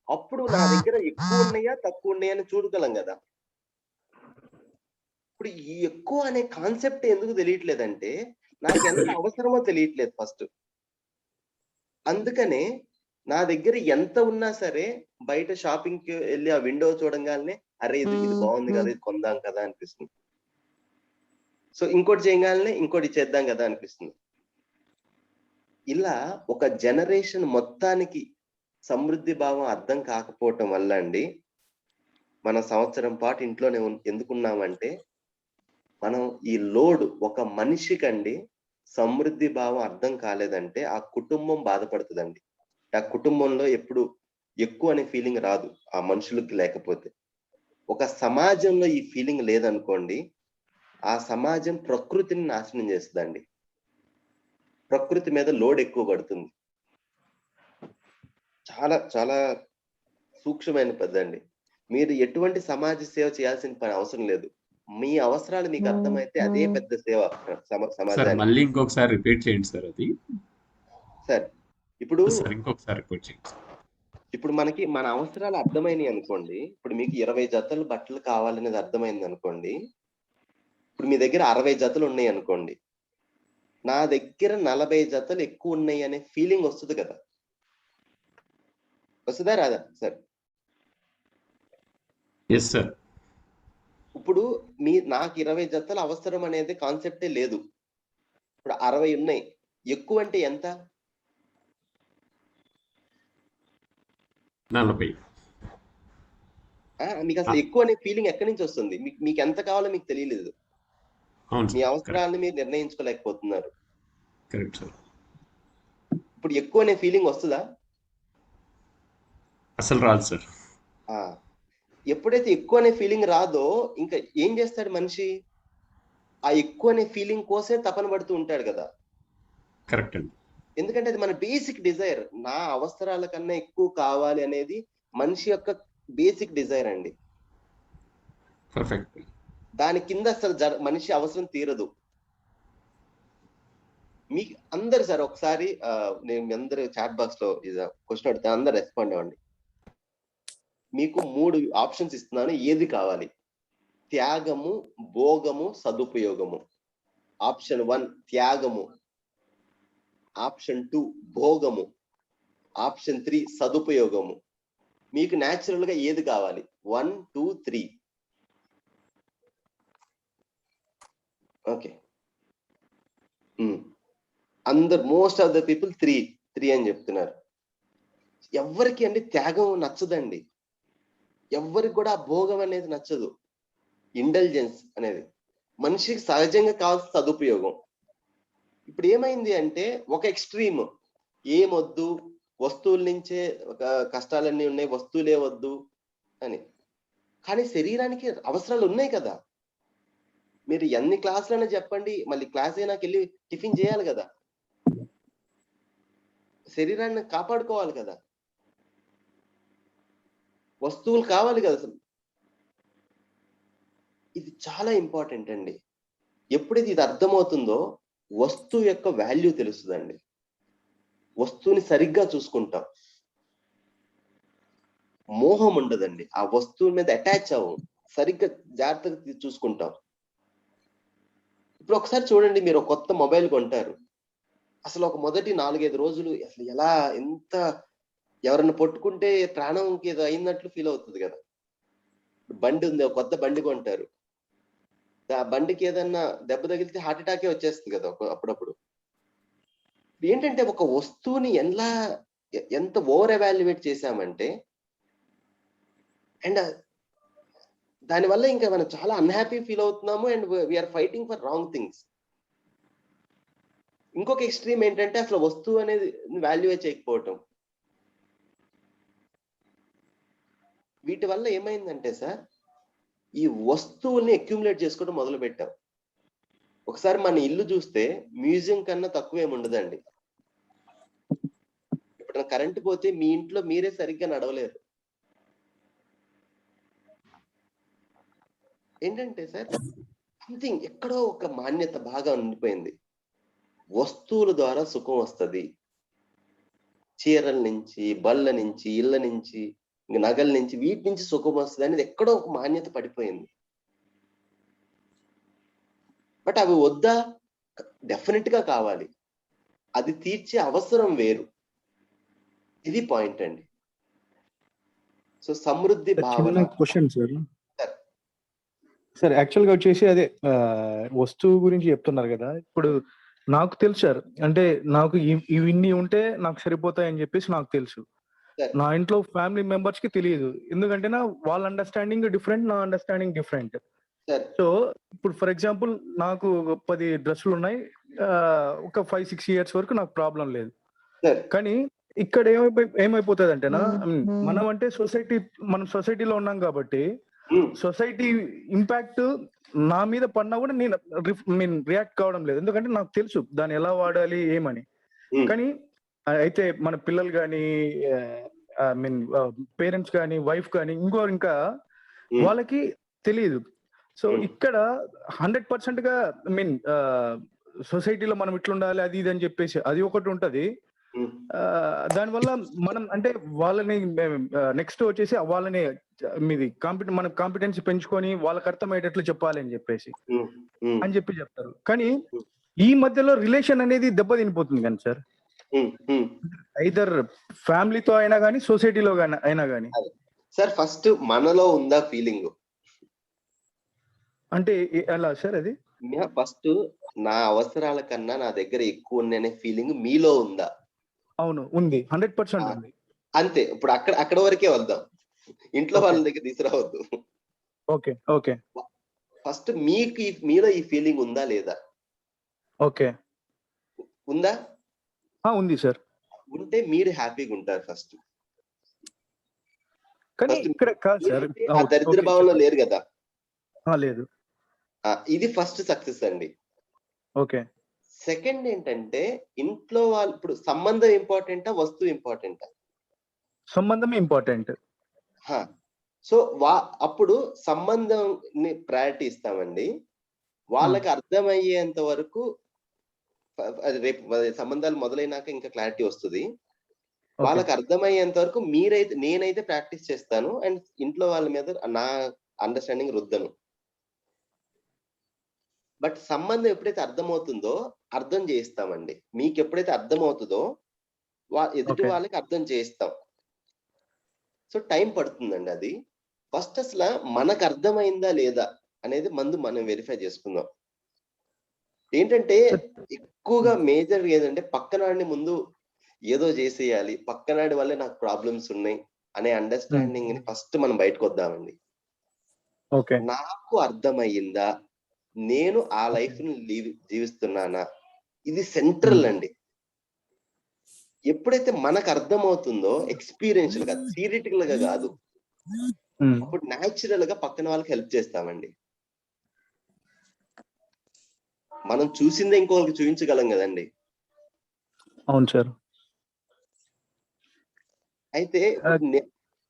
అప్పుడు నా దగ్గర ఎక్కువ ఉన్నాయా తక్కువ ఉన్నాయా అని చూడగలం కదా. ఇప్పుడు ఈ ఎక్కువ అనే కాన్సెప్ట్ ఎందుకు తెలియట్లేదంటే నాకు ఎంత అవసరమో తెలియట్లేదు ఫస్ట్. అందుకనే నా దగ్గర ఎంత ఉన్నా సరే బయట షాపింగ్ కి వెళ్ళి ఆ విండో చూడంగానే అరే ఇది బాగుంది కదా, ఇది కొందాం కదా అనిపిస్తుంది. సో ఇంకోటి చేయగానే ఇంకోటి చేద్దాం కదా అనిపిస్తుంది. ఇలా ఒక జనరేషన్ మొత్తానికి సమృద్ధి భావం అర్థం కాకపోవటం వల్ల అండి మన సంవత్సరం పాటు ఇంట్లోనే ఎందుకున్నామంటే మనం ఈ లోడ్ ఒక మనిషికండి సమృద్ధి భావం అర్థం కాలేదంటే ఆ కుటుంబం బాధపడుతుందండి. ఆ కుటుంబంలో ఎప్పుడు ఎక్కువ అనే ఫీలింగ్ రాదు ఆ మనుషులకి. లేకపోతే ఒక సమాజంలో ఈ ఫీలింగ్ లేదనుకోండి, ఆ సమాజం ప్రకృతిని నాశనం చేస్తుందండి. ప్రకృతి మీద లోడ్ ఎక్కువ పడుతుంది. చాలా చాలా సూక్ష్మమైన పద్ధతి అండి. మీరు ఎటువంటి సమాజ సేవ చేయాల్సిన పని అవసరం లేదు. మీ అవసరాలు మీకు అర్థమైతే అదే పెద్ద సేవ
సార్
సమాజానికి.
మళ్ళీ ఇంకొకసారి రిపీట్ చేయండి సార్ అది.
సార్ ఇప్పుడు
సార్ ఇంకొకసారి రిపీట్ చేయండి.
ఇప్పుడు మనకి మన అవసరాలు అర్థమైనవి అనుకోండి. ఇప్పుడు మీకు 20 జతలు బట్టలు కావాలనేది అర్థమైంది అనుకోండి. ఇప్పుడు మీ దగ్గర 60 జతలు ఉన్నాయి అనుకోండి. నా దగ్గర 40 జతలు ఎక్కువ ఉన్నాయి అనే ఫీలింగ్ వస్తుంది కదా, వస్తుందా రాదా సార్?
Yes sir.
ఇప్పుడు నాకు 20 జతలు అవసరం అనేది కాన్సెప్టే లేదు. ఇప్పుడు 60 ఉన్నాయి. ఎక్కువ అంటే ఎంత?
40.
మీకు అసలు ఎక్కువ అనే ఫీలింగ్ ఎక్కడి నుంచి వస్తుంది? మీకు ఎంత కావాలో మీకు తెలియలేదు. మీ అవసరాలను మీరు నిర్ణయించుకోలేకపోతున్నారు.
Correct sir.
ఇప్పుడు ఎక్కువ అనే ఫీలింగ్ వస్తుందా?
అసలు రాదు సార్.
ఎప్పుడైతే ఎక్కువ అనే ఫీలింగ్ రాదో ఇంకా ఏం చేస్తాడు మనిషి? ఆ ఎక్కువ అనే ఫీలింగ్ కోసమే తపన పడుతూ ఉంటాడు కదా.
కరెక్ట్ అండి.
ఎందుకంటే అది మన బేసిక్ డిజైర్. నా అవసరాల కన్నా ఎక్కువ కావాలి అనేది మనిషి యొక్క బేసిక్ డిజైర్ అండి.
పర్ఫెక్ట్.
దాని కింద అసలు మనిషి అవసరం తీరదు. మీకు అందరు సార్ ఒకసారి నేను మీ అందరు చాట్ బాక్స్ లో క్వశ్చన్ అడితే అందరు రెస్పాండ్ అవ్వండి. మీకు 3 ఆప్షన్స్ ఇస్తున్నాను, ఏది కావాలి? త్యాగము, భోగము, సదుపయోగము. ఆప్షన్ 1 త్యాగము, ఆప్షన్ 2 భోగము, ఆప్షన్ 3 సదుపయోగము. మీకు న్యాచురల్ గా ఏది కావాలి? 1, 2, 3. ఓకే, అందరు మోస్ట్ ఆఫ్ ద పీపుల్ 3 అని చెప్తున్నారు. ఎవరికి అండి త్యాగం నచ్చదండి. ఎవరికి కూడా భోగం అనేది నచ్చదు. ఇంటెలిజెన్స్ అనేది మనిషికి సహజంగా కావాల్సిన సదుపయోగం. ఇప్పుడు ఏమైంది అంటే ఒక ఎక్స్ట్రీమ్, ఏమొద్దు, వస్తువుల నుంచే కష్టాలన్నీ ఉన్నాయి, వస్తువులే వద్దు అని. కానీ శరీరానికి అవసరాలు ఉన్నాయి కదా. మీరు ఎన్ని క్లాసులైనా చెప్పండి, మళ్ళీ క్లాస్ అయినాకి వెళ్ళి టిఫిన్ చేయాలి కదా, శరీరాన్ని కాపాడుకోవాలి కదా, వస్తువులు కావాలి కదా. అసలు ఇది చాలా ఇంపార్టెంట్ అండి. ఎప్పుడైతే ఇది అర్థమవుతుందో వస్తువు యొక్క వాల్యూ తెలుస్తుందండి. వస్తువుని సరిగ్గా చూసుకుంటాం, మోహం ఉండదండి. ఆ వస్తువు మీద అటాచ్ అవ్వం, సరిగ్గా జాగ్రత్తగా చూసుకుంటాం. ఇప్పుడు ఒకసారి చూడండి, మీరు ఒక కొత్త మొబైల్ కొంటారు. అసలు ఒక మొదటి 4-5 రోజులు అసలు ఎలా ఎంత ఎవరన్నా పట్టుకుంటే ప్రాణంకి ఏదో అయినట్లు ఫీల్ అవుతుంది కదా. బండి ఉంది, ఒక కొత్త బండి కొంటారు, ఆ బండికి ఏదన్నా దెబ్బ తగిలితే హార్ట్ అటాకే వచ్చేస్తుంది కదా అప్పుడప్పుడు. ఏంటంటే ఒక వస్తువుని ఎంత ఓవర్ ఎవాల్యుయేట్ చేశామంటే, అండ్ దానివల్ల ఇంకా మనం చాలా అన్హ్యాపీ ఫీల్ అవుతున్నాము, and we are fighting for wrong things. ఇంకొక ఎక్స్ట్రీమ్ ఏంటంటే అసలు వస్తువు అనేది వాల్యువే చేయకపోవటం. వీటి వల్ల ఏమైందంటే సార్, ఈ వస్తువుల్ని అక్యుములేట్ చేసుకోవడం మొదలు పెట్టాం. ఒకసారి మన ఇల్లు చూస్తే మ్యూజియం కన్నా తక్కువ ఏమి ఉండదండి. ఇప్పుడు కరెంట్ పోతే మీ ఇంట్లో మీరే సరిగ్గా నడవలేరు. ఏంటంటే సార్, సంథింగ్ ఎక్కడో ఒక మాన్యత బాగా ఉండిపోయింది. వస్తువుల ద్వారా సుఖం వస్తుంది, చీరల నుంచి, బళ్ళ నుంచి, ఇళ్ళ నుంచి, నగల నుంచి, వీటి నుంచి సుఖం వస్తుంది అనేది ఎక్కడో ఒక మాన్యత పడిపోయింది. బట్ అవి వద్దా? డెఫినెట్ గా కావాలి. అది తీర్చే అవసరం వేరు. ఇది పాయింట్ అండి. సో సమృద్ధి భావన.
క్వశ్చన్ సార్ యాక్చువల్ గా వచ్చేసి అదే వస్తువు గురించి చెప్తున్నారు కదా. ఇప్పుడు నాకు తెలుసు సార్, అంటే నాకు ఇవన్నీ ఉంటే నాకు సరిపోతాయని చెప్పేసి నాకు తెలుసు. నా ఇంట్లో ఫ్యామిలీ మెంబర్స్ కి తెలియదు, ఎందుకంటే వాళ్ళ అండర్స్టాండింగ్ డిఫరెంట్, నా అండర్స్టాండింగ్ డిఫరెంట్. సో ఇప్పుడు ఫర్ ఎగ్జాంపుల్ నాకు 10 డ్రెస్సులు ఉన్నాయి, ఒక 5-6 ఇయర్స్ వరకు నాకు ప్రాబ్లం లేదు. కానీ ఇక్కడ ఏమైపోతుంది అంటేనా, మనం అంటే మనం సొసైటీలో ఉన్నాం కాబట్టి సొసైటీ ఇంపాక్ట్ నా మీద పడినా కూడా నేను రియాక్ట్ కావడం లేదు, ఎందుకంటే నాకు తెలుసు దాన్ని ఎలా వాడాలి ఏమని. కానీ అయితే మన పిల్లలు కానీ ఐ మీన్ పేరెంట్స్ కానీ వైఫ్ కానీ ఇంకా వాళ్ళకి తెలియదు. సో ఇక్కడ 100% గా ఐ మీన్ సొసైటీలో మనం ఇట్లా ఉండాలి అది ఇది అని చెప్పేసి అది ఒకటి ఉంటది. దానివల్ల మనం అంటే వాళ్ళని నెక్స్ట్ వచ్చేసి వాళ్ళని మీది మన కాంపిటెన్సీ పెంచుకొని వాళ్ళకి అర్థమయ్యేటట్లు చెప్పాలి అని చెప్పి చెప్తారు. కానీ ఈ మధ్యలో రిలేషన్ అనేది దెబ్బతినిపోతుంది కానీ సార్, ఐదర్ ఫ్యామిలీతో అయినా కానీ సొసైటీలో అయినా కానీ.
సార్ ఫస్ట్ మనలో ఉందా ఫీలింగ్?
అంటే ఎలా సార్ అది?
ఫస్ట్ నా అవసరాల కన్నా నా దగ్గర ఎక్కువ ఉన్నాయనే ఫీలింగ్ మీలో ఉందా?
అవును, ఉంది. 100% ఉంది.
అంతే. ఇప్పుడు అక్కడ వరకే వద్దాం, ఇంట్లో వాళ్ళ దగ్గర తీసుకురావద్దు.
Okay okay.
ఫస్ట్ మీలో ఈ ఫీలింగ్ ఉందా లేదా?
ఓకే,
ఉందా?
ఉంది సార్. ఉంటే
మీరు హ్యాపీగా ఉంటారు ఫస్ట్.
కానీ ఇక్కడ కాదు సార్,
ఆ దరిద్ర భావంలో లేరు కదా.
లేదు.
ఇది ఫస్ట్ సక్సెస్ అండి.
ఓకే.
సెకండ్ ఏంటంటే ఇంట్లో వాళ్ళు ఇప్పుడు సంబంధం ఇంపార్టెంటా వస్తువు ఇంపార్టెంటా?
సంబంధం ఇంపార్టెంట్.
సో అప్పుడు సంబంధం ప్రయారిటీ ఇస్తామండి. వాళ్ళకి అర్థమయ్యేంత వరకు రేపు సంబంధాలు మొదలైనాక ఇంకా క్లారిటీ వస్తుంది. వాళ్ళకి అర్థమయ్యేంత వరకు నేనైతే ప్రాక్టీస్ చేస్తాను అండ్ ఇంట్లో వాళ్ళ మీద నా అండర్స్టాండింగ్ రుద్దను. బట్ సంబంధం ఎప్పుడైతే అర్థమవుతుందో అర్థం చేయిస్తామండి. మీకు ఎప్పుడైతే అర్థమవుతుందో ఎదుటి వాళ్ళకి అర్థం చేయిస్తాం. సో టైం పడుతుందండి అది. ఫస్ట్ అసలు మనకు అర్థమైందా లేదా అనేది మనం వెరిఫై చేసుకుందాం. ఏంటంటే ఎక్కువగా మేజర్ ఏంటంటే పక్కనాడిని ముందు ఏదో చేసేయాలి, పక్కనాడి వల్లే నాకు ప్రాబ్లమ్స్ ఉన్నాయి అనే అండర్స్టాండింగ్ ని ఫస్ట్ మనం బయటకు వద్దామండి. నాకు అర్థమయ్యిందా, నేను ఆ లైఫ్ ని జీవిస్తున్నానా, ఇది సెంట్రల్ అండి. ఎప్పుడైతే మనకు అర్థమవుతుందో ఎక్స్పీరియన్షియల్ గా థియరిటికల్ గా కాదు, అప్పుడు న్యాచురల్ గా పక్కన వాళ్ళకి హెల్ప్ చేస్తామండి. మనం చూసిందే ఇంకొకరికి చూపించగలం కదండి.
అవును సార్.
అయితే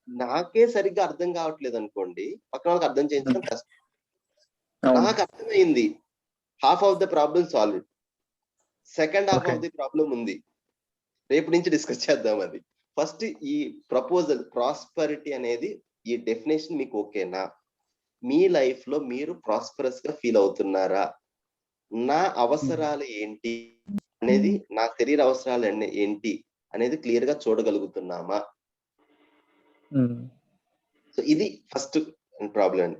నాకే సరిగ్గా అర్థం కావట్లేదు అనుకోండి, పక్కన వాళ్ళకి అర్థం చేయించడం కష్టం. నాకు అర్థమైంది, half of the problem solve. Second half of the problem ఉంది, రేపు నుంచి డిస్కస్ చేద్దాం అది. ఫస్ట్ ఈ ప్రపోజల్ ప్రాస్పరిటీ అనేది ఈ డెఫినేషన్ మీకు ఓకేనా? మీ లైఫ్ లో మీరు ప్రాస్పరస్ గా ఫీల్ అవుతున్నారా? నా అవసరాలు ఏంటి అనేది, నా శరీర అవసరాలు ఏంటి అనేది క్లియర్ గా చూడగలుగుతున్నామా? సో ఇది ఫస్ట్ ప్రాబ్లం అండి.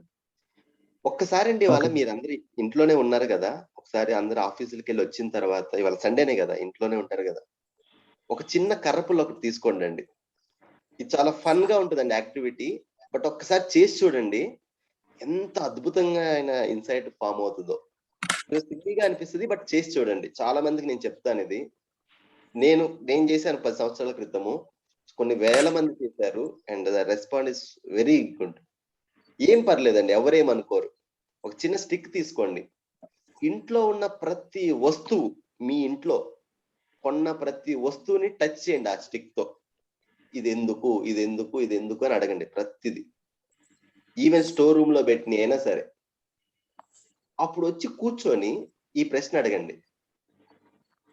ఒక్కసారి అండి, ఇవాళ మీరందరూ ఇంట్లోనే ఉన్నారు కదా, ఒకసారి అందరు ఆఫీసులకి వెళ్ళి వచ్చిన తర్వాత, ఇవాళ సండేనే కదా, ఇంట్లోనే ఉంటారు కదా, ఒక చిన్న కర్రపుల్ల ఒకటి తీసుకోండి అండి. ఇది చాలా ఫన్ గా ఉంటుందండి యాక్టివిటీ. బట్ ఒక్కసారి చేసి చూడండి, ఎంత అద్భుతంగా ఆయన ఇన్సైట్ ఫామ్ అవుతుందో. సిల్లీగా అనిపిస్తుంది, బట్ చేసి చూడండి. చాలా మందికి నేను చెప్తాను ఇది. నేను చేశాను 10 సంవత్సరాల క్రితము, కొన్ని వేల మంది చేశారు and the response is very good. ఏం పర్లేదండి, ఎవరేమనుకోరు. ఒక చిన్న స్టిక్ తీసుకోండి, ఇంట్లో ఉన్న ప్రతి వస్తువు, మీ ఇంట్లో కొన్న ప్రతి వస్తువుని టచ్ చేయండి ఆ స్టిక్ తో. ఇది ఎందుకు, ఇది ఎందుకు, ఇది ఎందుకు అని అడగండి ప్రతిదీ. ఈవెన్ స్టోర్ రూమ్ లో పెట్టిన అయినా సరే. అప్పుడు వచ్చి కూర్చొని ఈ ప్రశ్న అడగండి,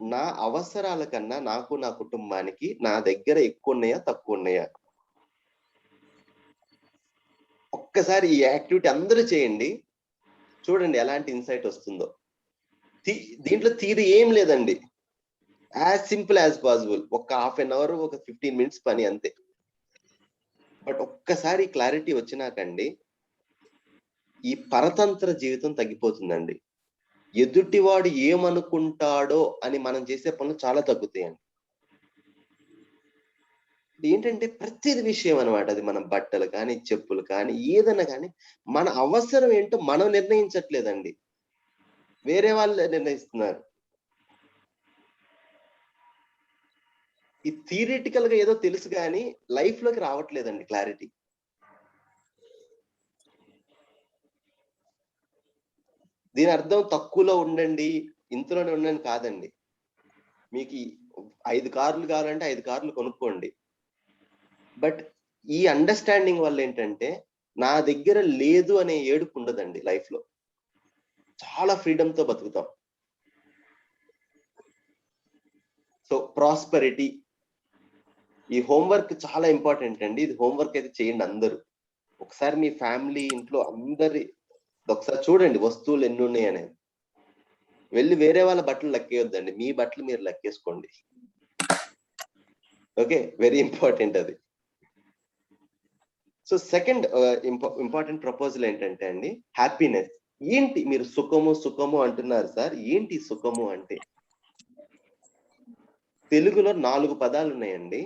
నా అవసరాల కన్నా నాకు, నా కుటుంబానికి నా దగ్గర ఎక్కువ ఉన్నాయా తక్కువ ఉన్నాయా? ఒక్కసారి ఈ యాక్టివిటీ అందరూ చేయండి, చూడండి ఎలాంటి ఇన్సైట్ వస్తుందో. దీంట్లో థియరీ ఏం లేదండి, యాజ్ సింపుల్ యాజ్ పాసిబుల్. ఒక హాఫ్ అన్ అవర్, ఒక 15 minutes పని అంతే. బట్ ఒక్కసారి క్లారిటీ వచ్చినాకండి, ఈ పరతంత్ర జీవితం తగ్గిపోతుందండి. ఎదుటివాడు ఏమనుకుంటాడో అని మనం చేసే పనులు చాలా తగ్గుతాయండి. ఏంటంటే ప్రతిది విషయం అనమాట. అది మన బట్టలు కానీ, చెప్పులు కానీ, ఏదైనా కానీ మన అవసరం ఏంటో మనం నిర్ణయించట్లేదండి, వేరే వాళ్ళు నిర్ణయిస్తున్నారు. ఈ థియరిటికల్ గా ఏదో తెలుసు కానీ లైఫ్ లోకి రావట్లేదండి క్లారిటీ. దీని అర్థం తక్కువలో ఉండండి, ఇంతలోనే ఉండండి కాదండి. మీకు 5 కార్లు కావాలంటే 5 కార్లు కొనుక్కోండి. బట్ ఈ అండర్స్టాండింగ్ వల్ల ఏంటంటే నా దగ్గర లేదు అనే ఏడుపు ఉండదండి లైఫ్ లో. చాలా ఫ్రీడమ్ తో బతుకుతాం. సో ప్రాస్పరిటీ, ఈ హోంవర్క్ చాలా ఇంపార్టెంట్ అండి. ఇది హోంవర్క్ అయితే చేయండి అందరూ. ఒకసారి మీ ఫ్యామిలీ ఇంట్లో అందరి ఒకసారి చూడండి వస్తువులు ఎన్ని ఉన్నాయి అనేది. వెళ్ళి వేరే వాళ్ళ బట్టలు లెక్కేయొద్దండి, మీ బట్టలు మీరు లెక్కేసుకోండి. ఓకే, వెరీ ఇంపార్టెంట్ అది. సో సెకండ్ ఇంపార్టెంట్ ప్రపోజల్ ఏంటంటే అండి, హ్యాపీనెస్. ఏంటి మీరు సుఖము అంటున్నారు సార్, ఏంటి సుఖము అంటే? తెలుగులో 4 పదాలు ఉన్నాయండి.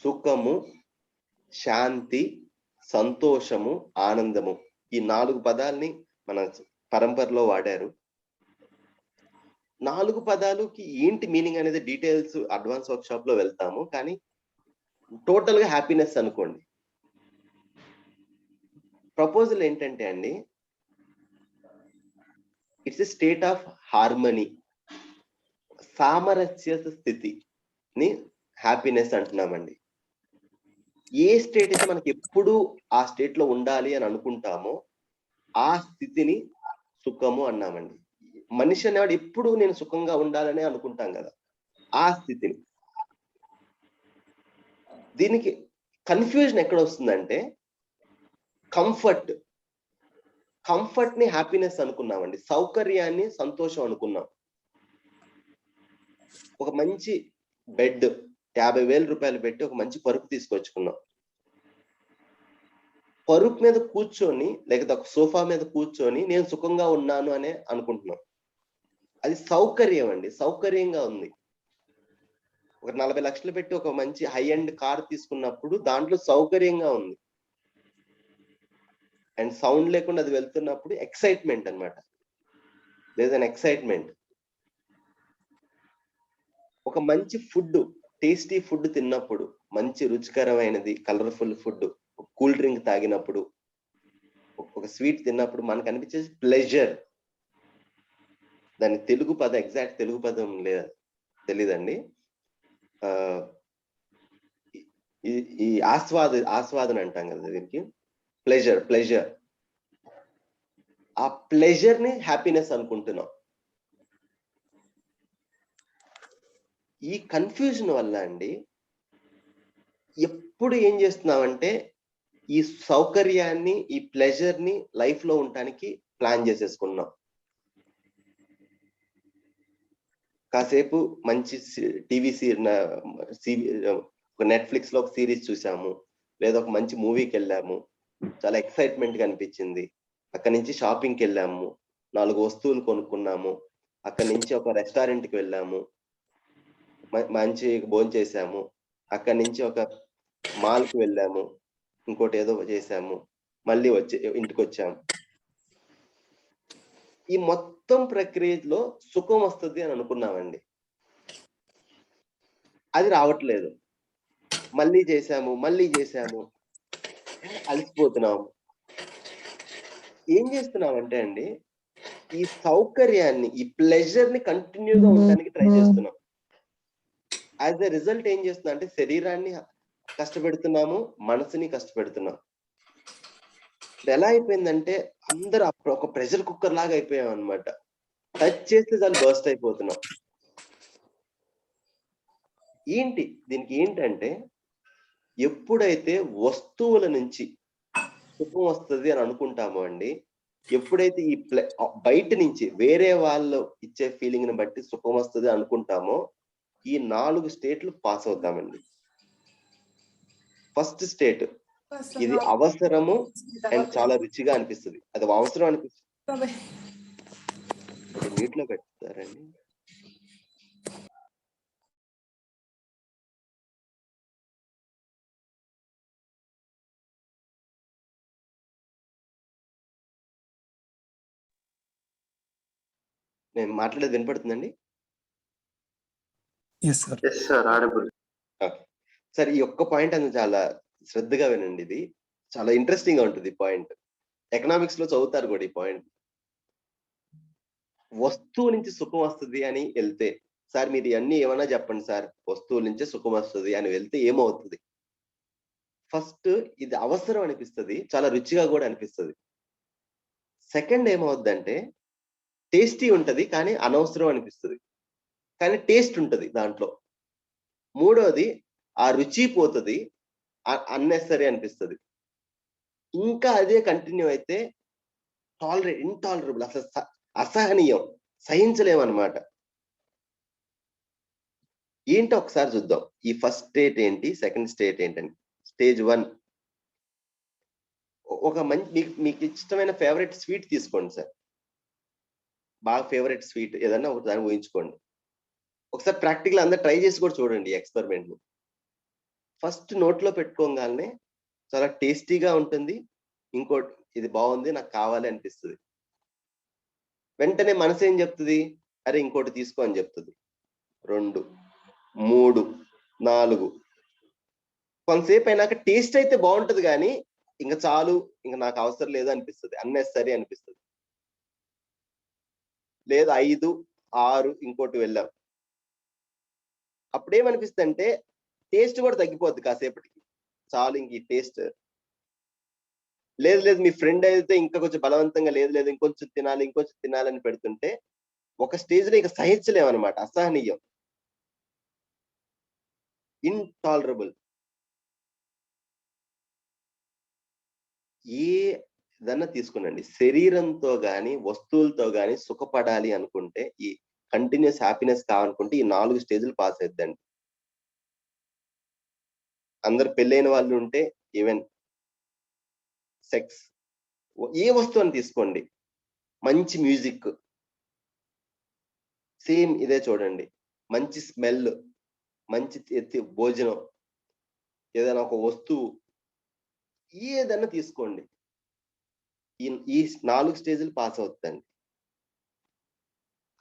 సుఖము, శాంతి, సంతోషము, ఆనందము. ఈ 4 పదాలని మన పరంపరలో వాడారు. 4 పదాలకి ఏంటి మీనింగ్ అనేది డీటెయిల్స్ అడ్వాన్స్ వర్క్ షాప్ లో వెళ్తాము. కానీ టోటల్ గా హ్యాపీనెస్ అనుకోండి. ప్రపోజల్ ఏంటంటే అండి, it's a state of harmony, సామరస్య స్థితిని హ్యాపీనెస్ అంటున్నామండి. ఏ స్టేట్ అయితే మనకి ఎప్పుడు ఆ స్టేట్ లో ఉండాలి అని అనుకుంటామో ఆ స్థితిని సుఖము అన్నామండి. మనిషి అనేవాడు ఎప్పుడు నేను సుఖంగా ఉండాలని అనుకుంటాం కదా, ఆ స్థితిని. దీనికి కన్ఫ్యూజన్ ఎక్కడ వస్తుందంటే, కంఫర్ట్ ని హ్యాపీనెస్ అనుకున్నామండి, సౌకర్యాన్ని సంతోషం అనుకున్నాం. ఒక మంచి బెడ్ 50,000 రూపాయలు పెట్టి ఒక మంచి పరుపు తీసుకొచ్చుకున్నాం. పరుపు మీద కూర్చొని లేకపోతే ఒక సోఫా మీద కూర్చొని నేను సుఖంగా ఉన్నాను అనే అనుకుంటున్నాం. అది సౌకర్యం అండి, సౌకర్యంగా ఉంది. ఒక 40 లక్షలు పెట్టి ఒక మంచి హై ఎండ్ కార్ తీసుకున్నప్పుడు దాంట్లో సౌకర్యంగా ఉంది. అండ్ సౌండ్ లేకుండా అది వెళ్తున్నప్పుడు ఎక్సైట్మెంట్ అనమాట. There an excitement. ఒక మంచి ఫుడ్, టేస్టీ ఫుడ్ తిన్నప్పుడు, మంచి రుచికరమైనది కలర్ఫుల్ ఫుడ్, కూల్ డ్రింక్ తాగినప్పుడు, ఒక స్వీట్ తిన్నప్పుడు మనకు అనిపించేది ప్లెజర్. దాని ఎగ్జాక్ట్ తెలుగు పదం తెలీదండి. ఈ ఆస్వాదన అంటాం కదా దీనికి, ప్లెజర్. ఆ ప్లెజర్ ని హ్యాపీనెస్ అనుకుంటున్నాం. ఈ కన్ఫ్యూజన్ వల్ల అండి ఎప్పుడు ఏం చేస్తున్నామంటే ఈ సౌకర్యాన్ని, ఈ ప్లెజర్ ని లైఫ్ లో ఉండటానికి ప్లాన్ చేసేసుకున్నాం. కాసేపు మంచి టీవీ నెట్ఫ్లిక్స్ లో ఒక సిరీస్ చూసాము, లేదా ఒక మంచి మూవీకి వెళ్ళాము, చాలా ఎక్సైట్మెంట్ గా అనిపించింది. అక్కడి నుంచి షాపింగ్కి వెళ్ళాము, 4 వస్తువులు కొనుక్కున్నాము. అక్కడి నుంచి ఒక రెస్టారెంట్ కి వెళ్ళాము, మంచి భోజనం చేసాము. అక్కడి నుంచి ఒక మాల్ కి వెళ్ళాము, ఇంకోటి ఏదో చేసాము, మళ్ళీ ఇంటికి వచ్చాము. ఈ మొత్తం ప్రక్రియలో సుఖం వస్తుంది అని అనుకున్నామండి. అది రావట్లేదు. మళ్ళీ చేసాము, అలసిపోతున్నాము. ఏం చేస్తున్నామంటే అండి, ఈ సౌకర్యాన్ని, ఈ ప్లెజర్ ని కంటిన్యూగా ఉండడానికి ట్రై చేస్తున్నాం. యాజ్ ఎ రిజల్ట్ ఏం చేస్తున్నా అంటే శరీరాన్ని కష్టపెడుతున్నాము, మనసుని కష్టపెడుతున్నాం. ఎలా అయిపోయిందంటే అందరూ ఒక ప్రెషర్ కుక్కర్ లాగా అయిపోయాం అనమాట. టచ్ చేస్తే దాన్ని బర్స్ట్ అయిపోతున్నాం. దీనికి ఏంటంటే, ఎప్పుడైతే వస్తువుల నుంచి సుఖం వస్తుంది అని అనుకుంటామో అండి, ఎప్పుడైతే ఈ బయట నుంచి వేరే వాళ్ళు ఇచ్చే ఫీలింగ్ ని బట్టి సుఖం వస్తుంది అనుకుంటామో, ఈ 4 స్టేట్లు పాస్ అవుతామండి. ఫస్ట్ స్టేట్, ఇది అవసరము అండ్ చాలా రుచిగా అనిపిస్తుంది. అది అవసరం అనిపిస్తుంది. మ్యూట్ లో పెడతారండి. నేను మాట్లాడేది వినపడుతుందండి? సరే, ఈ ఒక్క పాయింట్ అని చాలా శ్రద్ధగా వినండి. ఇది చాలా ఇంట్రెస్టింగ్ గా ఉంటుంది పాయింట్. ఎకనామిక్స్ లో చదువుతారు కూడా ఈ పాయింట్. వస్తువు నుంచి సుఖం వస్తుంది అని వెళ్తే, సార్ మీరు ఇవన్నీ ఏమన్నా చెప్పండి సార్, వస్తువుల నుంచి సుఖం వస్తుంది అని వెళ్తే ఏమవుతుంది? ఫస్ట్ ఇది అవసరం అనిపిస్తుంది, చాలా రుచిగా కూడా అనిపిస్తుంది. సెకండ్ ఏమవుద్దంటే టేస్టీ ఉంటది కానీ అనవసరం అనిపిస్తుంది, కానీ టేస్ట్ ఉంటది దాంట్లో. మూడోది ఆ రుచి పోతుంది, అన్నెసరీ అనిపిస్తుంది. ఇంకా అదే కంటిన్యూ అయితే ఇంటాలరబుల్, అసలు అసహనీయం, సహించలేమన్నమాట. ఏంటో ఒకసారి చూద్దాం. ఈ ఫస్ట్ స్టేట్ ఏంటి, సెకండ్ స్టేట్ ఏంటని. స్టేజ్ 1, ఒక మంచి మీకు ఇష్టమైన ఫేవరెట్ స్వీట్ తీసుకోండి సార్. బాగా ఫేవరెట్ స్వీట్ ఏదన్నా ఒక దాన్ని ఊహించుకోండి. ఒకసారి ప్రాక్టికల్ అందరు ట్రై చేసి కూడా చూడండి ఎక్స్పెరిమెంట్ ని. ఫస్ట్ నోట్లో పెట్టుకోగానే చాలా టేస్టీగా ఉంటుంది. ఇంకోటి ఇది బాగుంది, నాకు కావాలి అనిపిస్తుంది. వెంటనే మనసు ఏం చెప్తుంది, అరే ఇంకోటి తీసుకో అని చెప్తుంది. 2, 3, 4 కొంతసేపు అయినాక టేస్ట్ అయితే బాగుంటది కానీ ఇంకా చాలు, ఇంకా నాకు అవసరం లేదు అనిపిస్తుంది, అన్నెసరీ అనిపిస్తుంది. లేదు 5, 6 ఇంకోటి వెళ్ళాం. అప్పుడేమనిపిస్తుంది అంటే టేస్ట్ కూడా తగ్గిపోద్ది కాసేపటికి, చాలు ఇంక ఈ టేస్ట్. లేదు మీ ఫ్రెండ్ అయితే ఇంకా కొంచెం బలవంతంగా లేదు ఇంకొంచెం తినాలని పెడుతుంటే ఒక స్టేజ్ లో ఇక సహించలేమన్నమాట, అసహనీయం, ఇంటాలరబుల్. ఏదన్నా తీసుకునండి, శరీరంతో గాని వస్తువులతో గాని సుఖపడాలి అనుకుంటే, ఈ కంటిన్యూస్ హ్యాపీనెస్ కావాలనుకుంటే ఈ 4 స్టేజ్లు పాస్ అవుద్దండి. అందరు పెళ్ళైన వాళ్ళు ఉంటే ఈవెన్ సెక్స్, ఏ వస్తువుని తీసుకోండి, మంచి మ్యూజిక్ సేమ్ ఇదే చూడండి, మంచి స్మెల్, మంచి భోజనం, ఏదైనా ఒక వస్తువు ఏదైనా తీసుకోండి, ఈ 4 స్టేజ్లు పాస్ అవుతుందండి.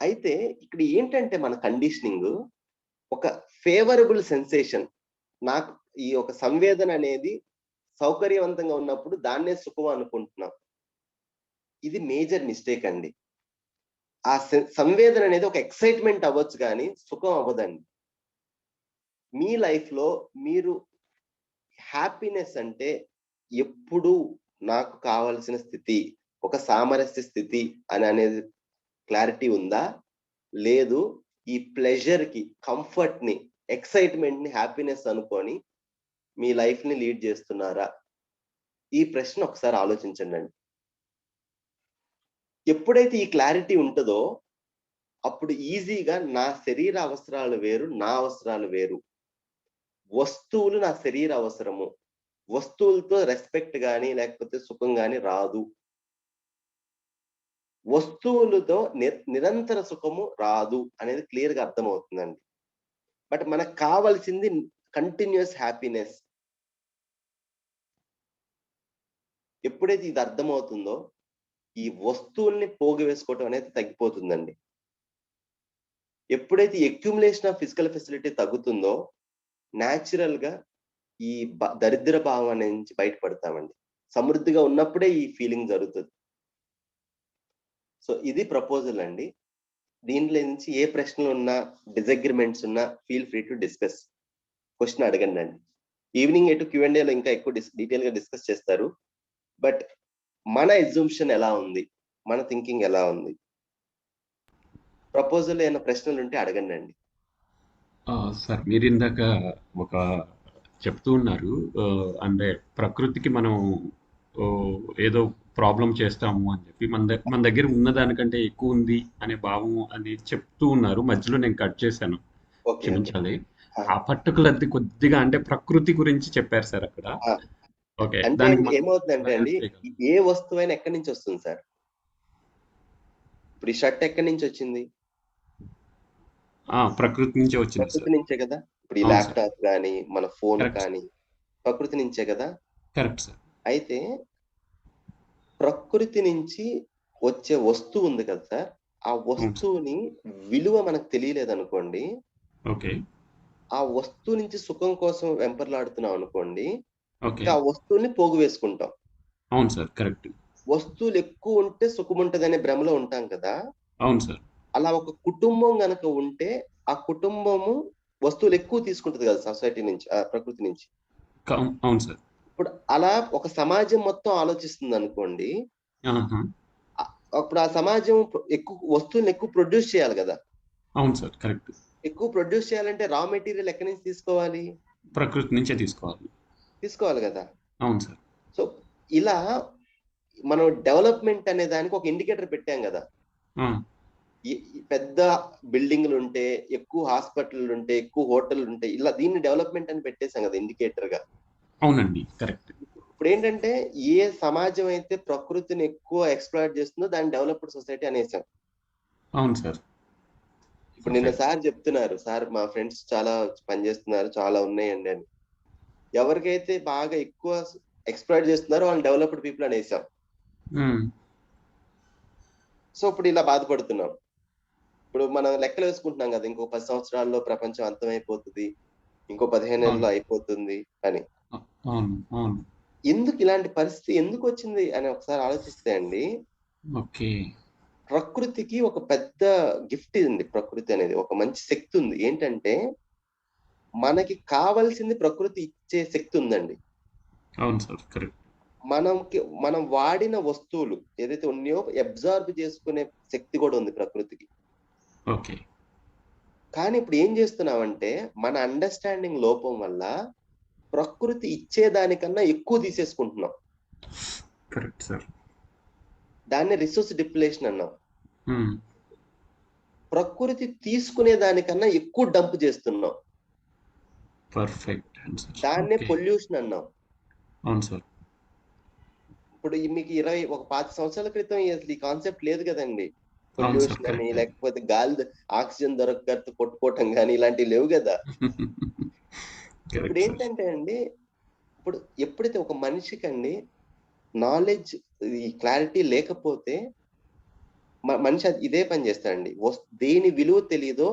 అయితే ఇక్కడ ఏంటంటే మన కండిషనింగ్, ఒక ఫేవరబుల్ సెన్సేషన్, నాకు ఈ ఒక సంవేదన అనేది సౌకర్యవంతంగా ఉన్నప్పుడు దాన్నే సుఖం అనుకుంటున్నాం. ఇది మేజర్ మిస్టేక్ అండి. ఆ సంవేదన అనేది ఒక ఎక్సైట్మెంట్ అవ్వచ్చు కానీ సుఖం అవ్వదండి. మీ లైఫ్ లో మీరు హ్యాపీనెస్ అంటే ఎప్పుడు నాకు కావాల్సిన స్థితి, ఒక సామరస్య స్థితి అనేది క్లారిటీ ఉందా, లేదు ఈ ప్లెజర్ కి, కంఫర్ట్ ని, ఎక్సైట్మెంట్ ని హ్యాపీనెస్ అనుకొని మీ లైఫ్ ని లీడ్ చేస్తున్నారా? ఈ ప్రశ్న ఒకసారి ఆలోచించండి. ఎప్పుడైతే ఈ క్లారిటీ ఉంటుందో అప్పుడు ఈజీగా నా శరీర అవసరాలు వేరు, నా అవసరాలు వేరు. వస్తువులు నా శరీర అవసరము, వస్తువులతో రెస్పెక్ట్ గాని లేకపోతే సుఖం గాని రాదు. వస్తువులతో నిరంతర సుఖము రాదు అనేది క్లియర్ గా అర్థమవుతుందండి. బట్ మనకు కావాల్సింది కంటిన్యూస్ హ్యాపీనెస్. ఎప్పుడైతే ఇది అర్థమవుతుందో ఈ వస్తువుల్ని పోగు వేసుకోవటం అనేది తగ్గిపోతుందండి. ఎప్పుడైతే అక్యుములేషన్ ఆఫ్ ఫిజికల్ ఫెసిలిటీ తగ్గుతుందో న్యాచురల్ గా ఈ దరిద్ర భావం నుంచి బయటపడతామండి. సమృద్ధిగా ఉన్నప్పుడే ఈ ఫీలింగ్ జరుగుతుంది. సో ఇది ప్రపోజల్ అండి. దీంట్లో నుంచి ఏ ప్రశ్నలు ఉన్నా, డిసగ్రిమెంట్స్ ఉన్నా feel free to discuss. Question అడగండి అండి. ఈవినింగ్ Q&A లో ఇంకా ఎక్కువ డీటెయిల్ గా డిస్కస్ చేస్తారు. బట్ మన ఎగ్జూమ్షన్ ఎలా ఉంది, మన థింకింగ్ ఎలా ఉంది, ప్రపోజల్ ఏమైనా ప్రశ్నలు ఉంటే అడగండి అండి.
సార్ మీరు ఇందాక ఒక చెప్తూ ఉన్నారు, అంటే ప్రకృతికి మనం ఏదో ప్రాబ్లం చేస్తాము అని చెప్పి మన దగ్గర ఉన్నదానికంటే ఎక్కువ ఉంది అనే భావం అని చెప్తూ ఉన్నారు. మధ్యలో నేను కట్ చేశాను, క్షమించాలి. ఆ పర్టికులర్ కొద్దిగా అంటే ప్రకృతి గురించి చెప్పారు సార్ అక్కడ. ఓకే,
అంటే ఏమవుతుందంటే అండి, ఏ వస్తువైనా ఎక్కడి నుంచి వస్తుంది సార్? ఇప్పుడు ఈ షర్ట్ ఎక్కడి నుంచి వచ్చింది?
ప్రకృతి నుంచే వచ్చింది.
ప్రకృతి నుంచే కదా. ఇప్పుడు ఈ ల్యాప్టాప్ కానీ మన ఫోన్ కానీ ప్రకృతి నుంచే కదా.
Correct sir.
అయితే ప్రకృతి నుంచి వచ్చే వస్తువు ఉంది కదా సార్, ఆ వస్తువుని విలువ మనకు తెలియలేదు అనుకోండి,
ఓకే,
ఆ వస్తువు నుంచి సుఖం కోసం వెంపర్లాడుతున్నాం అనుకోండి, ఆ వస్తువుని పోగు వేసుకుంటాం.
అవును సార్, కరెక్ట్.
వస్తువులు ఎక్కువ ఉంటే సుఖం ఉంటది అనే భ్రమలో ఉంటాం కదా.
అవును సార్.
అలా ఒక కుటుంబం గనక ఉంటే ఆ కుటుంబము వస్తువులు ఎక్కువ తీసుకుంటది కదా సొసైటీ నుంచి, ప్రకృతి నుంచి.
అవును సార్.
ఇప్పుడు అలా ఒక సమాజం మొత్తం ఆలోచిస్తుంది అనుకోండి, అప్పుడు ఆ సమాజం ఎక్కువ వస్తువులను ఎక్కువ ప్రొడ్యూస్ చేయాలి కదా.
అవును సార్, కరెక్ట్.
ఎక్కువ ప్రొడ్యూస్ చేయాలంటే రా మెటీరియల్ ఎక్కడి నుంచి తీసుకోవాలి?
ప్రకృతి నుంచే తీసుకోవాలి
కదా.
అవును సార్.
సో ఇలా మనం డెవలప్మెంట్ అనే దానికి ఒక ఇండికేటర్ పెట్టాం కదా. పెద్ద బిల్డింగ్లు ఉంటే, ఎక్కువ హాస్పిటల్ ఉంటే, ఎక్కువ హోటల్ ఉంటే, ఇలా దీన్ని డెవలప్మెంట్ అని పెట్టేశాం కదా ఇండికేటర్ గా.
అవునండి, కరెక్ట్.
ఇప్పుడు ఏంటంటే ఏ సమాజం అయితే ప్రకృతిని ఎక్కువ ఎక్స్ప్లాయిట్ చేస్తుందో దాన్ని డెవలప్డ్ సొసైటీ అనేసాం.
అవును సార్.
ఇప్పుడు నిన్న సార్ చెప్తున్నారు, సార్ మా ఫ్రెండ్స్ చాలా పనిచేస్తున్నారు, చాలా ఉన్నాయండి అని. ఎవరికైతే బాగా ఎక్కువ ఎక్స్ప్లాయిట్ చేస్తున్నారో వాళ్ళని డెవలప్డ్ పీపుల్ అనేసాం. సో ఇప్పుడు ఇలా బాధపడుతున్నాం. ఇప్పుడు మనం లెక్కలు వేసుకుంటున్నాం కదా, ఇంకో 10 సంవత్సరాల్లో ప్రపంచం అంతమైపోతుంది, ఇంకో 15 నెలల్లో అయిపోతుంది అని. ఎందుకు ఇలాంటి పరిస్థితి ఎందుకు వచ్చింది అని ఒకసారి ఆలోచిస్తే అండి, ప్రకృతికి ఒక పెద్ద గిఫ్ట్ ఉంది. ప్రకృతి అనేది ఒక మంచి శక్తి ఉంది. ఏంటంటే మనకి కావాల్సింది ప్రకృతి ఇచ్చే శక్తి ఉందండి.
అవును సార్, కరెక్ట్.
మనం వాడిన వస్తువులు ఏదైతే ఉన్నాయో అబ్జార్బ్ చేసుకునే శక్తి కూడా ఉంది ప్రకృతికి.
ఓకే.
కానీ ఇప్పుడు ఏం చేస్తున్నామంటే మన అండర్స్టాండింగ్ లోపం వల్ల ప్రకృతి ఇచ్చేదానికన్నా ఎక్కువ తీసేసుకుంటున్నాం.
Correct sir.
దాన్ని రిసోర్స్ డిప్లేషన్ అన్నాం. ప్రకృతి తీసుకునే దానికన్నా ఎక్కువ డంప్ చేస్తున్నాం.
పర్ఫెక్ట్.
దాన్నే పొల్యూషన్ అన్నాం.
అవును సార్.
ఇప్పుడు మీకు 25 సంవత్సరాల క్రితం అసలు ఈ కాన్సెప్ట్ లేదు కదండి. పొల్యూషన్ అని, లేకపోతే గాలి ఆక్సిజన్ దొరక్క కొట్టుకోవటం కానీ ఇలాంటివి లేవు కదా. ఇప్పుడు ఏంటంటే అండి, ఇప్పుడు ఎప్పుడైతే ఒక మనిషికి అండి నాలెడ్జ్, ఈ క్లారిటీ లేకపోతే మనిషి ఇదే పని చేస్తాడండి. దేని విలువ తెలియదో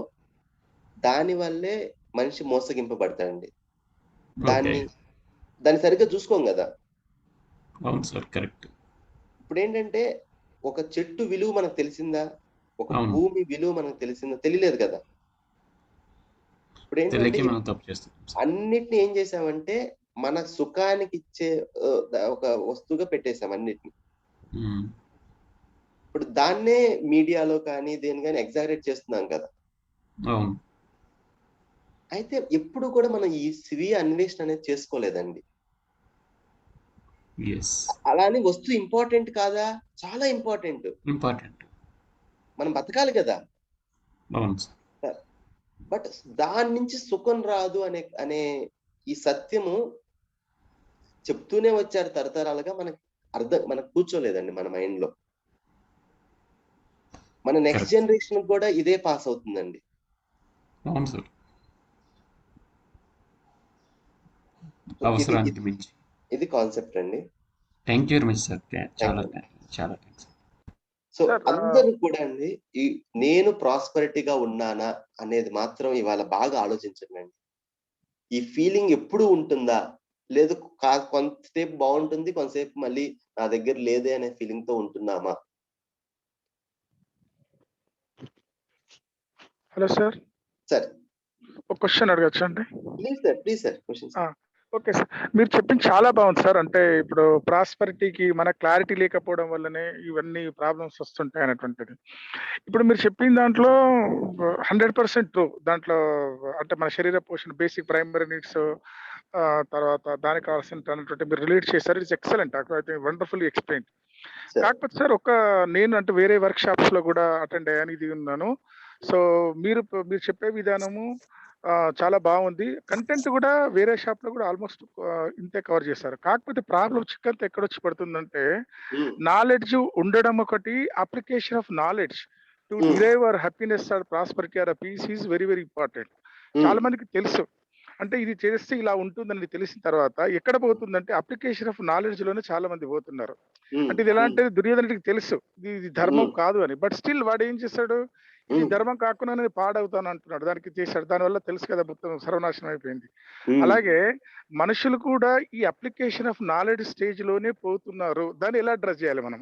దాని వల్లే మనిషి మోసగింపబడతాడండి. దాన్ని సరిగ్గా చూసుకోం కదా.
అవును సార్, కరెక్ట్.
ఇప్పుడు ఏంటంటే ఒక చెట్టు విలువ మనకు తెలిసిందా, ఒక భూమి విలువ మనకు తెలిసిందా? తెలియలేదు కదా. ఇప్పుడు ఏంటంటే అన్నిటిని ఏం చేసామంటే మన సుఖానికి ఇచ్చే ఒక వస్తువుగా పెట్టేశాం అన్నిటిని. ఇప్పుడు దాన్నే మీడియాలో కానీ దేని కానీ ఎగ్జాగరేట్ చేస్తున్నాం కదా. అయితే ఎప్పుడు కూడా మనం ఈ స్వీయ అన్వేషణ అనేది చేసుకోలేదండి. అలానే వస్తువు ఇంపార్టెంట్ కాదా? చాలా ఇంపార్టెంట్. మనం బతకాలి కదా. బట్ దాని నుంచి సుఖం రాదు అనే ఈ సత్యము చెప్తూనే వచ్చారు తరతరాలుగా. మనకు కూర్చోలేదండి మన మైండ్ లో. మన నెక్స్ట్ జనరేషన్ కూడా ఇదే పాస్ అవుతుందండి. ఇది కాన్సెప్ట్ అండి.
Thank you very much sir. చాలా థ్యాంక్స్.
సో అందరూ కూడా అండి నేను ప్రాస్పరిటీగా ఉన్నానా అనేది మాత్రం ఇవాళ బాగా ఆలోచించండి. ఈ ఫీలింగ్ ఎప్పుడు ఉంటుందా, లేదు కొంతసేపు బాగుంటుంది, కొంతసేపు మళ్ళీ నా దగ్గర లేదే అనే ఫీలింగ్ తో ఉంటున్నామా?
Hello sir.
సార్
ఒక క్వశ్చన్ అడగచ్చా అండి?
Please sir question.
Okay sir, మీరు చెప్పింది చాలా బాగుంది సార్. అంటే ఇప్పుడు ప్రాస్పరిటీకి మన క్లారిటీ లేకపోవడం వల్లనే ఇవన్నీ ప్రాబ్లమ్స్ వస్తుంటాయి అనేటువంటిది. ఇప్పుడు మీరు చెప్పిన దాంట్లో 100% ట్రూ. దాంట్లో అంటే మన శరీర పోషణ, బేసిక్ ప్రైమరీ నీడ్స్, తర్వాత దానికి కావాల్సినటువంటి మీరు రిలేట్ చేశారు. It's excellent. అయితే వండర్ఫుల్లీ ఎక్స్ప్లెయిన్. కాకపోతే సార్ నేను అంటే వేరే వర్క్ షాప్స్ లో కూడా అటెండ్ అయ్యాను, ఇది ఉన్నాను. సో మీరు చెప్పే విధానము చాలా బాగుంది. కంటెంట్ కూడా వేరే షాప్ లో కూడా ఆల్మోస్ట్ ఇంతే కవర్ చేశారు. కాకపోతే ప్రాబ్లం చిక్కంతా ఎక్కడొచ్చి పడుతుందంటే, నాలెడ్జ్ ఉండడం ఒకటి, application of knowledge to derive our happiness or prosperity or peace is very very important. చాలా మందికి తెలుసు, అంటే ఇది చేస్తే ఇలా ఉంటుందని తెలిసిన తర్వాత ఎక్కడ పోతుందంటే అప్లికేషన్ ఆఫ్ నాలెడ్జ్ లోనే చాలా మంది పోతున్నారు. అంటే ఇది ఎలా అంటే దుర్యోధనుడికి తెలుసు ఇది ధర్మం కాదు అని, బట్ స్టిల్ వాడు ఏం చేశాడు, ఇది ధర్మం కాకుండా నేను పాడవుతాను అంటున్నాడు. దానికి చేశాడు. దానివల్ల తెలుసు కదా మొత్తం సర్వనాశనం అయిపోయింది. అలాగే మనుషులు కూడా ఈ అప్లికేషన్ ఆఫ్ నాలెడ్జ్ స్టేజ్ లోనే పోతున్నారు. దాన్ని ఎలా అడ్రస్ చేయాలి మనం?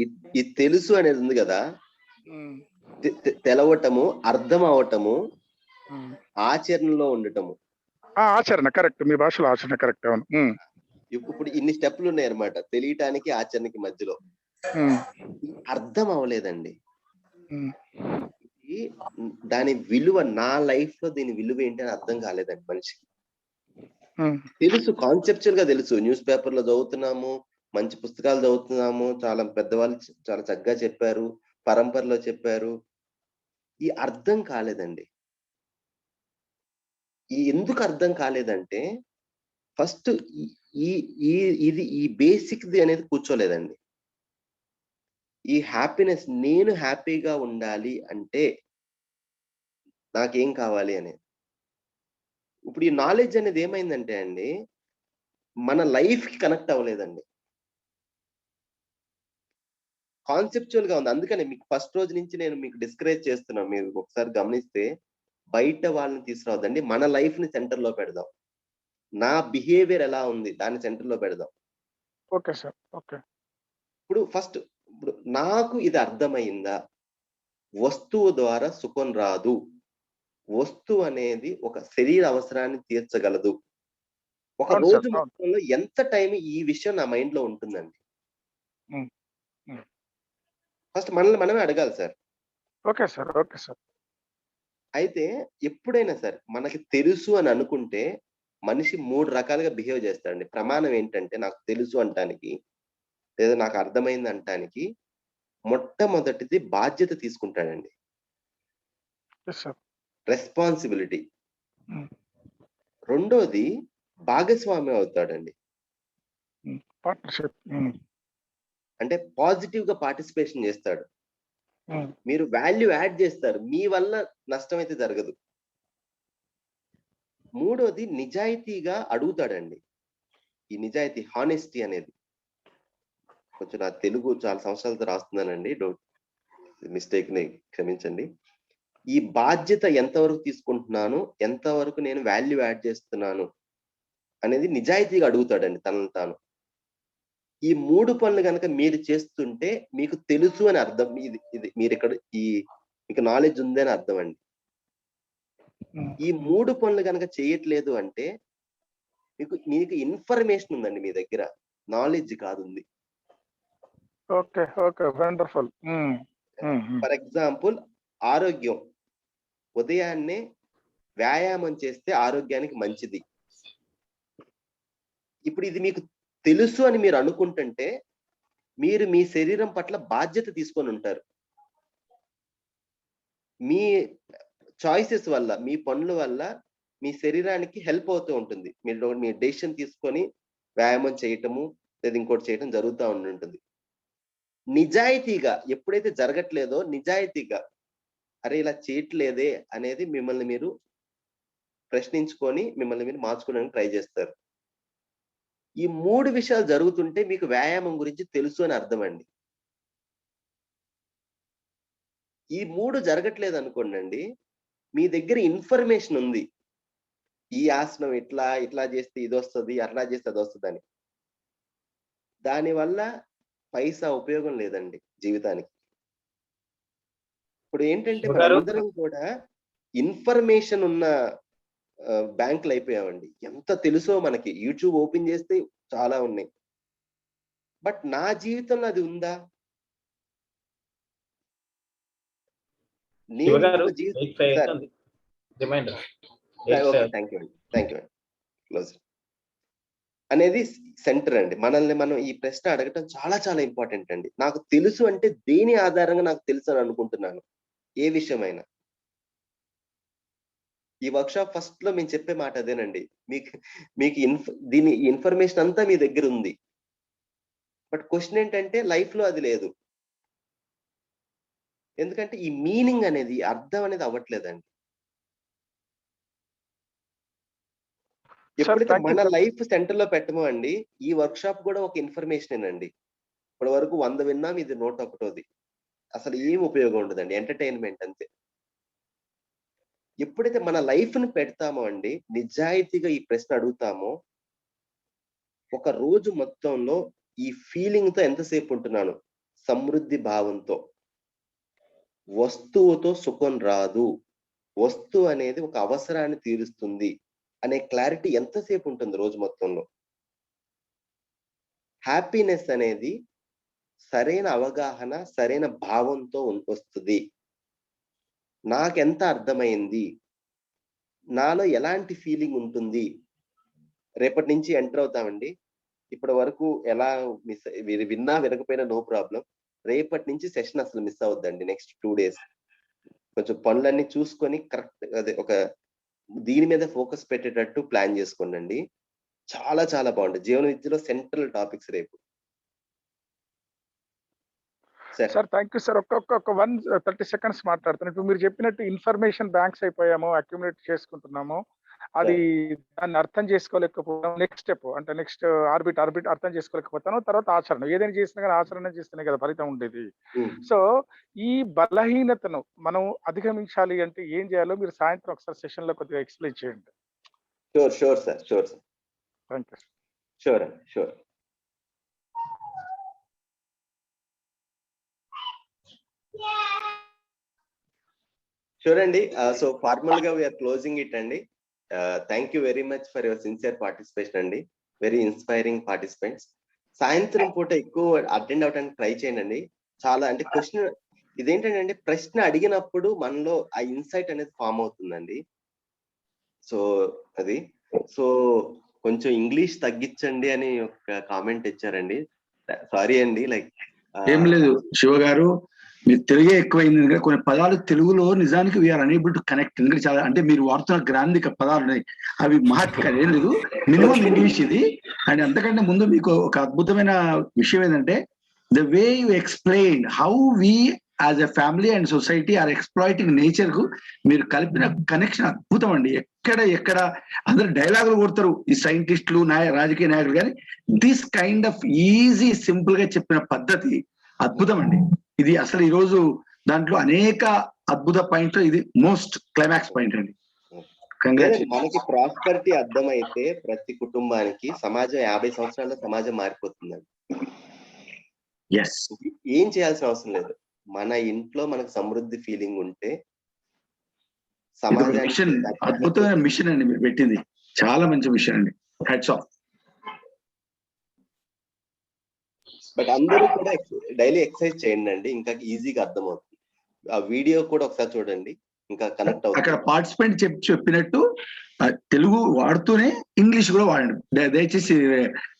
ఇది తెలుసు అనేది ఉంది కదా, తెలవటము, అర్థం అవటము, ఆచరణలో ఉండటము.
ఆచరణ కరెక్ట్, మీ భాషలో ఆచరణ కరెక్ట్. అవును.
ఇప్పుడు ఇన్ని స్టెప్లు ఉన్నాయన్నమాట తెలియటానికి ఆచరణకి మధ్యలో. అర్థం అవ్వలేదండి. దాని విలువ, నా లైఫ్ లో దీని విలువ ఏంటి అని అర్థం కాలేదండి మనిషికి. తెలుసు, కాన్సెప్చువల్ గా తెలుసు, న్యూస్ పేపర్ లో చదువుతున్నాము, మంచి పుస్తకాలు చదువుతున్నాము, చాలా పెద్దవాళ్ళు చాలా చక్కగా చెప్పారు, పరంపరలో చెప్పారు. ఈ అర్థం కాలేదండి. ఈ ఎందుకు అర్థం కాలేదంటే ఫస్ట్ ఈ బేసిక్ ది అనేది కూర్చోలేదండి. ఈ హ్యాపీనెస్, నేను హ్యాపీగా ఉండాలి అంటే నాకేం కావాలి అనేది. ఇప్పుడు ఈ నాలెడ్జ్ అనేది ఏమైందంటే అండి, మన లైఫ్ కి కనెక్ట్ అవ్వలేదండి, కాన్సెప్చువల్ గా ఉంది. అందుకని మీకు ఫస్ట్ రోజు నుంచి నేను మీకు డిస్కరేజ్ చేస్తున్నాను. మీరు ఒకసారి గమనిస్తే బయట వాళ్ళని తీసుకురావద్దండి, మన లైఫ్ ని సెంటర్ లో పెడదాం. నా బిహేవియర్ ఎలా ఉంది దాన్ని సెంటర్ లో పెడదాం.
Okay sir. ఓకే.
ఇప్పుడు నాకు ఇది అర్థమైందా, వస్తువు ద్వారా సుఖం రాదు, వస్తువు అనేది ఒక శరీర అవసరాన్ని తీర్చగలదు. ఒక రోజు మొత్తంలో ఎంత టైం ఈ విషయం నా మైండ్ లో ఉంటుందండి. ఫస్ట్ మనల్ని మనమే అడగాలి sir.
Okay sir. Okay sir.
అయితే ఎప్పుడైనా సార్ మనకి తెలుసు అని అనుకుంటే మనిషి 3 రకాలుగా బిహేవ్ చేస్తాడండి. ప్రమాణం ఏంటంటే, నాకు తెలుసు అంటానికి లేదా నాకు అర్థమైంది అంటానికి మొట్టమొదటిది బాధ్యత తీసుకుంటాడండి, రెస్పాన్సిబిలిటీ. రెండోది భాగస్వామ్యం అవుతాడండి,
పార్ట్నర్షిప్.
అంటే పాజిటివ్ గా పార్టిసిపేషన్ చేస్తాడు. మీరు వాల్యూ యాడ్ చేస్తారు, మీ వల్ల నష్టం అయితే జరగదు. మూడోది నిజాయితీగా అడుగుతాడండి. ఈ నిజాయితీ, హానెస్టీ అనేది, కొంచెం నా తెలుగు చాలా సంవత్సరాలతో రాస్తున్నానండి, మిస్టేక్ ని క్షమించండి. ఈ బాధ్యత ఎంతవరకు తీసుకుంటున్నాను, ఎంతవరకు నేను వాల్యూ యాడ్ చేస్తున్నాను అనేది నిజాయితీగా అడుగుతాడండి తనను తాను. ఈ 3 పనులు కనుక మీరు చేస్తుంటే మీకు తెలుసు అని అర్థం. ఇది మీరు ఇక్కడ మీకు నాలెడ్జ్ ఉంది అని అర్థం అండి. ఈ 3 పనులు కనుక చేయట్లేదు అంటే మీకు ఇన్ఫర్మేషన్ ఉందండి మీ దగ్గర, నాలెడ్జ్ కాదు ఉంది.
Okay. Okay. Wonderful.
For example ఆరోగ్యం, ఉదయాన్నే వ్యాయామం చేస్తే ఆరోగ్యానికి మంచిది. ఇప్పుడు ఇది మీకు తెలుసు అని మీరు అనుకుంటుంటే మీరు మీ శరీరం పట్ల బాధ్యత తీసుకొని ఉంటారు. మీ చాయిసెస్ వల్ల, మీ పనుల వల్ల మీ శరీరానికి హెల్ప్ అవుతూ ఉంటుంది. మీ డెసిషన్ తీసుకొని వ్యాయామం చేయటము లేదా ఇంకోటి చేయటం జరుగుతూ ఉంటుంది. నిజాయితీగా ఎప్పుడైతే జరగట్లేదో, నిజాయితీగా అరే ఇలా చేయట్లేదే అనేది మిమ్మల్ని మీరు ప్రశ్నించుకొని మిమ్మల్ని మీరు మార్చుకోవడానికి ట్రై చేస్తారు. ఈ 3 విషయాలు జరుగుతుంటే మీకు వ్యాయామం గురించి తెలుసు అని అర్థం అండి. ఈ 3 జరగట్లేదు అనుకోండి, మీ దగ్గర ఇన్ఫర్మేషన్ ఉంది, ఈ ఆసనం ఇట్లా చేస్తే ఇది వస్తుంది, అట్లా చేస్తే అది వస్తుంది అని. దానివల్ల పైసా ఉపయోగం లేదండి జీవితానికి. ఇప్పుడు ఏంటంటే మనందరం కూడా ఇన్ఫర్మేషన్ ఉన్న బ్యాంకులు అయిపోయామండి. ఎంత తెలుసో మనకి, యూట్యూబ్ ఓపెన్ చేస్తే చాలా ఉన్నాయి, బట్ నా జీవితంలో అది ఉందా? అనేది సెంటర్ అండి. మనల్ని మనం ఈ ప్రశ్న అడగటం చాలా చాలా ఇంపార్టెంట్ అండి. నాకు తెలుసు అంటే దేని ఆధారంగా నాకు తెలుసు అని అనుకుంటున్నాను, ఏ విషయమైనా. ఈ వర్క్షాప్ ఫస్ట్ లో మేము చెప్పే మాట అదేనండి, మీకు దీని ఇన్ఫర్మేషన్ అంతా మీ దగ్గర ఉంది, బట్ క్వశ్చన్ ఏంటంటే లైఫ్ లో అది లేదు. ఎందుకంటే ఈ మీనింగ్ అనేది, అర్థం అనేది అవ్వట్లేదండి. ఎప్పుడైతే మన లైఫ్ సెంటర్ లో పెట్టమో అండి, ఈ వర్క్షాప్ కూడా ఒక ఇన్ఫర్మేషన్ అండి. ఇప్పటి వరకు 100 విన్నాం, ఇది 101ది. అసలు ఏం ఉపయోగం ఉండదండి, ఎంటర్టైన్మెంట్ అంతే. ఎప్పుడైతే మన లైఫ్ ని పెడతామో అండి, నిజాయితీగా ఈ ప్రశ్న అడుగుతామో, ఒక రోజు మొత్తంలో ఈ ఫీలింగ్ తో ఎంతసేపు ఉంటున్నాను, సమృద్ధి భావంతో. వస్తువుతో సుఖం రాదు, వస్తువు అనేది ఒక అవసరాన్ని తీరుస్తుంది. అనే క్లారిటీ ఎంతసేపు ఉంటుంది రోజు మొత్తంలో? హ్యాపీనెస్ అనేది సరైన అవగాహన, సరైన భావంతో వస్తుంది. నాకెంత అర్థమైంది, నాలో ఎలాంటి ఫీలింగ్ ఉంటుంది, రేపటి నుంచి ఎంటర్ అవుతామండి. ఇప్పటి వరకు ఎలా విన్నా వినకపోయినా నో ప్రాబ్లం. రేపటి నుంచి సెషన్ అసలు మిస్ అవద్దండి. నెక్స్ట్ 2 days కొంచెం పనులన్నీ చూసుకొని కరెక్ట్ అదే ఒక దీని మీద ఫోకస్ పెట్టేటట్టు ప్లాన్ చేసుకోండి. చాలా చాలా బాగుంటుంది. జీవన విద్యలో సెంట్రల్ టాపిక్స్ రేపు.
Sir thank you sir. ఒక 30 seconds మాట్లాడుతాను. ఇప్పుడు మీరు చెప్పినట్టు ఇన్ఫర్మేషన్ బ్యాంక్స్ అయిపోయాము, అక్యుములేట్ చేసుకుంటున్నాము. అది దాన్ని అర్థం చేసుకోలేకపోవడం నెక్స్ట్ స్టెప్. అంటే నెక్స్ట్ ఆర్బిట్ అర్థం చేసుకోలేకపోతాను. తర్వాత ఆచరణ. ఏదైనా చేసినా కానీ ఆచరణ చేస్తేనే కదా ఫలితం ఉండేది. సో ఈ బలహీనతను మనం అధిగమించాలి అంటే ఏం చేయాలో మీరు సాయంత్రం ఒకసారి సెషన్ లో కొద్దిగా ఎక్స్ప్లెయిన్ చేయండి.
Sure sir.
Thank you.
Sure అండి, షూర్. చూడండి, సో ఫార్మల్ గా వీఆర్ క్లోజింగ్ ఇట్ అండి. Thank you very much for your sincere participation అండి. Very inspiring participants. సాయంత్రం పూట ఎక్కువ అటెండ్ అవడానికి ట్రై చేయండి. చాలా అంటే క్వశ్చన్ ఇదేంటంటే ప్రశ్న అడిగినప్పుడు మనలో ఆ ఇన్సైట్ అనేది ఫామ్ అవుతుందండి. సో అది సో కొంచెం ఇంగ్లీష్ తగ్గించండి అని ఒక కామెంట్ ఇచ్చారండి. సారీ అండి. లైక్
ఏం లేదు శివ గారు, మీరు తెలుగే ఎక్కువైంది. ఎందుకంటే కొన్ని పదాలు తెలుగులో నిజానికి వీఆర్ అనేబుల్ టు కనెక్ట్. ఎందుకంటే చాలా అంటే మీరు వాడుతున్న గ్రాంధిక పదాలు ఉన్నాయి, అవి మహత్కరం ఏం లేదు, మినిమం ఇంగ్లీష్ ఇది. అండ్ అంతకంటే ముందు మీకు ఒక అద్భుతమైన విషయం ఏంటంటే the way you explain how we as a family and society are exploiting nature కు మీరు కలిపిన కనెక్షన్ అద్భుతం అండి. ఎక్కడ అందరు డైలాగులు కొడతారు ఈ సైంటిస్టులు, రాజకీయ నాయకులు, కానీ this kind off easy simple గా చెప్పిన పద్ధతి అద్భుతం అండి. ఇది అసలు ఈ రోజు దాంట్లో అనేక అద్భుత పాయింట్లు ఇది మోస్ట్ క్లైమాక్స్ పాయింట్ అండి.
మనకి ప్రాస్పరిటీ అర్థమైతే ప్రతి కుటుంబానికి సమాజం 50 సంవత్సరాల్లో సమాజం మారిపోతుందండి. ఏం చేయాల్సిన అవసరం లేదు. మన ఇంట్లో మనకు సమృద్ధి ఫీలింగ్ ఉంటే సమాజానికి
అద్భుతమైన మిషన్ అండి మీరు పెట్టింది. చాలా మంచి మిషన్ అండి. Hats off.
బట్ అందరూ కూడా డైలీ ఎక్సర్సైజ్ చేయండి అండి, ఇంకా ఈజీగా అర్థమవుతుంది. ఆ వీడియో కూడా ఒకసారి చూడండి, ఇంకా కనెక్ట్ అవుతుంది.
అక్కడ పార్టిసిపెంట్ చెప్పినట్టు తెలుగు వాడుతూనే ఇంగ్లీష్ కూడా వాడండి. దయచేసి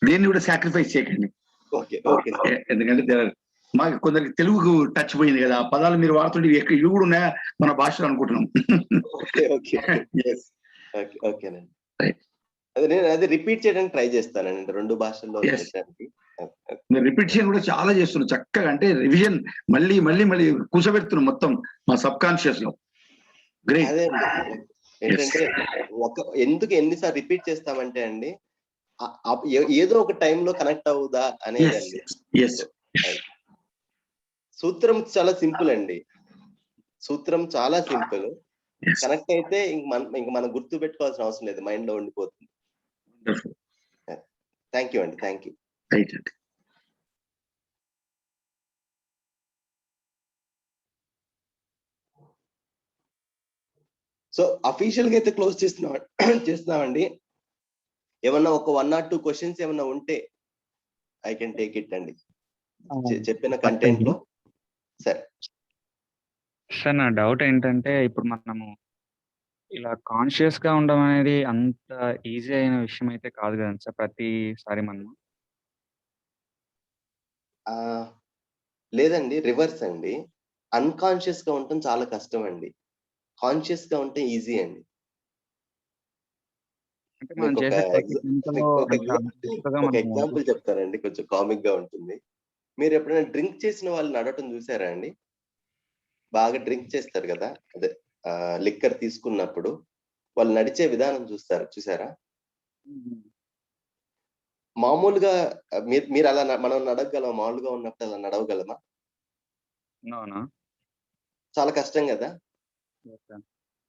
దేన్ని కూడా సాక్రిఫైస్ చేయకండి. ఎందుకంటే మాకు కొందరికి తెలుగు టచ్ పోయింది కదా, ఆ పదాలు మీరు వాడుతుంటే ఇవి కూడా ఉన్నాయా మన భాషలో అనుకుంటున్నాం.
అదే రిపీట్ చేయడానికి ట్రై చేస్తానండి 2 భాషల్లో.
రిపిటిషన్ కూడా చాలా చేస్తున్నాం చక్కగా. అంటే రివిజన్ మళ్ళీ కూర్చోబెడుతున్నాం మొత్తం మా సబ్ కాన్షియస్ లో. గ్రేట్.
అదే ఏంటంటే ఎందుకు ఎన్నిసార్లు రిపీట్ చేస్తామంటే అండి, ఏదో ఒక టైంలో కనెక్ట్ అవుదా అనేది. సూత్రం చాలా సింపుల్ అండి. సూత్రం చాలా సింపుల్. కనెక్ట్ అయితే ఇంక మనం గుర్తు పెట్టుకోవాల్సిన అవసరం లేదు, మైండ్ లో ఉండిపోతుంది. థ్యాంక్ యూ అండి. Thank you. సో అఫీషియల్ గా అయితే క్లోజ్ చేస్తున్నామండి. ఏమన్నా ఒక 1 or 2 క్వశ్చన్స్ ఏమన్నా ఉంటే ఐ కెన్ టేక్ ఇట్ అండి చెప్పిన కంటెంట్ లో.
సార్ నా డౌట్ ఏంటంటే ఇప్పుడు మనము ఇలా కాన్షియస్ గా ఉండడం అనేది అంత ఈజీ అయిన విషయం అయితే కాదు కదా సార్ ప్రతిసారి మనము.
లేదండి, రివర్స్ అండి. అన్కాన్షియస్ గా ఉండటం చాలా కష్టం అండి. కాన్షియస్ గా ఉంటే ఈజీ అండి. ఒక ఎగ్జాంపుల్ చెప్తానండి, కొంచెం కామిక్ గా ఉంటుంది. మీరు ఎప్పుడైనా డ్రింక్ చేసిన వాళ్ళు నడవటం చూసారా అండి? బాగా డ్రింక్ చేస్తారు కదా, అదే లిక్కర్ తీసుకున్నప్పుడు వాళ్ళు నడిచే విధానం చూసారా? మామూలుగా మీరు అలా మనం నడవగలమా? మామూలుగా ఉన్నప్పుడు అలా నడవగలమా? చాలా కష్టం కదా.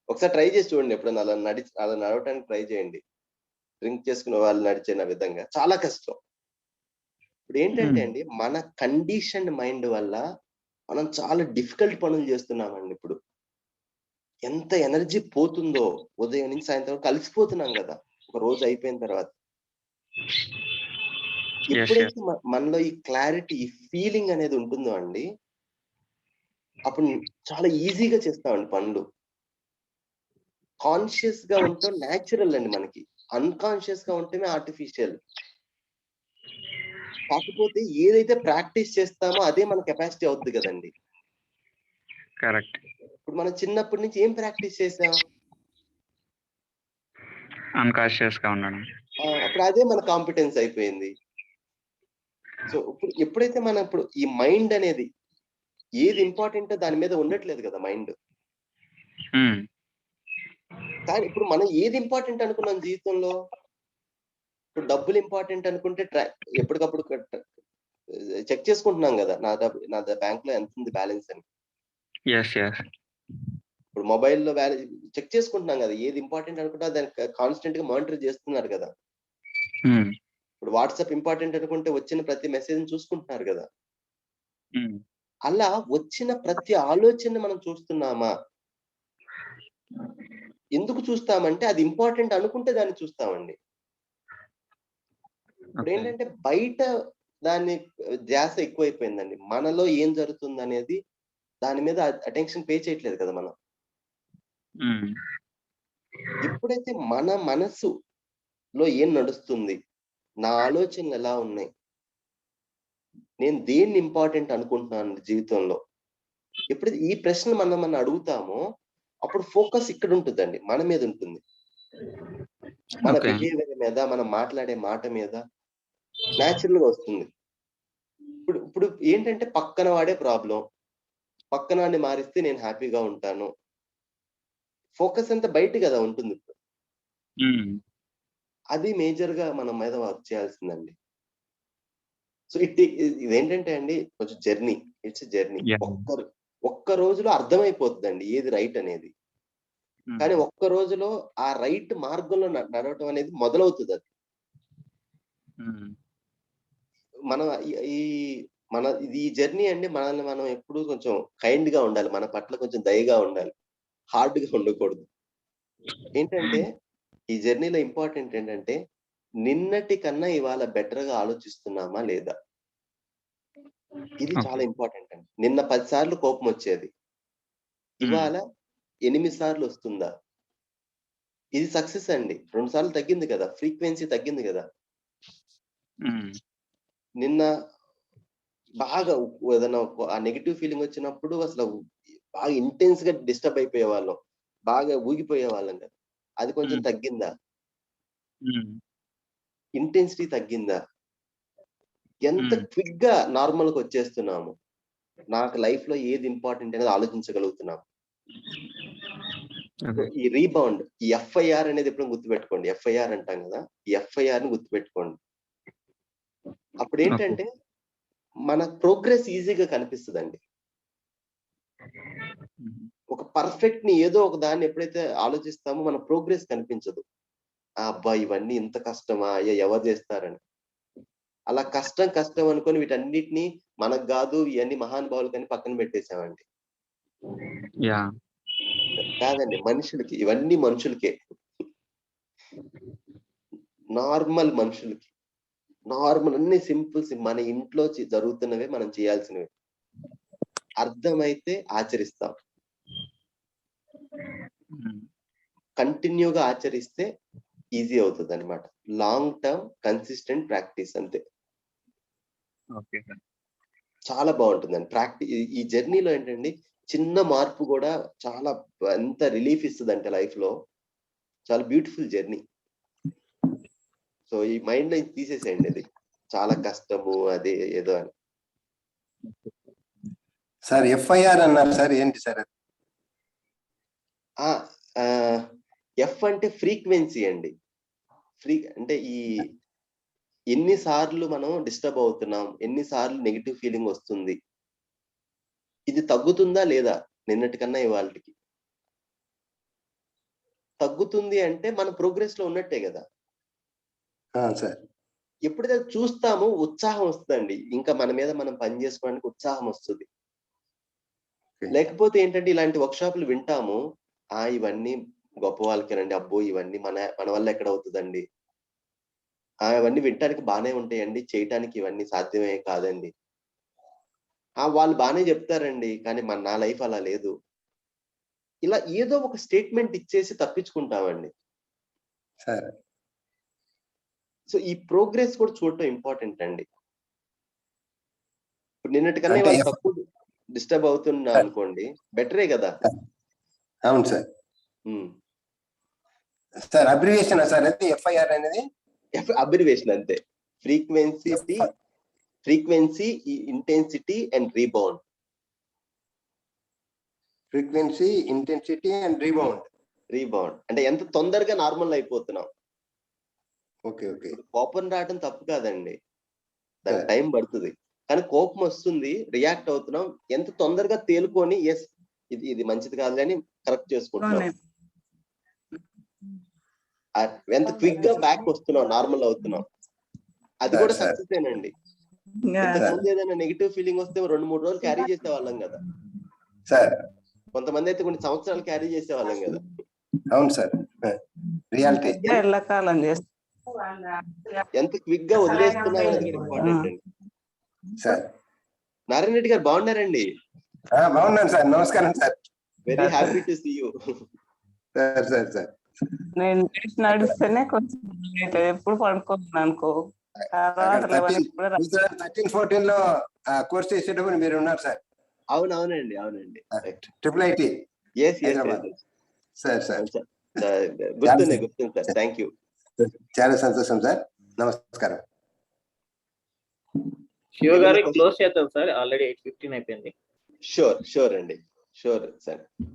ఒకసారి ట్రై చేసి చూడండి, ఎప్పుడైనా అలా నడవటానికి ట్రై చేయండి. డ్రింక్ చేసుకున్న వాళ్ళు నడిచిన విధంగా చాలా కష్టం. ఇప్పుడు ఏంటంటే అండి, మన కండిషన్ మైండ్ వల్ల మనం చాలా డిఫికల్ట్ పనులు చేస్తున్నామండి. ఇప్పుడు ఎంత ఎనర్జీ పోతుందో ఉదయం నుంచి సాయంత్రం కలిసిపోతున్నాం కదా ఒక రోజు అయిపోయిన తర్వాత. ఎప్పుడైతే మనలో ఈ క్లారిటీ, ఈ ఫీలింగ్ అనేది ఉంటుందో అండి, అప్పుడు చాలా ఈజీగా చేస్తామండి పనులు. కాన్షియస్ గా ఉంటాం న్యాచురల్ అండి మనకి, అన్కాన్షియస్ గా ఉంటేనే ఆర్టిఫిషియల్. కాకపోతే ఏదైతే ప్రాక్టీస్ చేస్తామో అదే మన కెపాసిటీ అవుద్ది కదండి.
కరెక్ట్.
ఇప్పుడు మనం చిన్నప్పటి నుంచి ఏం ప్రాక్టీస్ చేసాం?
అన్కాన్షియస్ గా ఉండడం.
అప్పుడు అదే మన కాంపిటెన్స్ అయిపోయింది. సో ఇప్పుడు ఎప్పుడైతే మనం ఇప్పుడు ఈ మైండ్ అనేది ఏది ఇంపార్టెంట్ దాని మీద ఉండట్లేదు కదా మైండ్. కానీ ఇప్పుడు మనం ఏది ఇంపార్టెంట్ అనుకున్నాం జీవితంలో? ఇప్పుడు డబ్బులు ఇంపార్టెంట్ అనుకుంటే ఎప్పటికప్పుడు చెక్ చేసుకుంటున్నాం కదా, నా బ్యాంక్ లో ఎంత ఉంది బ్యాలెన్స్ అని. ఇప్పుడు మొబైల్లో చెక్ చేసుకుంటున్నాం కదా, ఏది ఇంపార్టెంట్ అనుకుంటే దాన్ని కాన్స్టెంట్ గా మానిటర్ చేస్తున్నారు కదా. ఇప్పుడు వాట్సాప్ ఇంపార్టెంట్ అనుకుంటే వచ్చిన ప్రతి మెసేజ్ చూసుకుంటున్నారు కదా. అలా వచ్చిన ప్రతి ఆలోచన మనం చూస్తున్నామా? ఎందుకు చూస్తామంటే అది ఇంపార్టెంట్ అనుకుంటే దాన్ని చూస్తామండి. ఇప్పుడు ఏంటంటే బయట దాన్ని ధ్యాస ఎక్కువైపోయిందండి. మనలో ఏం జరుగుతుంది అనేది దాని మీద అటెన్షన్ పే చేయట్లేదు కదా మనం. ఎప్పుడైతే మన మనసులో ఏం నడుస్తుంది, నా ఆలోచనలు ఎలా ఉన్నాయి, నేను దేన్ని ఇంపార్టెంట్ అనుకుంటున్నాను జీవితంలో, ఎప్పుడైతే ఈ ప్రశ్న మనం అడుగుతామో అప్పుడు ఫోకస్ ఇక్కడ ఉంటుందండి, మన మీద ఉంటుంది. మన బిహేవియర్ మీద, మనం మాట్లాడే మాట మీద న్యాచురల్ గా వస్తుంది. ఇప్పుడు ఏంటంటే పక్కన వాడే ప్రాబ్లం, పక్కన వాడిని మారిస్తే నేను హ్యాపీగా ఉంటాను. ఫోకస్ అంతా బయట కదా ఉంటుంది. అది మేజర్ గా మనం మీద వర్క్ చేయాల్సిందండి. సో ఇదేంటంటే అండి కొంచెం జర్నీ, ఇట్స్ జర్నీ. ఒక్క రోజులో అర్థమైపోతుందండి ఏది రైట్ అనేది. కానీ ఒక్క రోజులో ఆ రైట్ మార్గంలో నడవటం అనేది మొదలవుతుంది. అది ఈ జర్నీ అండి మనల్ని మనం ఎప్పుడు కొంచెం కైండ్ గా ఉండాలి, మన పట్ల కొంచెం దయగా ఉండాలి, హార్డ్ గా ఉండకూడదు. ఏంటంటే ఈ జర్నీలో ఇంపార్టెంట్ ఏంటంటే నిన్నటి కన్నా ఇవాళ బెటర్ గా ఆలోచిస్తున్నామా లేదా, ఇది చాలా ఇంపార్టెంట్ అండి. నిన్న 10 సార్లు కోపం వచ్చేది, ఇవాళ 8 సార్లు వస్తుందా? ఇది సక్సెస్ అండి. 2 సార్లు తగ్గింది కదా, ఫ్రీక్వెన్సీ తగ్గింది కదా. నిన్న బాగా ఏదైనా ఆ నెగిటివ్ ఫీలింగ్ వచ్చినప్పుడు అసలు బాగా ఇంటెన్స్ గా డిస్టర్బ్ అయిపోయే వాళ్ళం, బాగా ఊగిపోయే వాళ్ళం కదా. అది కొంచెం తగ్గిందా? ఇంటెన్సిటీ తగ్గిందా? ఎంత క్విక్ గా నార్మల్ గా వచ్చేస్తున్నాము, నాకు లైఫ్ లో ఏది ఇంపార్టెంట్ అనేది ఆలోచించగలుగుతున్నాము. ఈ రీబౌండ్, ఈ FIR అనేది ఎప్పుడు గుర్తుపెట్టుకోండి. FIR అంటాం కదా, ఈ FIR ని గుర్తుపెట్టుకోండి. అప్పుడు ఏంటంటే మన ప్రోగ్రెస్ ఈజీగా కనిపిస్తుందండి. ఒక పర్ఫెక్ట్ ని ఏదో ఒక దాన్ని ఎప్పుడైతే ఆలోచిస్తామో మన ప్రోగ్రెస్ కనిపించదు. అబ్బా ఇవన్నీ ఇంత కష్టమా, అయ్యా ఎవరు చేస్తారని అలా కష్టం అనుకొని వీటన్నిటిని మనకు కాదు, ఇవన్నీ మహానుభావులు కానీ పక్కన పెట్టేసామండి. కాదండి, మనుషులకి, ఇవన్నీ మనుషులకే, నార్మల్ మనుషులకి, నార్మల్ అన్ని సింపుల్ మన ఇంట్లో జరుగుతున్నవే మనం చేయాల్సినవి. అర్థమైతే ఆచరిస్తాం, కంటిన్యూగా ఆచరిస్తే ఈజీ అవుతుంది అనమాట. లాంగ్ టర్మ్ కన్సిస్టెంట్ ప్రాక్టీస్ అంతే. చాలా బాగుంటుందండి ప్రాక్టీస్. ఈ జర్నీలో ఏంటండి చిన్న మార్పు కూడా చాలా ఎంత రిలీఫ్ ఇస్తుంది అంటే లైఫ్ లో, చాలా బ్యూటిఫుల్ జర్నీ. సో ఈ మైండ్ లో తీసేసేయండి, అది చాలా కష్టము అదే ఏదో అని.
సార్ FIR అన్నారు సార్, ఏంటి సార్?
ఎఫ్ అంటే ఫ్రీక్వెన్సీ అండి. అంటే ఈ ఎన్నిసార్లు మనం డిస్టర్బ్ అవుతున్నాం, ఎన్నిసార్లు నెగిటివ్ ఫీలింగ్ వస్తుంది, ఇది తగ్గుతుందా లేదా? నిన్నటికన్నా ఇవాళకి తగ్గుతుంది అంటే మన ప్రోగ్రెస్ లో ఉన్నట్టే కదా. ఎప్పుడైతే చూస్తామో ఉత్సాహం వస్తుందండి, ఇంకా మన మీద మనం పని చేసుకోవడానికి ఉత్సాహం వస్తుంది. లేకపోతే ఏంటంటే ఇలాంటి వర్క్షాపులు వింటాము, ఇవన్నీ గొప్ప వాళ్ళకేనండి, అబ్బో ఇవన్నీ మన వల్ల ఎక్కడ అవుతుందండి, ఇవన్నీ వినటానికి బానే ఉంటాయండి, చేయటానికి ఇవన్నీ సాధ్యమే కాదండి. వాళ్ళు బానే చెప్తారండి, కానీ నా లైఫ్ అలా లేదు. ఇలా ఏదో ఒక స్టేట్మెంట్ ఇచ్చేసి తప్పించుకుంటామండి.
సరే.
సో ఈ ప్రోగ్రెస్ కూడా చూడటం ఇంపార్టెంట్ అండి. ఇప్పుడు నిన్నటికన్నా
అంటే
వాళ్ళు తక్కువ డిస్టర్బ్ అవుతున్నా అనుకోండి, బెటరే కదా.
అవును సార్. సార్ అబ్రివేషన్ సార్ అది ఎఫ్ఐఆర్ అనేది?
అబ్రివేషన్ అంతే. Frequency, intensity and rebound.
Frequency, intensity and
rebound అంటే ఎంత తొందరగా నార్మల్ అయిపోతున్నాం.
Okay okay.
కోపం రావడం తప్పు కాదండి, దానికి టైం పడుతుంది. కానీ కోపం వస్తుంది, రియాక్ట్ అవుతున్నాం, ఎంత తొందరగా తేలుకొని ఎస్ ఇది మంచిది కాదు అని కరెక్ట్ చేసుకుంటున్నాం. ఎంత క్విక్ గా బ్యాక్ వస్తున్నాం, నార్మల్ అవుతున్నాం, అది కూడా సక్సెస్ ఏనండి. ఇంతకుముందు ఏదైనా నెగిటివ్ ఫీలింగ్ వస్తే 2-3 రోజులు క్యారీ చేసే వాళ్ళం కదా
సార్.
కొంతమంది అయితే కొన్ని సంవత్సరాలు క్యారీ చేసే వాళ్ళం కదా.
అవును సార్, రియాలిటీ.
ఎంత క్విక్ గా వదిలేస్తున్నాం అనేది ఇంపార్టెంట్ అండి.
సార్
నారాయణ రెడ్డి గారు బాగున్నారండి?
బాగున్నాను సార్, నమస్కారం sir.
Very happy to see you.
Sir sir sir
నేను నడిస్తేనే కొంచెం ఎప్పుడు పడుకోను అనుకో.
13-14 లో కోర్స్ చేసేటప్పుడు మీరు ఉన్నారు సార్.
అవునండి.
Triple IT. సార్ సార్
గుర్తుంది సార్. Thank you.
చాలా సంతోషం సార్, నమస్కారం.
శివ గారు క్లోజ్ చేద్దాం సార్, ఆల్రెడీ 8:15 అయిపోయింది.
షూర్ అండి, షూర్ సార్.